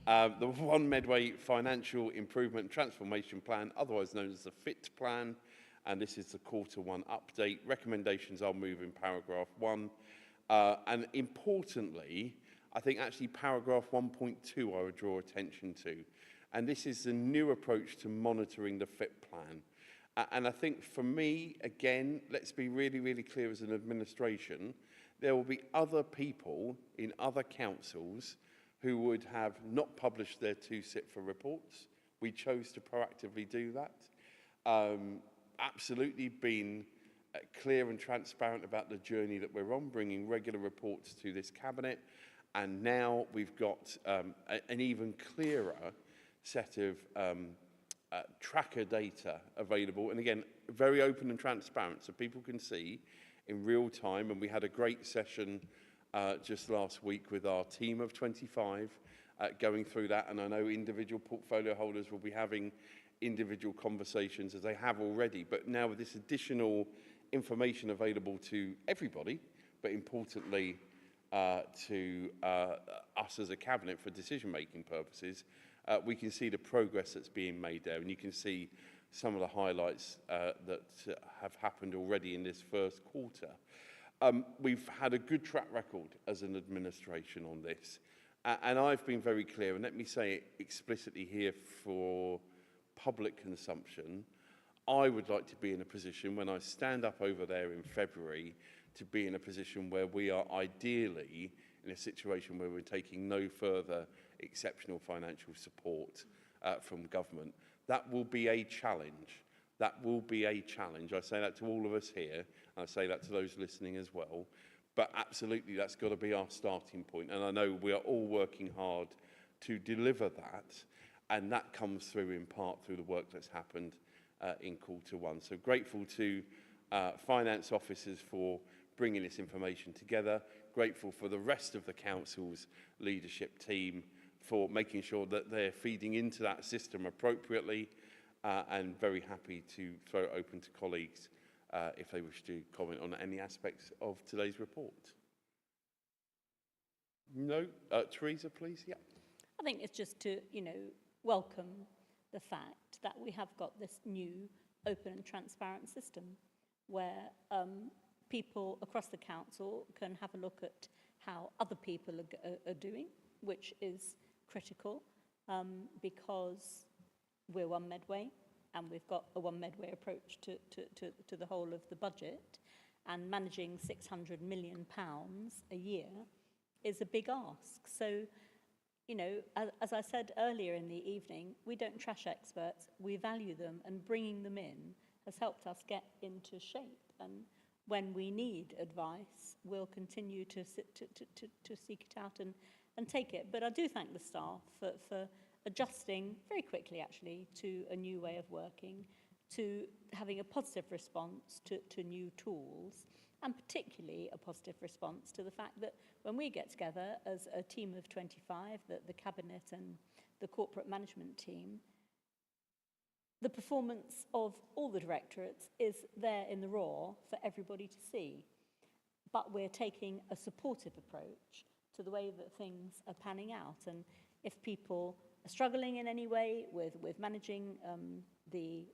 The One Medway Financial Improvement and Transformation Plan, otherwise known as the FIT Plan, and this is the Q1 update. Recommendations I'll move in paragraph 1. And importantly, I think actually paragraph 1.2 I would draw attention to. And this is the new approach to monitoring the FIT plan. And I think for me, again, let's be really, really clear as an administration, there will be other people in other councils who would have not published their 2 SITFA reports. We chose to proactively do that. Absolutely been clear and transparent about the journey that we're on, bringing regular reports to this cabinet. And now we've got an even clearer set of tracker data available. And again, very open and transparent so people can see in real time. And we had a great session just last week with our team of 25 going through that. And I know individual portfolio holders will be having individual conversations as they have already. But now with this additional information available to everybody, but importantly to us as a cabinet for decision-making purposes, we can see the progress that's being made there. And you can see some of the highlights that have happened already in this first quarter. We've had a good track record as an administration on this. And I've been very clear, and let me say it explicitly here for public consumption, I would like to be in a position when I stand up over there in February to be in a position where we are ideally in a situation where we're taking no further exceptional financial support from government. That will be a challenge. That will be a challenge. I say that to all of us here, and I say that to those listening as well. But absolutely, that's got to be our starting point. And I know we are all working hard to deliver that, and that comes through in part through the work that's happened in Q1. So grateful to finance officers for bringing this information together. Grateful for the rest of the council's leadership team for making sure that they're feeding into that system appropriately, and very happy to throw it open to colleagues if they wish to comment on any aspects of today's report. No? Teresa, please? Yeah. I think it's just to, welcome the fact that we have got this new open and transparent system where people across the council can have a look at how other people are doing, which is critical because we're One Medway, and we've got a One Medway approach to the whole of the budget, and managing £600 million a year is a big ask. So, you know, as I said earlier in the evening, we don't trash experts, we value them, and bringing them in has helped us get into shape. And when we need advice, we'll continue to seek it out and take it. But I do thank the staff for adjusting very quickly, actually, to a new way of working, to having a positive response to new tools, and particularly a positive response to the fact that when we get together as a team of 25, the Cabinet and the corporate management team, the performance of all the directorates is there in the raw for everybody to see. But we're taking a supportive approach to the way that things are panning out. And if people are struggling in any way with managing the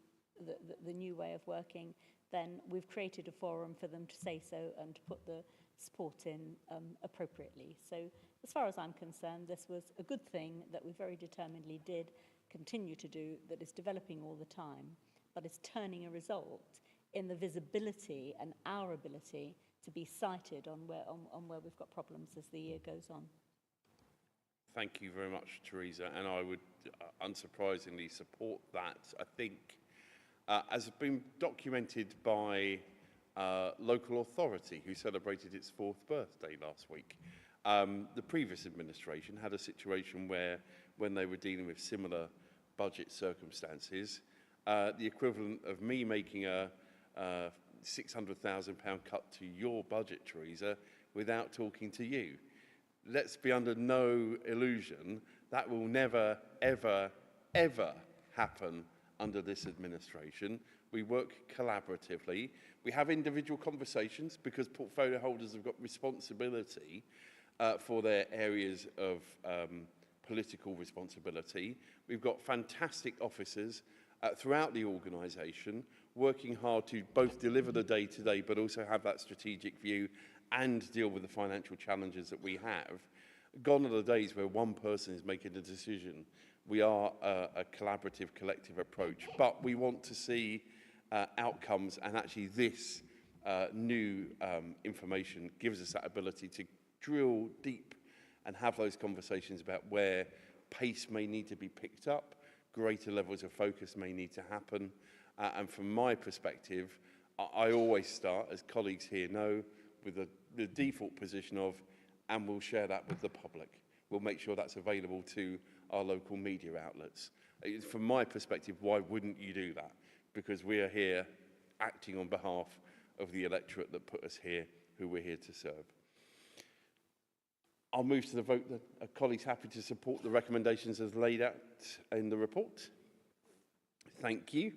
new way of working, then we've created a forum for them to say so and to put the support in appropriately. So as far as I'm concerned, this was a good thing that we very determinedly did, continue to do, that is developing all the time, but is turning a result in the visibility and our ability to be cited on where we've got problems as the year goes on. Thank you very much, Teresa, and I would unsurprisingly support that. I think, as has been documented by local authority who celebrated its 4th birthday last week, the previous administration had a situation where, when they were dealing with similar budget circumstances, the equivalent of me making a £600,000 cut to your budget, Teresa, without talking to you. Let's be under no illusion that will never, ever, ever happen under this administration. We work collaboratively. We have individual conversations because portfolio holders have got responsibility for their areas of political responsibility. We've got fantastic officers throughout the organisation working hard to both deliver the day-to-day but also have that strategic view and deal with the financial challenges that we have. Gone are the days where one person is making a decision. We are a collaborative, collective approach, but we want to see outcomes, and actually this new information gives us that ability to drill deep and have those conversations about where pace may need to be picked up, greater levels of focus may need to happen. And from my perspective, I always start, as colleagues here know, with the default position of, and we'll share that with the public. We'll make sure that's available to our local media outlets. From my perspective, why wouldn't you do that? Because we are here acting on behalf of the electorate that put us here, who we're here to serve. I'll move to the vote. Are colleagues happy to support the recommendations as laid out in the report? Thank you.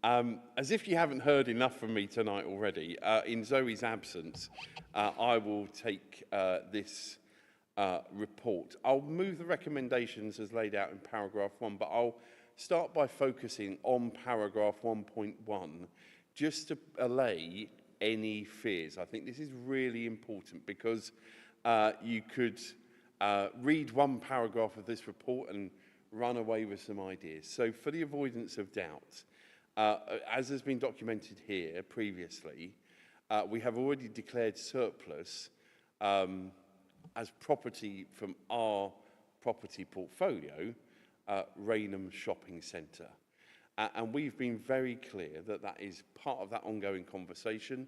As if you haven't heard enough from me tonight already, in Zoe's absence, I will take this report. I'll move the recommendations as laid out in paragraph 1, but I'll start by focusing on paragraph 1.1, just to allay any fears. I think this is really important because you could read one paragraph of this report and run away with some ideas. So for the avoidance of doubt, as has been documented here previously, we have already declared surplus as property from our property portfolio, Rainham Shopping Centre. And we've been very clear that that is part of that ongoing conversation.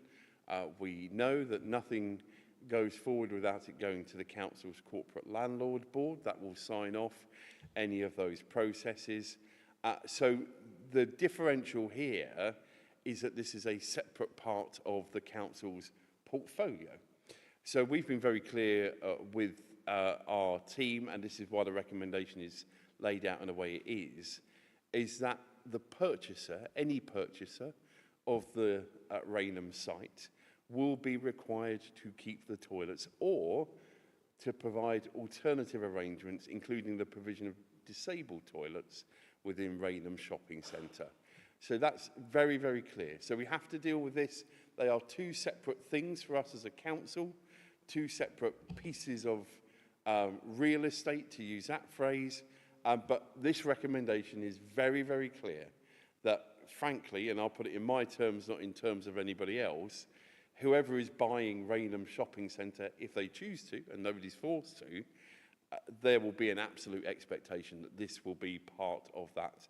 We know that nothing goes forward without it going to the council's corporate landlord board that will sign off any of those processes. So the differential here is that this is a separate part of the council's portfolio. So we've been very clear with our team, and this is why the recommendation is laid out in the way it is that the purchaser, any purchaser of the Rainham site, will be required to keep the toilets or to provide alternative arrangements, including the provision of disabled toilets within Rainham Shopping Centre. So that's very, very clear. So we have to deal with this. They are two separate things for us as a council, two separate pieces of real estate, to use that phrase, but this recommendation is very, very clear that, frankly, and I'll put it in my terms, not in terms of anybody else, whoever is buying Rainham Shopping Centre, if they choose to, and nobody's forced to, there will be an absolute expectation that this will be part of that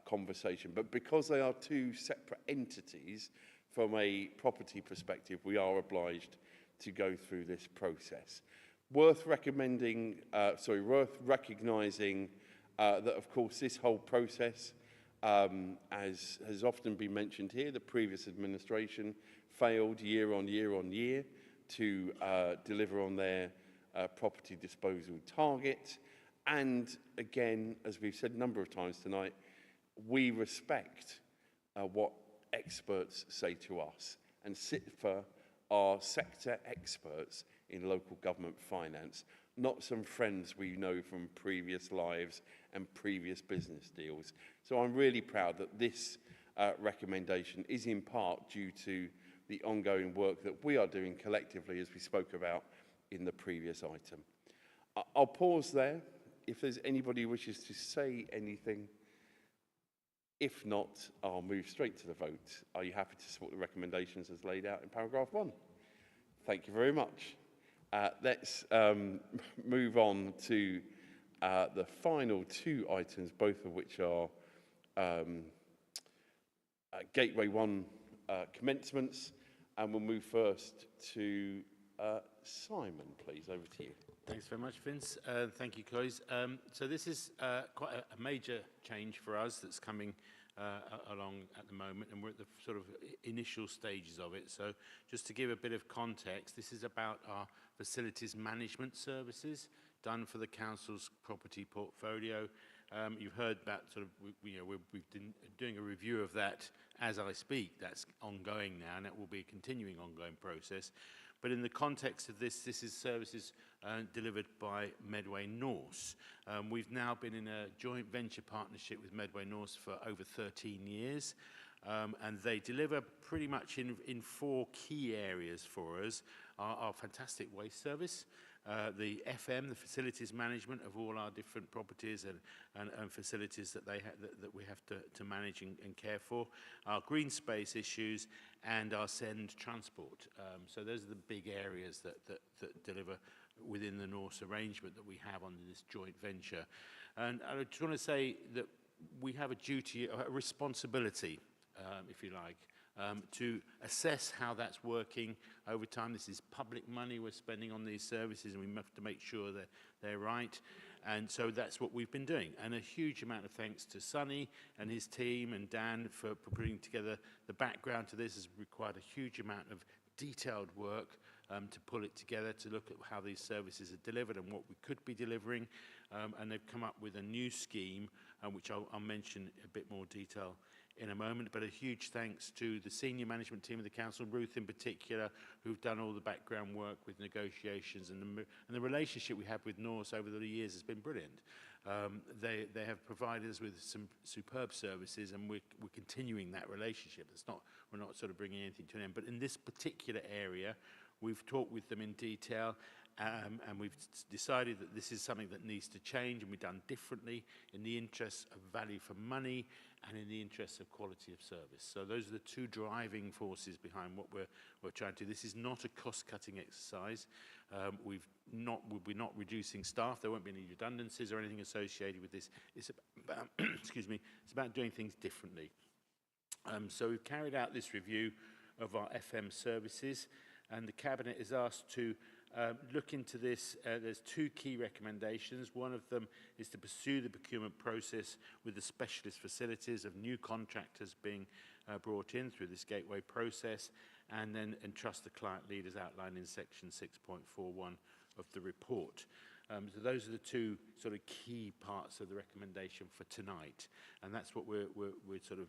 conversation. But because they are two separate entities, from a property perspective, we are obliged to go through this process. Worth recognising that, of course, this whole process, as has often been mentioned here, the previous administration failed year on year to deliver on their property disposal target. And again, as we've said a number of times tonight, we respect what experts say to us, and CITFA are sector experts in local government finance, not some friends we know from previous lives and previous business deals. So I'm really proud that this recommendation is in part due to the ongoing work that we are doing collectively, as we spoke about in the previous item. I'll pause there. If there's anybody who wishes to say anything, if not, I'll move straight to the vote. Are you happy to support the recommendations as laid out in paragraph 1? Thank you very much. Let's move on to the final two items, both of which are Gateway 1 commencements, and we'll move first to Simon, please. Over to you. Thanks very much, Vince. Thank you, Chloe. So this is quite a major change for us that's coming along at the moment, and we're at the sort of initial stages of it. So just to give a bit of context, this is about our facilities management services done for the council's property portfolio. You've heard about sort of, we've been doing a review of that as I speak. That's ongoing now, and it will be a continuing ongoing process. But in the context of this, this is services delivered by Medway Norse. We've now been in a joint venture partnership with Medway Norse for over 13 years. And they deliver pretty much in 4 key areas for us. Our fantastic waste service, the FM, the facilities management of all our different properties and facilities that that we have to manage and care for, our green space issues, and our send transport. So those are the big areas that deliver within the Norse arrangement that we have under this joint venture. And I just want to say that we have a duty, a responsibility, if you like, to assess how that's working over time. This is public money we're spending on these services, and we have to make sure that they're right. And so that's what we've been doing. And a huge amount of thanks to Sonny and his team and Dan for putting together the background to this. Has required a huge amount of detailed work to pull it together, to look at how these services are delivered and what we could be delivering. And they've come up with a new scheme, which I'll mention a bit more detail in a moment, but a huge thanks to the senior management team of the council, Ruth in particular, who've done all the background work with negotiations, and the relationship we have with Norse over the years has been brilliant. They have provided us with some superb services, and we're continuing that relationship. We're not sort of bringing anything to an end, but in this particular area, we've talked with them in detail, and we've decided that this is something that needs to change and be done differently in the interests of value for money and in the interests of quality of service. So those are the two driving forces behind what we're trying to do. This is not a cost-cutting exercise. We'll be not reducing staff. There won't be any redundancies or anything associated with this. It's about, excuse me, it's about doing things differently. So we've carried out this review of our FM services, and the Cabinet is asked to look into this. There's 2 key recommendations. One of them is to pursue the procurement process with the specialist facilities of new contractors being brought in through this gateway process, and then entrust the client lead as outlined in section 6.41 of the report. So those are the 2 sort of key parts of the recommendation for tonight, and that's what we're sort of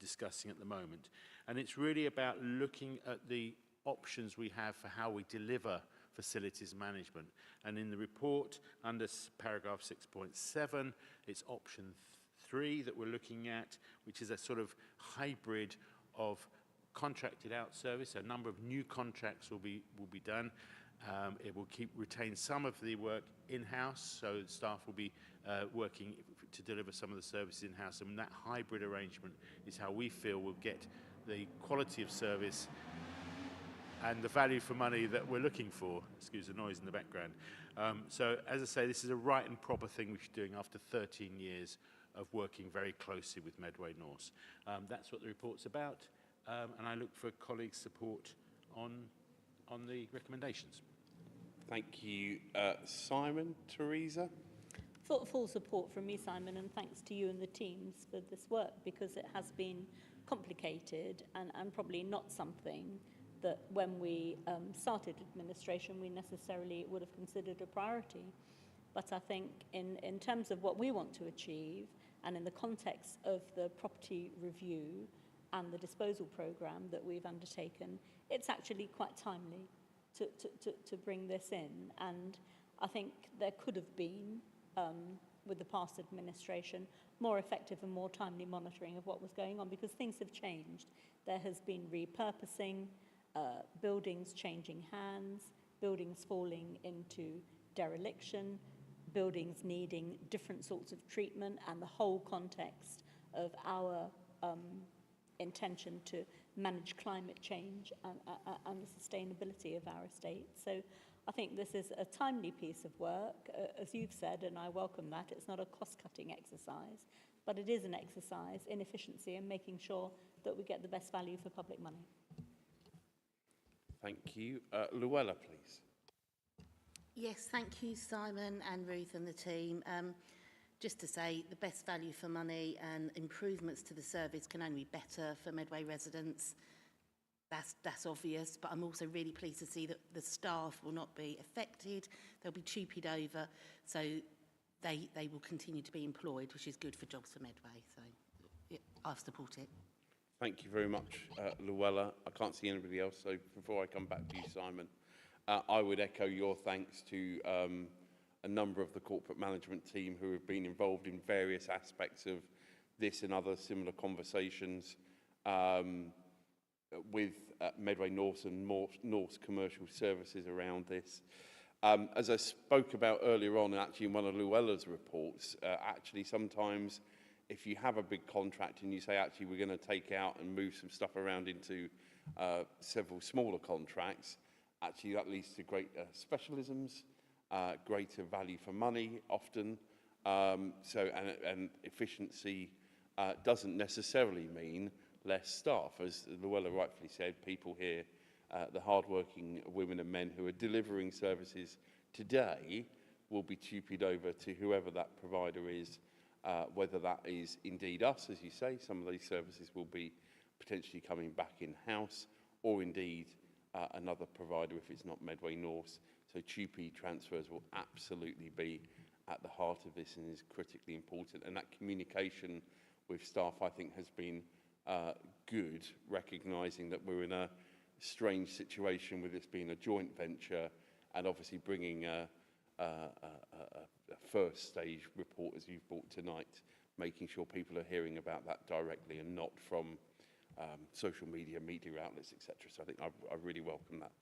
discussing at the moment. And it's really about looking at the options we have for how we deliver facilities management. And in the report, under paragraph 6.7, it's option 3 that we're looking at, which is a sort of hybrid of contracted out service. A number of new contracts will be done, It will retain some of the work in-house, so staff will be working to deliver some of the services in-house, and that hybrid arrangement is how we feel will get the quality of service and the value for money that we're looking for. Excuse the noise in the background. So, as I say, this is a right and proper thing we should be doing after 13 years of working very closely with Medway North. That's what the report's about, and I look for colleagues' support on the recommendations. Thank you, Simon. Teresa? Full support from me, Simon, and thanks to you and the teams for this work, because it has been complicated and probably not something that when we started administration we necessarily would have considered a priority. But I think in terms of what we want to achieve and in the context of the property review and the disposal programme that we've undertaken, it's actually quite timely to bring this in. And I think there could have been, with the past administration, more effective and more timely monitoring of what was going on, because things have changed. There has been repurposing, buildings changing hands, buildings falling into dereliction, buildings needing different sorts of treatment, and the whole context of our intention to manage climate change and the sustainability of our estate. So I think this is a timely piece of work, as you've said, and I welcome that. It's not a cost-cutting exercise, but it is an exercise in efficiency and making sure that we get the best value for public money. Thank you. Luella, please. Yes, thank you, Simon and Ruth and the team. Just to say, the best value for money and improvements to the service can only be better for Medway residents. That's obvious, but I'm also really pleased to see that the staff will not be affected. They'll be tupied over, so they will continue to be employed, which is good for jobs for Medway. So yeah, I'll support it. Thank you very much, Luella. I can't see anybody else, so before I come back to you, Simon, I would echo your thanks to a number of the corporate management team who have been involved in various aspects of this and other similar conversations with Medway North and North's commercial services around this. As I spoke about earlier on, actually in one of Luella's reports, actually sometimes if you have a big contract and you say, actually, we're going to take out and move some stuff around into several smaller contracts, actually that leads to great specialisms, greater value for money often. And efficiency doesn't necessarily mean less staff. As Luella rightfully said, people here, the hardworking women and men who are delivering services today will be tupied over to whoever that provider is, whether that is indeed us, as you say. Some of these services will be potentially coming back in-house, or indeed another provider if it's not Medway North. So TUPE transfers will absolutely be at the heart of this and is critically important. And that communication with staff, I think, has been good, recognising that we're in a strange situation with this being a joint venture and obviously bringing a first stage report as you've brought tonight, making sure people are hearing about that directly and not from social media outlets, etc. So I think I really welcome that.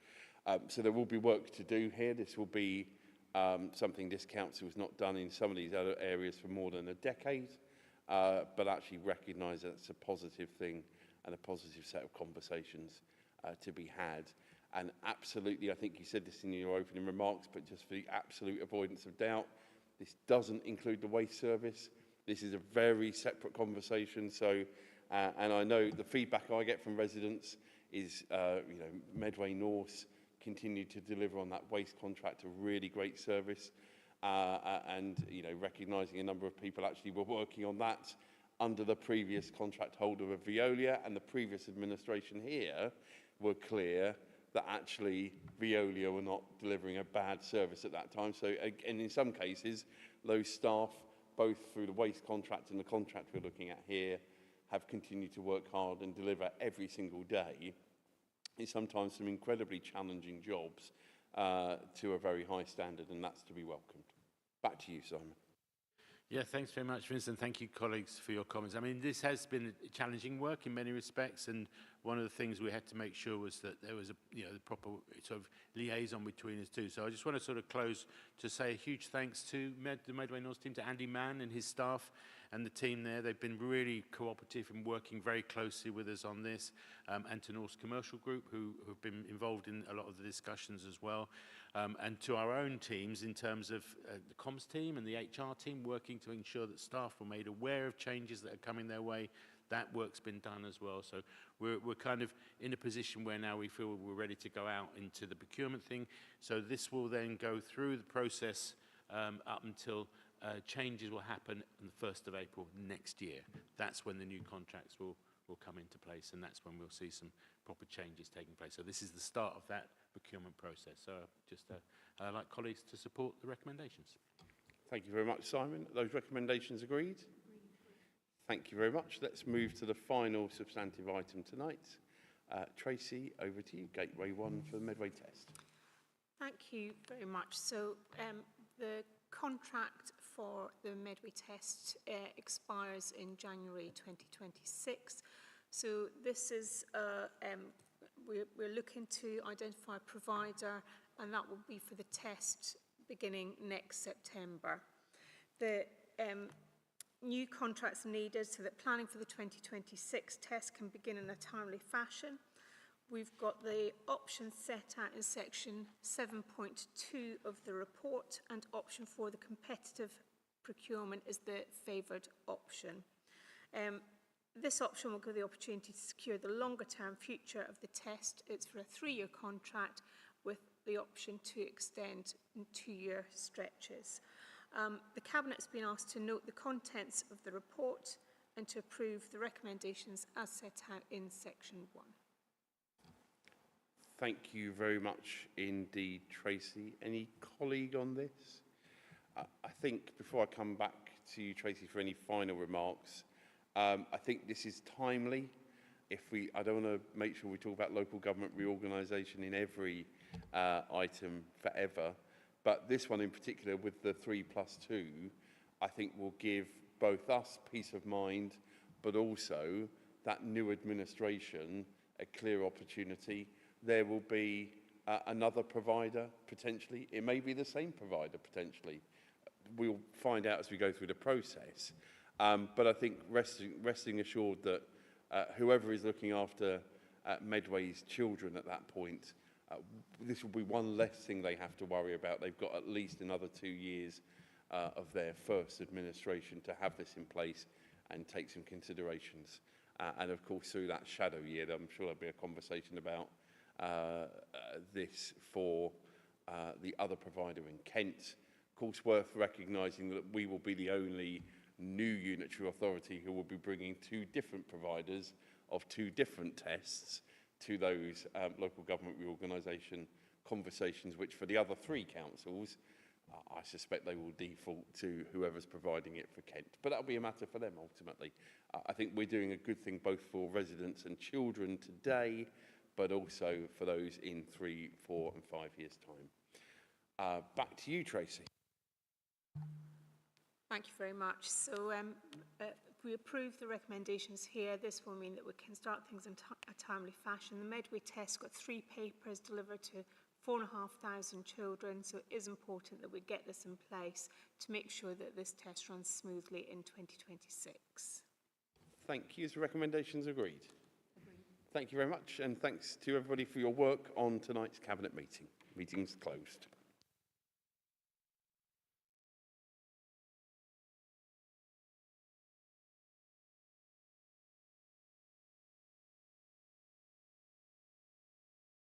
So there will be work to do here. This will be something this council has not done in some of these other areas for more than a decade, but actually recognise that it's a positive thing and a positive set of conversations to be had. And absolutely, I think you said this in your opening remarks, but just for the absolute avoidance of doubt, this doesn't include the waste service. This is a very separate conversation. So, and I know the feedback I get from residents is, Medway North continue to deliver on that waste contract, a really great service. And, recognising a number of people actually were working on that under the previous contract holder of Veolia, and the previous administration here were clear that actually Veolia were not delivering a bad service at that time. So, and in some cases, those staff, both through the waste contract and the contract we're looking at here, have continued to work hard and deliver every single day in sometimes some incredibly challenging jobs to a very high standard, and that's to be welcomed. Back to you, Simon. Yeah, thanks very much, Vincent. Thank you, colleagues, for your comments. I mean, this has been challenging work in many respects, and one of the things we had to make sure was that there was the proper sort of liaison between us two. So I just want to sort of close to say a huge thanks to the Medway North team, to Andy Mann and his staff and the team there. They've been really cooperative and working very closely with us on this, and to North's Commercial Group, who have been involved in a lot of the discussions as well, and to our own teams in terms of the comms team and the HR team, working to ensure that staff were made aware of changes that are coming their way. That work's been done as well. So we're kind of in a position where now we feel we're ready to go out into the procurement thing. So this will then go through the process up until changes will happen on the 1st of April next year. That's when the new contracts will come into place, and that's when we'll see some proper changes taking place. So this is the start of that procurement process. So I'd like colleagues to support the recommendations. Thank you very much, Simon. Those recommendations agreed? Thank you very much. Let's move to the final substantive item tonight. Tracy, over to you. Gateway 1 for the Medway test. Thank you very much. So the contract for the Medway test expires in January 2026. So this is, we're looking to identify a provider, and that will be for the test beginning next September. The new contracts needed so that planning for the 2026 test can begin in a timely fashion. We've got the options set out in section 7.2 of the report, and option 4, the competitive procurement, is the favoured option. This option will give the opportunity to secure the longer term future of the test. It's for a 3-year contract with the option to extend in 2-year stretches. The Cabinet's been asked to note the contents of the report and to approve the recommendations as set out in section 1. Thank you very much indeed, Tracy. Any colleague on this? I think before I come back to you, Tracy, for any final remarks, I think this is timely. I don't want to make sure we talk about local government reorganisation in every item forever, but this one in particular with the 3+2, I think will give both us peace of mind, but also that new administration a clear opportunity. There will be another provider, potentially. It may be the same provider, potentially. We'll find out as we go through the process. But I think resting assured that whoever is looking after Medway's children at that point, this will be one less thing they have to worry about. They've got at least another 2 years of their first administration to have this in place and take some considerations. And of course, through that shadow year, I'm sure there'll be a conversation about this for the other provider in Kent. Of course, worth recognising that we will be the only new unitary authority who will be bringing 2 different providers of 2 different tests to those local government reorganisation conversations, which for the other 3 councils, I suspect they will default to whoever's providing it for Kent. But that'll be a matter for them ultimately. I think we're doing a good thing both for residents and children today, but also for those in 3, 4 and 5 years' time. Back to you, Tracy. Thank you very much. So if we approve the recommendations here, this will mean that we can start things in a timely fashion. The Medway test got 3 papers delivered to 4,500 children, so it is important that we get this in place to make sure that this test runs smoothly in 2026. Thank you. Is the recommendations agreed? Agreed. Thank you very much, and thanks to everybody for your work on tonight's Cabinet meeting. Meeting's closed.